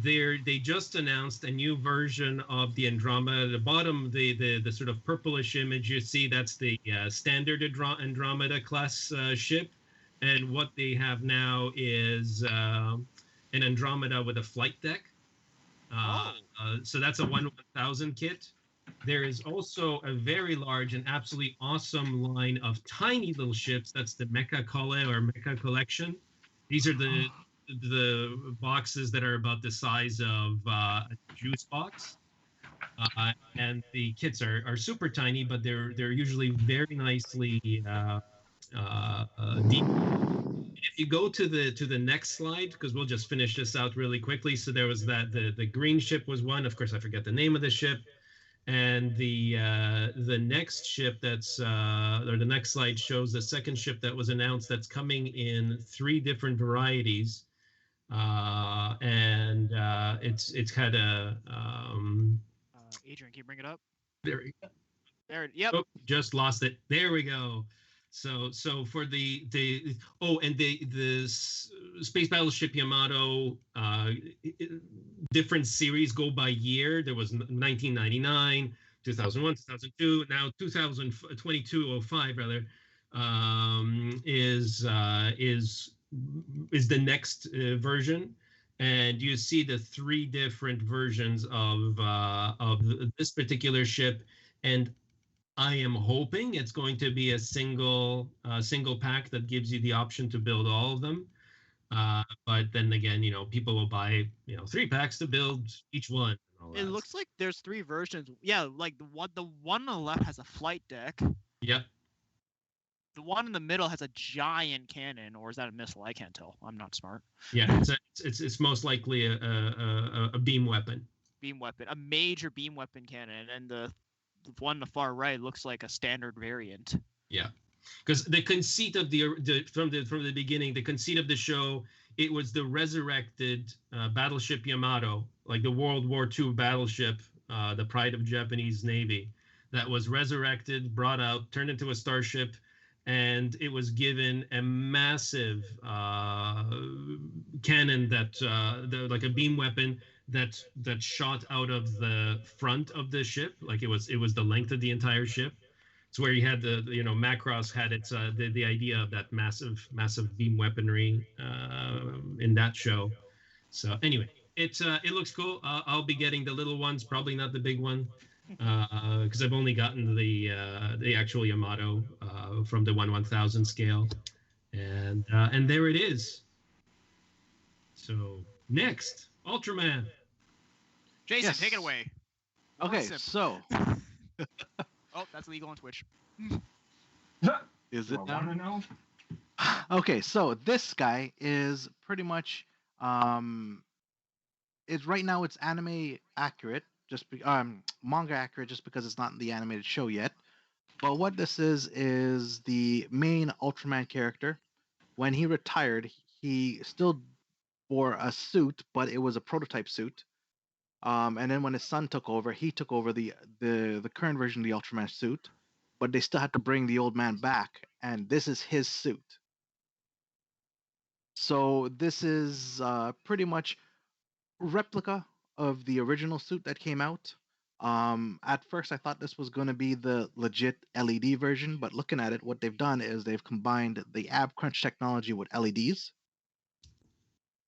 Speaker 4: They just announced a new version of the Andromeda. At the bottom, the sort of purplish image you see, that's the standard Andromeda class ship. And what they have now is an Andromeda with a flight deck. So that's a 1/1000 kit. There is also a very large and absolutely awesome line of tiny little ships. That's the Mecha Kole or Mecha Collection. These are the boxes that are about the size of a juice box. And the kits are super tiny, but they're usually very nicely deep. If you go to the next slide, because we'll just finish this out really quickly. So there was the green ship was one. Of course, I forget the name of the ship. And the next ship that's or the next slide shows the second ship that was announced that's coming in 3 different varieties. And it's had a
Speaker 2: Adrian, can you bring it up?
Speaker 4: There.
Speaker 2: Yep.
Speaker 4: Oh, just lost it. There we go. So for the Space Battleship Yamato different series go by year. There was 1999, 2001, 2002. Now 2022-05 rather is the next version. And you see the 3 different versions of this particular ship, and I am hoping it's going to be a single pack that gives you the option to build all of them. But then again, people will buy 3 packs to build each one.
Speaker 2: It looks like there's 3 versions. Yeah, like the one on the left has a flight deck.
Speaker 4: Yep.
Speaker 2: The one in the middle has a giant cannon, or is that a missile? I can't tell. I'm not smart.
Speaker 4: Yeah, it's most likely a beam weapon.
Speaker 2: Beam weapon, a major beam weapon cannon, and the one on the far right looks like a standard variant.
Speaker 4: Yeah, because the conceit of from the beginning, the conceit of the show, it was the resurrected battleship Yamato, like the World War II battleship, the pride of Japanese Navy, that was resurrected, brought out, turned into a starship, and it was given a massive cannon like a beam weapon that shot out of the front of the ship, like it was the length of the entire ship. It's where you had Macross had its the idea of that massive beam weaponry in that show. So anyway, it looks cool. I'll be getting the little ones, probably not the big one, because I've only gotten the actual Yamato from the 1/1000 scale, and there it is. So next, Ultraman.
Speaker 2: Jason, take it away.
Speaker 3: Okay, so.
Speaker 2: Oh, that's legal on Twitch.
Speaker 3: Is it
Speaker 7: I want to know.
Speaker 3: Okay, so this guy is pretty much it's right now it's anime accurate, manga accurate, just because it's not in the animated show yet. But what this is the main Ultraman character. When he retired, he still wore a suit, but it was a prototype suit. And then when his son took over, he took over the current version of the Ultraman suit, but they still had to bring the old man back, and this is his suit. So this is pretty much replica of the original suit that came out. At first, I thought this was going to be the legit LED version, but looking at it, what they've done is they've combined the ab crunch technology with LEDs,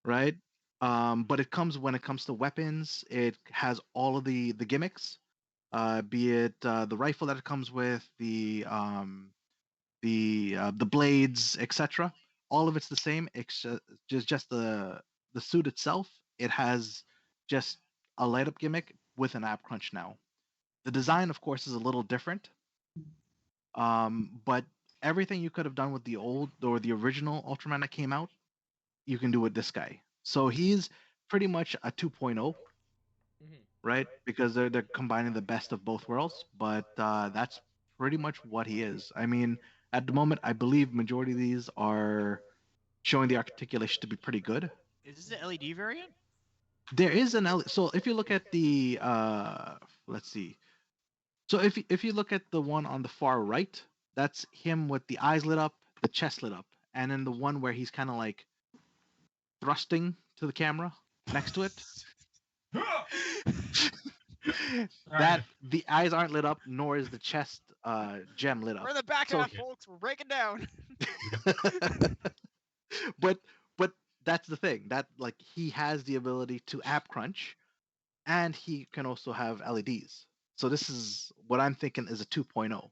Speaker 3: right? But when it comes to weapons, it has all of the gimmicks, be it the rifle that it comes with, the blades, etc. All of it's the same. It's just the suit itself. It has just a light up gimmick with an ab crunch now. The design, of course, is a little different. But everything you could have done with the old or the original Ultraman that came out, you can do with this guy. So he's pretty much a 2.0, right? Because they're combining the best of both worlds. But that's pretty much what he is. I mean, at the moment, I believe majority of these are showing the articulation to be pretty good.
Speaker 2: Is this an LED variant?
Speaker 3: There is an LED. So if you look at the let's see. So if you look at the one on the far right, that's him with the eyes lit up, the chest lit up, and then the one where he's kind of like thrusting to the camera next to it. That the eyes aren't lit up, nor is the chest gem lit up.
Speaker 2: We're in the back half, folks. We're breaking down.
Speaker 3: but that's the thing, that like he has the ability to app crunch, and he can also have LEDs. So this is what I'm thinking is a 2.0.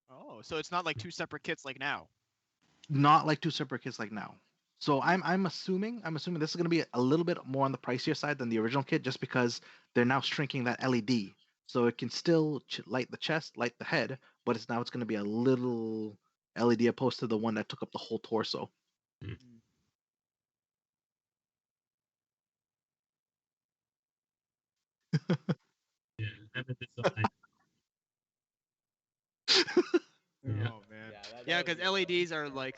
Speaker 2: Oh, so it's not like two separate kits like now.
Speaker 3: Not like two separate kits like now. So I'm assuming this is going to be a little bit more on the pricier side than the original kit, just because they're now shrinking that LED, so it can still light the chest, light the head, but it's going to be a little LED opposed to the one that took up the whole torso.
Speaker 2: Oh man. Yeah, because LEDs are like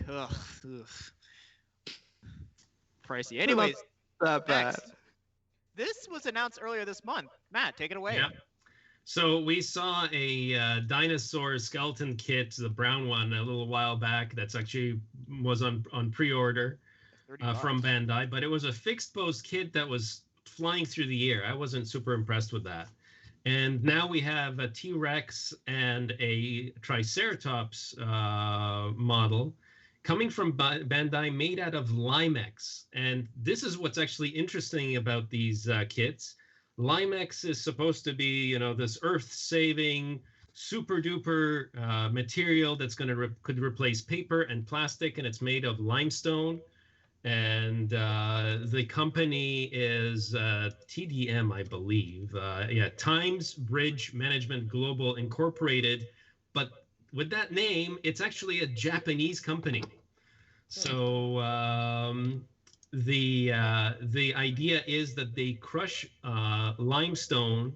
Speaker 2: pricey. Anyways,
Speaker 3: not bad.
Speaker 2: Next. This was announced earlier this month. Matt, take it away.
Speaker 4: Yeah. So we saw a Dinosaur Skeleton Kit, the brown one, a little while back. That's actually was on pre-order from Bandai, but it was a fixed pose kit that was flying through the air. I wasn't super impressed with that. And now we have a T-Rex and a Triceratops model coming from Bandai, made out of Limex. And this is what's actually interesting about these kits. Limex is supposed to be, this earth-saving, super-duper material that's could replace paper and plastic, and it's made of limestone. And the company is TDM, I believe. Times Bridge Management Global Incorporated. But with that name, it's actually a Japanese company. So the idea is that they crush limestone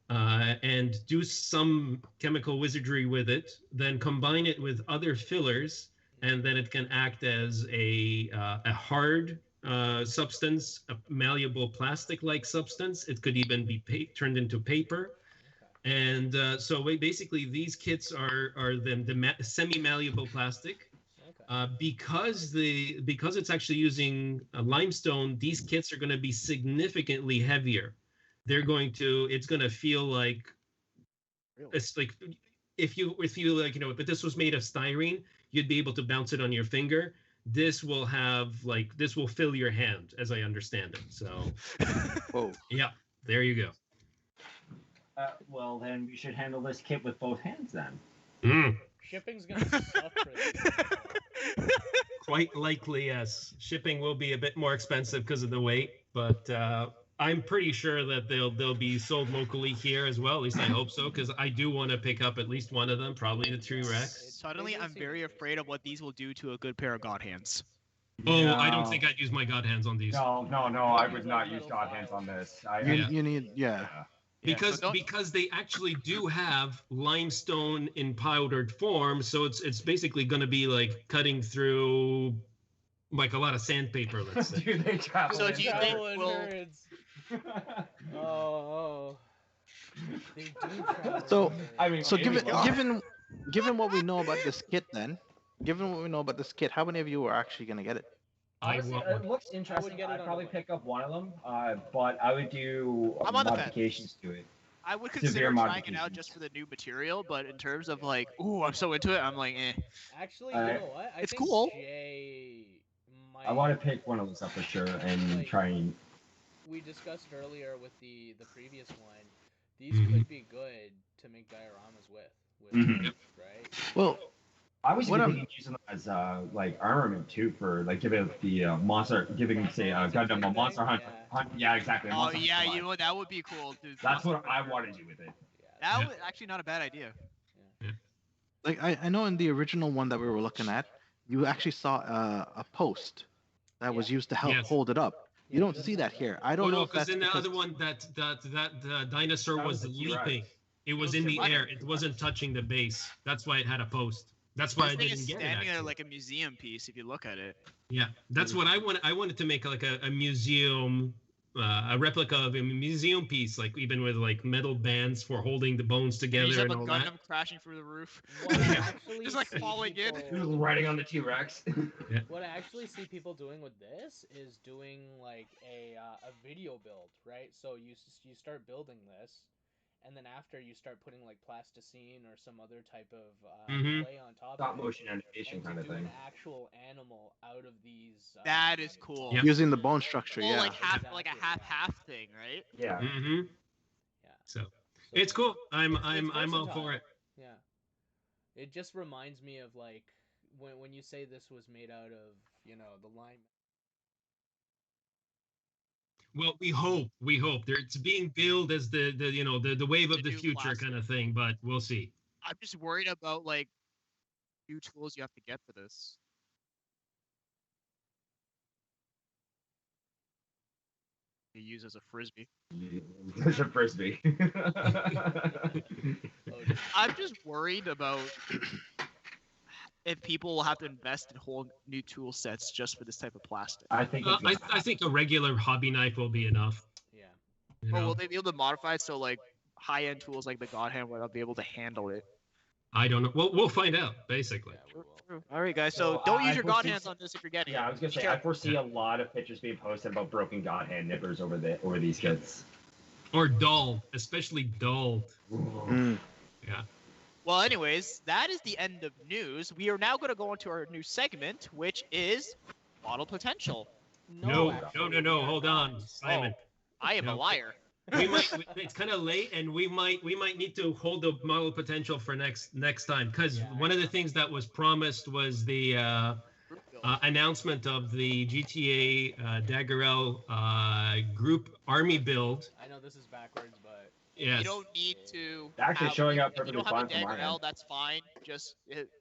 Speaker 4: and do some chemical wizardry with it, then combine it with other fillers, and then it can act as a hard substance, a malleable plastic-like substance. It could even be turned into paper. And so basically, these kits are the semi-malleable plastic. Because it's actually using limestone, these kits are going to be significantly heavier. It's going to feel like, it's like if you like, if this was made of styrene, you'd be able to bounce it on your finger. This will fill your hand, as I understand it. So, yeah, there you go.
Speaker 7: Well, then we should handle this kit with both hands then.
Speaker 6: Shipping's gonna suck for this.
Speaker 4: Quite likely, yes. Shipping will be a bit more expensive because of the weight, but I'm pretty sure that they'll be sold locally here as well. At least I hope so, because I do want to pick up at least one of them, probably the T-Rex.
Speaker 2: Suddenly, I'm very afraid of what these will do to a good pair of God hands.
Speaker 4: Oh, no. I don't think I'd use my God hands on these.
Speaker 7: No, I would not use God hands on this.
Speaker 3: You need.
Speaker 4: Because they actually do have limestone in powdered form, so it's basically going to be like cutting through like a lot of sandpaper, let's say.
Speaker 7: Do they travel?
Speaker 2: So do you think
Speaker 6: They do travel.
Speaker 3: So
Speaker 7: I mean,
Speaker 3: so given what we know about this kit, how many of you are actually going to get it?
Speaker 7: Honestly, it looks interesting. I'd probably pick up one of them, but I would do modifications to it.
Speaker 2: I would consider trying it out just for the new material, but in terms of like, ooh, I'm so into it, I'm like, eh.
Speaker 6: Actually, you know what?
Speaker 2: It's cool.
Speaker 7: I want to pick one of those up for sure and try and.
Speaker 6: We discussed earlier with the previous one. These could be good to make dioramas with, right?
Speaker 3: Well,
Speaker 7: I was even using them as like armament too, for like giving the monster, say Gundam a monster hunt. Yeah, exactly.
Speaker 2: Oh yeah, you know what? That would be cool. Dude.
Speaker 7: That's what I want to do with it.
Speaker 2: That would actually not a bad idea.
Speaker 6: Yeah.
Speaker 3: Like I know in the original one that we were looking at, you actually saw a post that was used to help hold it up. You don't see that here. I don't know if that's
Speaker 4: because in the other one that dinosaur was leaping. It was in the air. It wasn't touching the base. That's why it had a post. That's why
Speaker 2: This
Speaker 4: I
Speaker 2: thing
Speaker 4: didn't
Speaker 2: is
Speaker 4: get it.
Speaker 2: standing there
Speaker 4: Actually.
Speaker 2: like a museum piece if you look at it.
Speaker 4: Yeah, that's what I want. I wanted to make like a museum, a replica of a museum piece, like even with like metal bands for holding the bones
Speaker 2: And you
Speaker 4: together
Speaker 2: just have
Speaker 4: and
Speaker 2: a
Speaker 4: all
Speaker 2: Gundam
Speaker 4: that.
Speaker 2: crashing through the roof.
Speaker 6: What I actually
Speaker 2: Just like
Speaker 6: see
Speaker 2: falling in.
Speaker 6: people-
Speaker 7: Riding on the T-Rex.
Speaker 6: What I actually see people doing with this is doing like a video build, right? So you start building this, and then after you start putting like plasticine or some other type of clay on top
Speaker 7: Stop
Speaker 6: of it,
Speaker 7: motion animation
Speaker 6: and
Speaker 7: kind
Speaker 6: to
Speaker 7: of
Speaker 6: do
Speaker 7: thing.
Speaker 6: an actual animal out of these.
Speaker 2: That is cool.
Speaker 4: Yep.
Speaker 3: Using the bone structure,
Speaker 2: Well,
Speaker 3: yeah.
Speaker 2: like half,
Speaker 6: Exactly,
Speaker 2: like a
Speaker 6: yeah.
Speaker 2: half thing, right?
Speaker 7: Yeah.
Speaker 4: Mm-hmm.
Speaker 6: Yeah.
Speaker 4: So it's cool. I'm all
Speaker 6: versatile.
Speaker 4: for it.
Speaker 6: Yeah. It just reminds me of like when you say this was made out of, the lime.
Speaker 4: Well, we hope. It's being billed as the wave of the
Speaker 2: new
Speaker 4: future
Speaker 2: plastic.
Speaker 4: kind of thing, but we'll see.
Speaker 2: I'm just worried about like new tools you have to get for this. You use as a frisbee.
Speaker 7: There's a frisbee.
Speaker 2: I'm just worried about if people will have to invest in whole new tool sets just for this type of plastic.
Speaker 7: I think.
Speaker 4: I think a regular hobby knife will be enough.
Speaker 6: Yeah.
Speaker 4: You
Speaker 2: Or
Speaker 4: know?
Speaker 2: will they be able to modify it so like high-end tools like the God Hand will be able to handle it?
Speaker 4: I don't know. We'll find out. Basically.
Speaker 6: Yeah, we will.
Speaker 2: All right, guys. So
Speaker 7: So,
Speaker 2: don't use
Speaker 7: I
Speaker 2: your God
Speaker 7: foresee-
Speaker 2: Hands on this if you're getting
Speaker 7: Yeah, I
Speaker 2: it.
Speaker 7: was gonna say
Speaker 2: Sure.
Speaker 7: I foresee a lot of pictures being posted about broken God hand nippers over these kits.
Speaker 4: Or dulled, especially dulled.
Speaker 3: Mm.
Speaker 4: Yeah.
Speaker 2: Well, anyways, that is the end of news. We are now going to go into our new segment, which is model potential.
Speaker 4: No.
Speaker 6: actually, we are
Speaker 4: Hold
Speaker 6: not.
Speaker 4: on, Simon.
Speaker 2: I am a
Speaker 4: No.
Speaker 2: liar.
Speaker 4: It's kind of late, and we might need to hold the model potential for next time, because one of the things that was promised was the announcement of the GTA Dagger L group army build.
Speaker 6: I know this is backwards, but
Speaker 4: Yes.
Speaker 2: You don't need to.
Speaker 7: Actually showing up
Speaker 2: If you
Speaker 7: perfectly
Speaker 2: don't have a
Speaker 7: fine from my
Speaker 2: Dagger L,
Speaker 7: end.
Speaker 2: that's fine.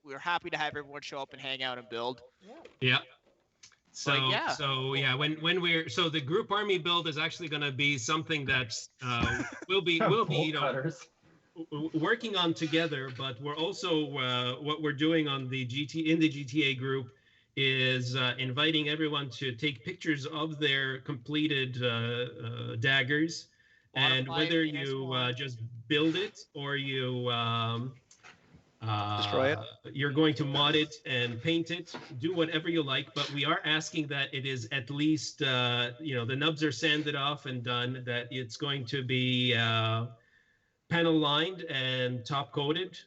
Speaker 2: We're happy to have everyone show up and hang out and build.
Speaker 4: Yeah. So
Speaker 2: But yeah.
Speaker 4: When we're the group army build is actually going to be something that's we'll be
Speaker 7: Bolt cutters.
Speaker 4: working on together, but we're also what we're doing on the GTA group is inviting everyone to take pictures of their completed daggers, and
Speaker 2: Modify it,
Speaker 4: whether
Speaker 2: enhance
Speaker 4: you
Speaker 2: more.
Speaker 4: just build it or you
Speaker 3: Destroy it.
Speaker 4: you're going to mod it and paint it, do whatever you like, but we are asking that it is at least the nubs are sanded off and done, that it's going to be panel lined and top coated.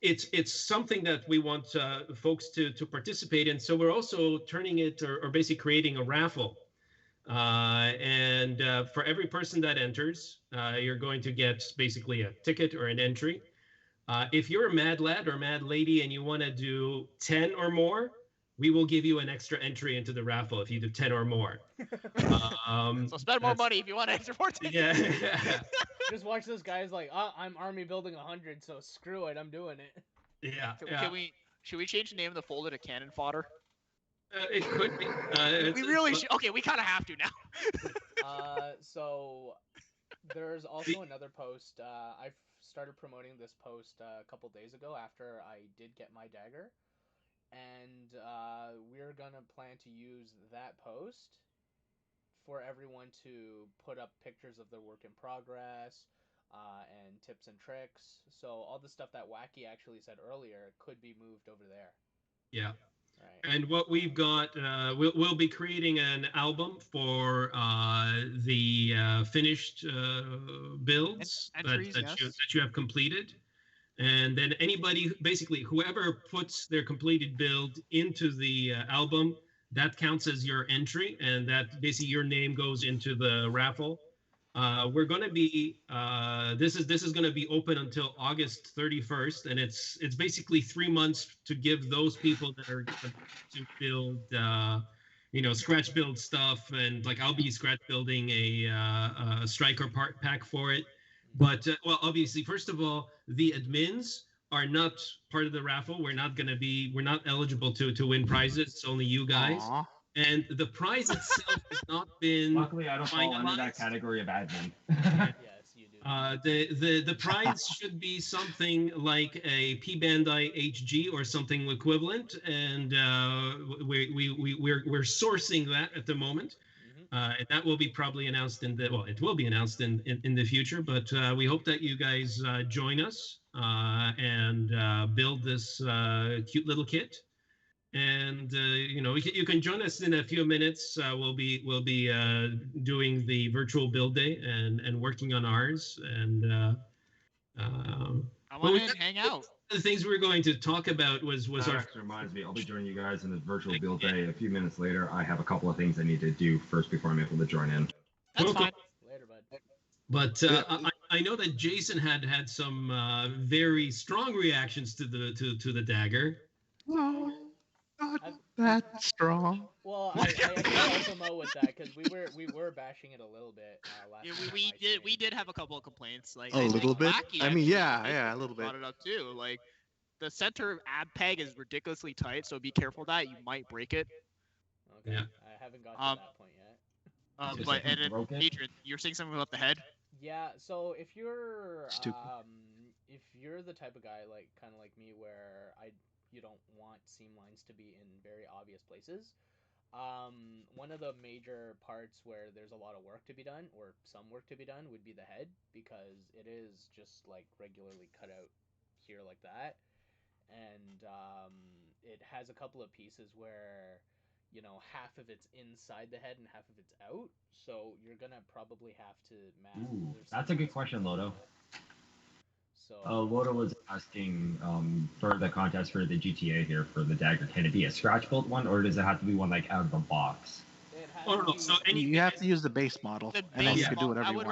Speaker 4: It's something that we want folks to participate in, so we're also turning it or basically creating a raffle. And for every person that enters, you're going to get basically a ticket or an entry. If you're a mad lad or mad lady and you want to do 10 or more, we will give you an extra entry into the raffle if you do 10 or more.
Speaker 2: So spend more money if you want to enter more tickets.
Speaker 4: Yeah.
Speaker 6: just watch this guy's like, I'm army building 100, so screw it, I'm doing it.
Speaker 4: Yeah.
Speaker 2: Should we change the name of the folder to Cannon Fodder?
Speaker 4: It could be.
Speaker 2: We really should. Okay, we kind of have to now.
Speaker 6: So there's also another post. I started promoting this post a couple days ago after I did get my dagger, and we're gonna plan to use that post for everyone to put up pictures of their work in progress and tips and tricks. So all the stuff that Wacky actually said earlier could be moved over there.
Speaker 4: Yeah.
Speaker 6: Right.
Speaker 4: And what we've got, we'll be creating an album for the finished builds
Speaker 2: Entries,
Speaker 4: that
Speaker 2: yes.
Speaker 4: you have completed. And then anybody, basically, whoever puts their completed build into the album, that counts as your entry, and that basically your name goes into the raffle. We're going to be this is going to be open until August 31st, and it's basically 3 months to give those people that are to build scratch build stuff, and like I'll be scratch building a striker part pack for it. But well, obviously, first of all, the admins are not part of the raffle. We're not eligible to win prizes. It's only you guys.
Speaker 3: Aww.
Speaker 4: And the prize itself has not been
Speaker 7: Luckily, I don't fall under that
Speaker 4: finalized.
Speaker 7: category of admin.
Speaker 6: Yes, you do.
Speaker 4: The prize should be something like a P Bandai HG or something equivalent, and we're sourcing that at the moment. And that will be probably announced it will be announced in the future, but we hope that you guys join us and build this cute little kit. And you can join us in a few minutes. We'll be doing the virtual build day and working on ours. And
Speaker 2: I want to hang out.
Speaker 4: The things we were going to talk about was our.
Speaker 7: Reminds me, I'll be joining you guys in the virtual build day a few minutes later. I have a couple of things I need to do first before I'm able to join in.
Speaker 2: That's fine.
Speaker 6: Later, bud.
Speaker 4: But I know that Jason had some very strong reactions to the dagger.
Speaker 3: No, not that strong.
Speaker 6: Well, I help him out with that because we were bashing it a little bit last time.
Speaker 2: We did have a couple of complaints, like
Speaker 3: A little bit.
Speaker 2: Wacky,
Speaker 3: I mean, yeah, a little bit.
Speaker 2: Brought it up too. Like the center ab peg is ridiculously tight, so be careful of that you might break it.
Speaker 6: Okay. Yeah. I haven't got to that point yet.
Speaker 2: But and then Adrian, you're saying something about the head?
Speaker 6: Yeah. So if you're the type of guy kind of like me where you don't want seam lines to be in very obvious places. One of the major parts where there's a lot of work to be done, or some work to be done, would be the head, because it is just like regularly cut out here like that, and it has a couple of pieces where half of it's inside the head and half of it's out, so you're gonna probably have to match.
Speaker 7: Ooh, that's a good question, Lodo.
Speaker 6: So
Speaker 7: Lodo was asking for the contest for the GTA here for the dagger. Can it be a scratch built one, or does it have to be one like out of the box?
Speaker 4: No. So
Speaker 3: you have to use the base model, and then you can do whatever you want.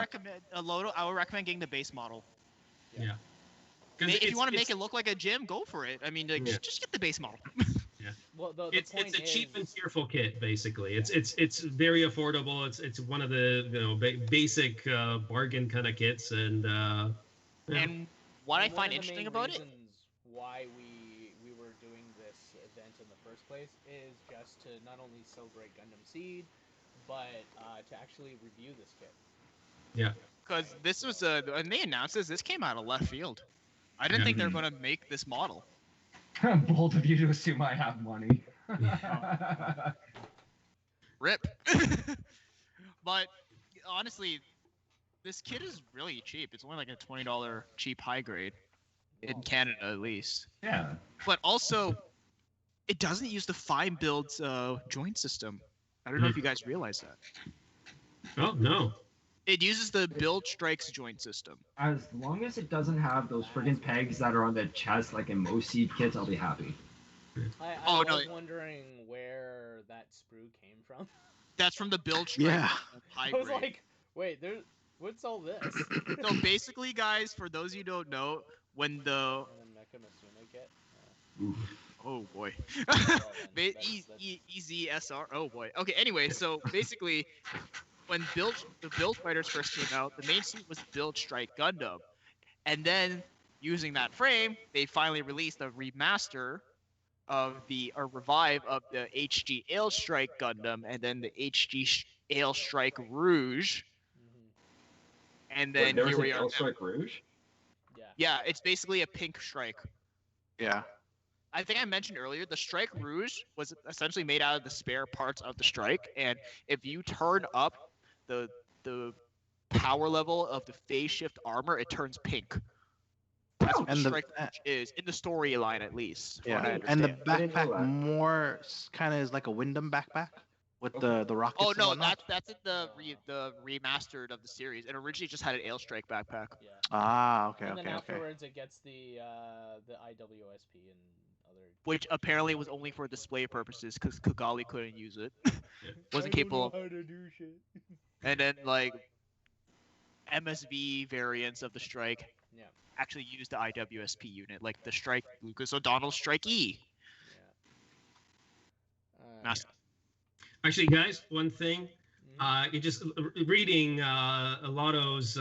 Speaker 2: I would recommend getting the base model.
Speaker 6: Yeah.
Speaker 2: If you want to make it look like a gym, go for it. I mean, just get the base model.
Speaker 4: Yeah.
Speaker 6: Well,
Speaker 4: it's a cheap and cheerful kit, basically. It's very affordable. It's one of the basic bargain kind of kits, and
Speaker 2: and what I find interesting about it,
Speaker 6: why we were doing this event in the first place, is just to not only celebrate Gundam Seed, but to actually review this kit.
Speaker 4: Yeah.
Speaker 2: Because this was when they announced this came out of left field. I didn't think they were going to make this model.
Speaker 7: Bold of you to assume I have money.
Speaker 2: Rip. But honestly, this kit is really cheap. It's only like a $20 cheap high grade in Canada, at least.
Speaker 7: Yeah.
Speaker 2: But also, it doesn't use the Fine Builds joint system. I don't know if you guys realize that.
Speaker 4: Oh no.
Speaker 2: It uses the Build Strikes joint system.
Speaker 7: As long as it doesn't have those friggin' pegs that are on the chest like in most Seed kits, I'll be happy.
Speaker 6: I was wondering where that sprue came from.
Speaker 2: That's from the Build Strike.
Speaker 3: Yeah.
Speaker 6: I was like, wait, what's all this?
Speaker 2: So basically, guys, for those you don't know, when the oh boy, EZSR. Oh boy. Okay. Anyway, so basically, when the Build Fighters first came out, the main suit was Build Strike Gundam, and then using that frame, they finally released a remaster of a revive of the HG Ale Strike Gundam, and then the HG Ale Strike Rouge. And then
Speaker 7: here
Speaker 2: we are.
Speaker 7: Strike Rouge?
Speaker 2: Yeah, it's basically a pink strike.
Speaker 3: Yeah.
Speaker 2: I think I mentioned earlier, the Strike Rouge was essentially made out of the spare parts of the strike, and if you turn up the power level of the phase shift armor, it turns pink. That's what the Strike Rouge is, in the storyline at least.
Speaker 3: Yeah, and the backpack more kind of is like a Wyndham backpack with the rockets.
Speaker 2: Oh no,
Speaker 3: and whatnot.
Speaker 2: that's in the remastered of the series. It originally just had an Ale Strike backpack.
Speaker 6: Yeah.
Speaker 3: Ah, okay,
Speaker 6: and then afterwards it gets the IWSP and other.
Speaker 2: Which apparently was only for display purposes because Kigali couldn't use it. Wasn't capable.
Speaker 6: How to do shit.
Speaker 2: And then like MSV variants of the Strike actually used the IWSP unit, like the Strike Lucas O'Donnell Strike E.
Speaker 6: Yeah.
Speaker 4: Actually, guys, one thing. You just reading Lotto's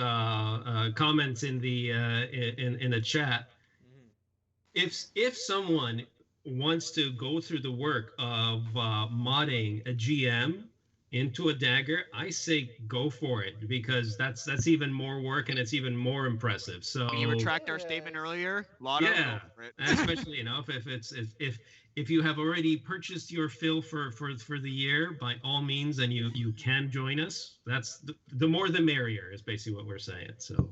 Speaker 4: comments in the chat. If someone wants to go through the work of modding a GM into a dagger, I say go for it, because that's even more work and it's even more impressive. So
Speaker 2: Can you retract our statement earlier? Lotto,
Speaker 4: yeah,
Speaker 2: go for it.
Speaker 4: especially if you have already purchased your fill for the year, by all means, and you can join us. That's the more the merrier is basically what we're saying. So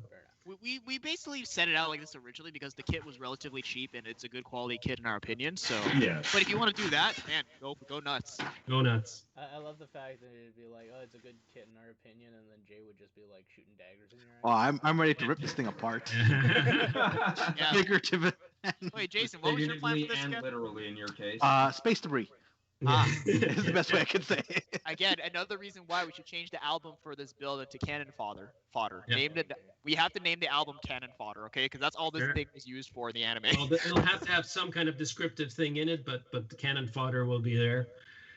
Speaker 2: we basically set it out like this originally because the kit was relatively cheap and it's a good quality kit in our opinion. So
Speaker 5: Yeah.
Speaker 2: But if you want to do that, man, go nuts.
Speaker 4: Go nuts.
Speaker 6: I love the fact that it'd be like, oh, it's a good kit in our opinion, and then Jay would just be like shooting daggers in your
Speaker 3: Oh,
Speaker 6: eyes.
Speaker 3: I'm ready to rip this thing apart.
Speaker 2: Yeah.
Speaker 3: Figurative.
Speaker 2: Wait, Jason, what was your plan for this
Speaker 7: and
Speaker 2: again?
Speaker 7: literally in your case.
Speaker 3: Space debris
Speaker 2: Ah.
Speaker 3: is the best way I can say it.
Speaker 2: Again, another reason why we should change the album for this build into cannon fodder.
Speaker 4: Yeah.
Speaker 2: Named it. We have to name the album Cannon Fodder, okay? Because that's all this
Speaker 4: Sure.
Speaker 2: thing is used for in the anime.
Speaker 4: Well, it'll have to have some kind of descriptive thing in it, but the cannon fodder will be there.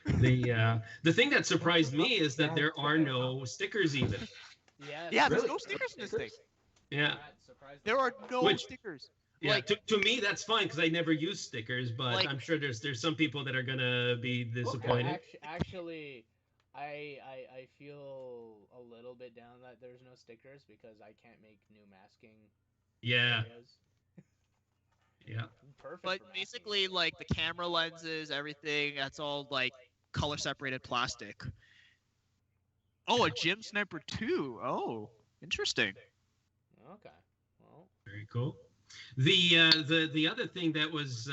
Speaker 4: The thing that surprised me is that there are no stickers even.
Speaker 2: Yeah, there's no stickers in this thing.
Speaker 4: Yeah.
Speaker 2: There are no stickers.
Speaker 4: Yeah,
Speaker 2: Like,
Speaker 4: to me that's fine because I never use stickers, but
Speaker 2: Like-
Speaker 4: I'm sure there's some people that are gonna be disappointed.
Speaker 6: Actually, I feel a little bit down that there's no stickers because I can't make new masking
Speaker 4: Yeah,
Speaker 6: areas.
Speaker 4: yeah.
Speaker 6: Perfect.
Speaker 2: but
Speaker 6: for masking.
Speaker 2: basically, like the camera lenses, everything, that's all like color separated plastic. Oh, a Gym Sniper 2. Oh, interesting.
Speaker 6: Okay. Well.
Speaker 4: Very cool. The other thing that was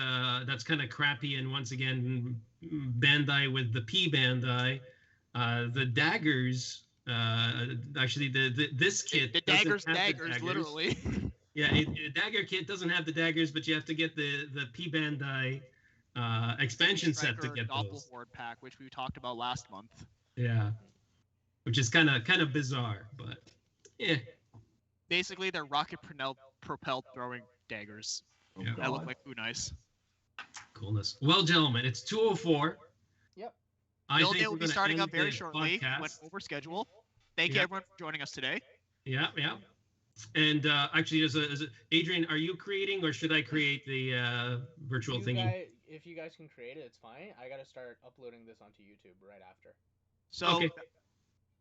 Speaker 4: that's kind of crappy, and once again Bandai with the P Bandai, the daggers. Actually, this kit
Speaker 2: The
Speaker 4: doesn't
Speaker 2: daggers,
Speaker 4: have the daggers.
Speaker 2: literally.
Speaker 4: Yeah, a dagger kit doesn't have the daggers, but you have to get the P Bandai expansion set to get those.
Speaker 2: Doppelhorde pack, which we talked about last month.
Speaker 4: Yeah, which is kind of bizarre, but yeah.
Speaker 2: Basically, they're rocket-propelled throwing daggers
Speaker 4: Yeah.
Speaker 2: that look like kunais.
Speaker 4: Coolness. Well, gentlemen, it's 2:04.
Speaker 6: Yep.
Speaker 2: Build
Speaker 4: think
Speaker 2: day will
Speaker 4: we're
Speaker 2: be
Speaker 4: gonna
Speaker 2: starting
Speaker 4: end
Speaker 2: up very
Speaker 4: the
Speaker 2: shortly.
Speaker 4: podcast.
Speaker 2: Went over schedule. Thank you
Speaker 4: Yeah.
Speaker 2: everyone for joining us today.
Speaker 4: Yeah. And actually, as a Adrian, are you creating, or should I create the virtual thingy?
Speaker 6: If you guys can create it, it's fine. I gotta start uploading this onto YouTube right after.
Speaker 2: So,
Speaker 4: Okay.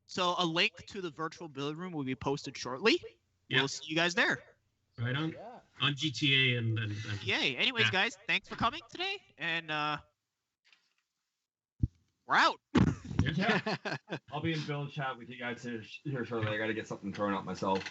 Speaker 2: so a link to the virtual build room will be posted shortly.
Speaker 4: Yeah.
Speaker 2: We'll see you guys there.
Speaker 4: Right on.
Speaker 6: Yeah.
Speaker 4: On GTA and
Speaker 2: Yay. Anyways,
Speaker 4: Yeah.
Speaker 2: guys, thanks for coming today, and we're out.
Speaker 7: Yeah. I'll be in build chat with you guys here shortly. I gotta get something thrown out myself.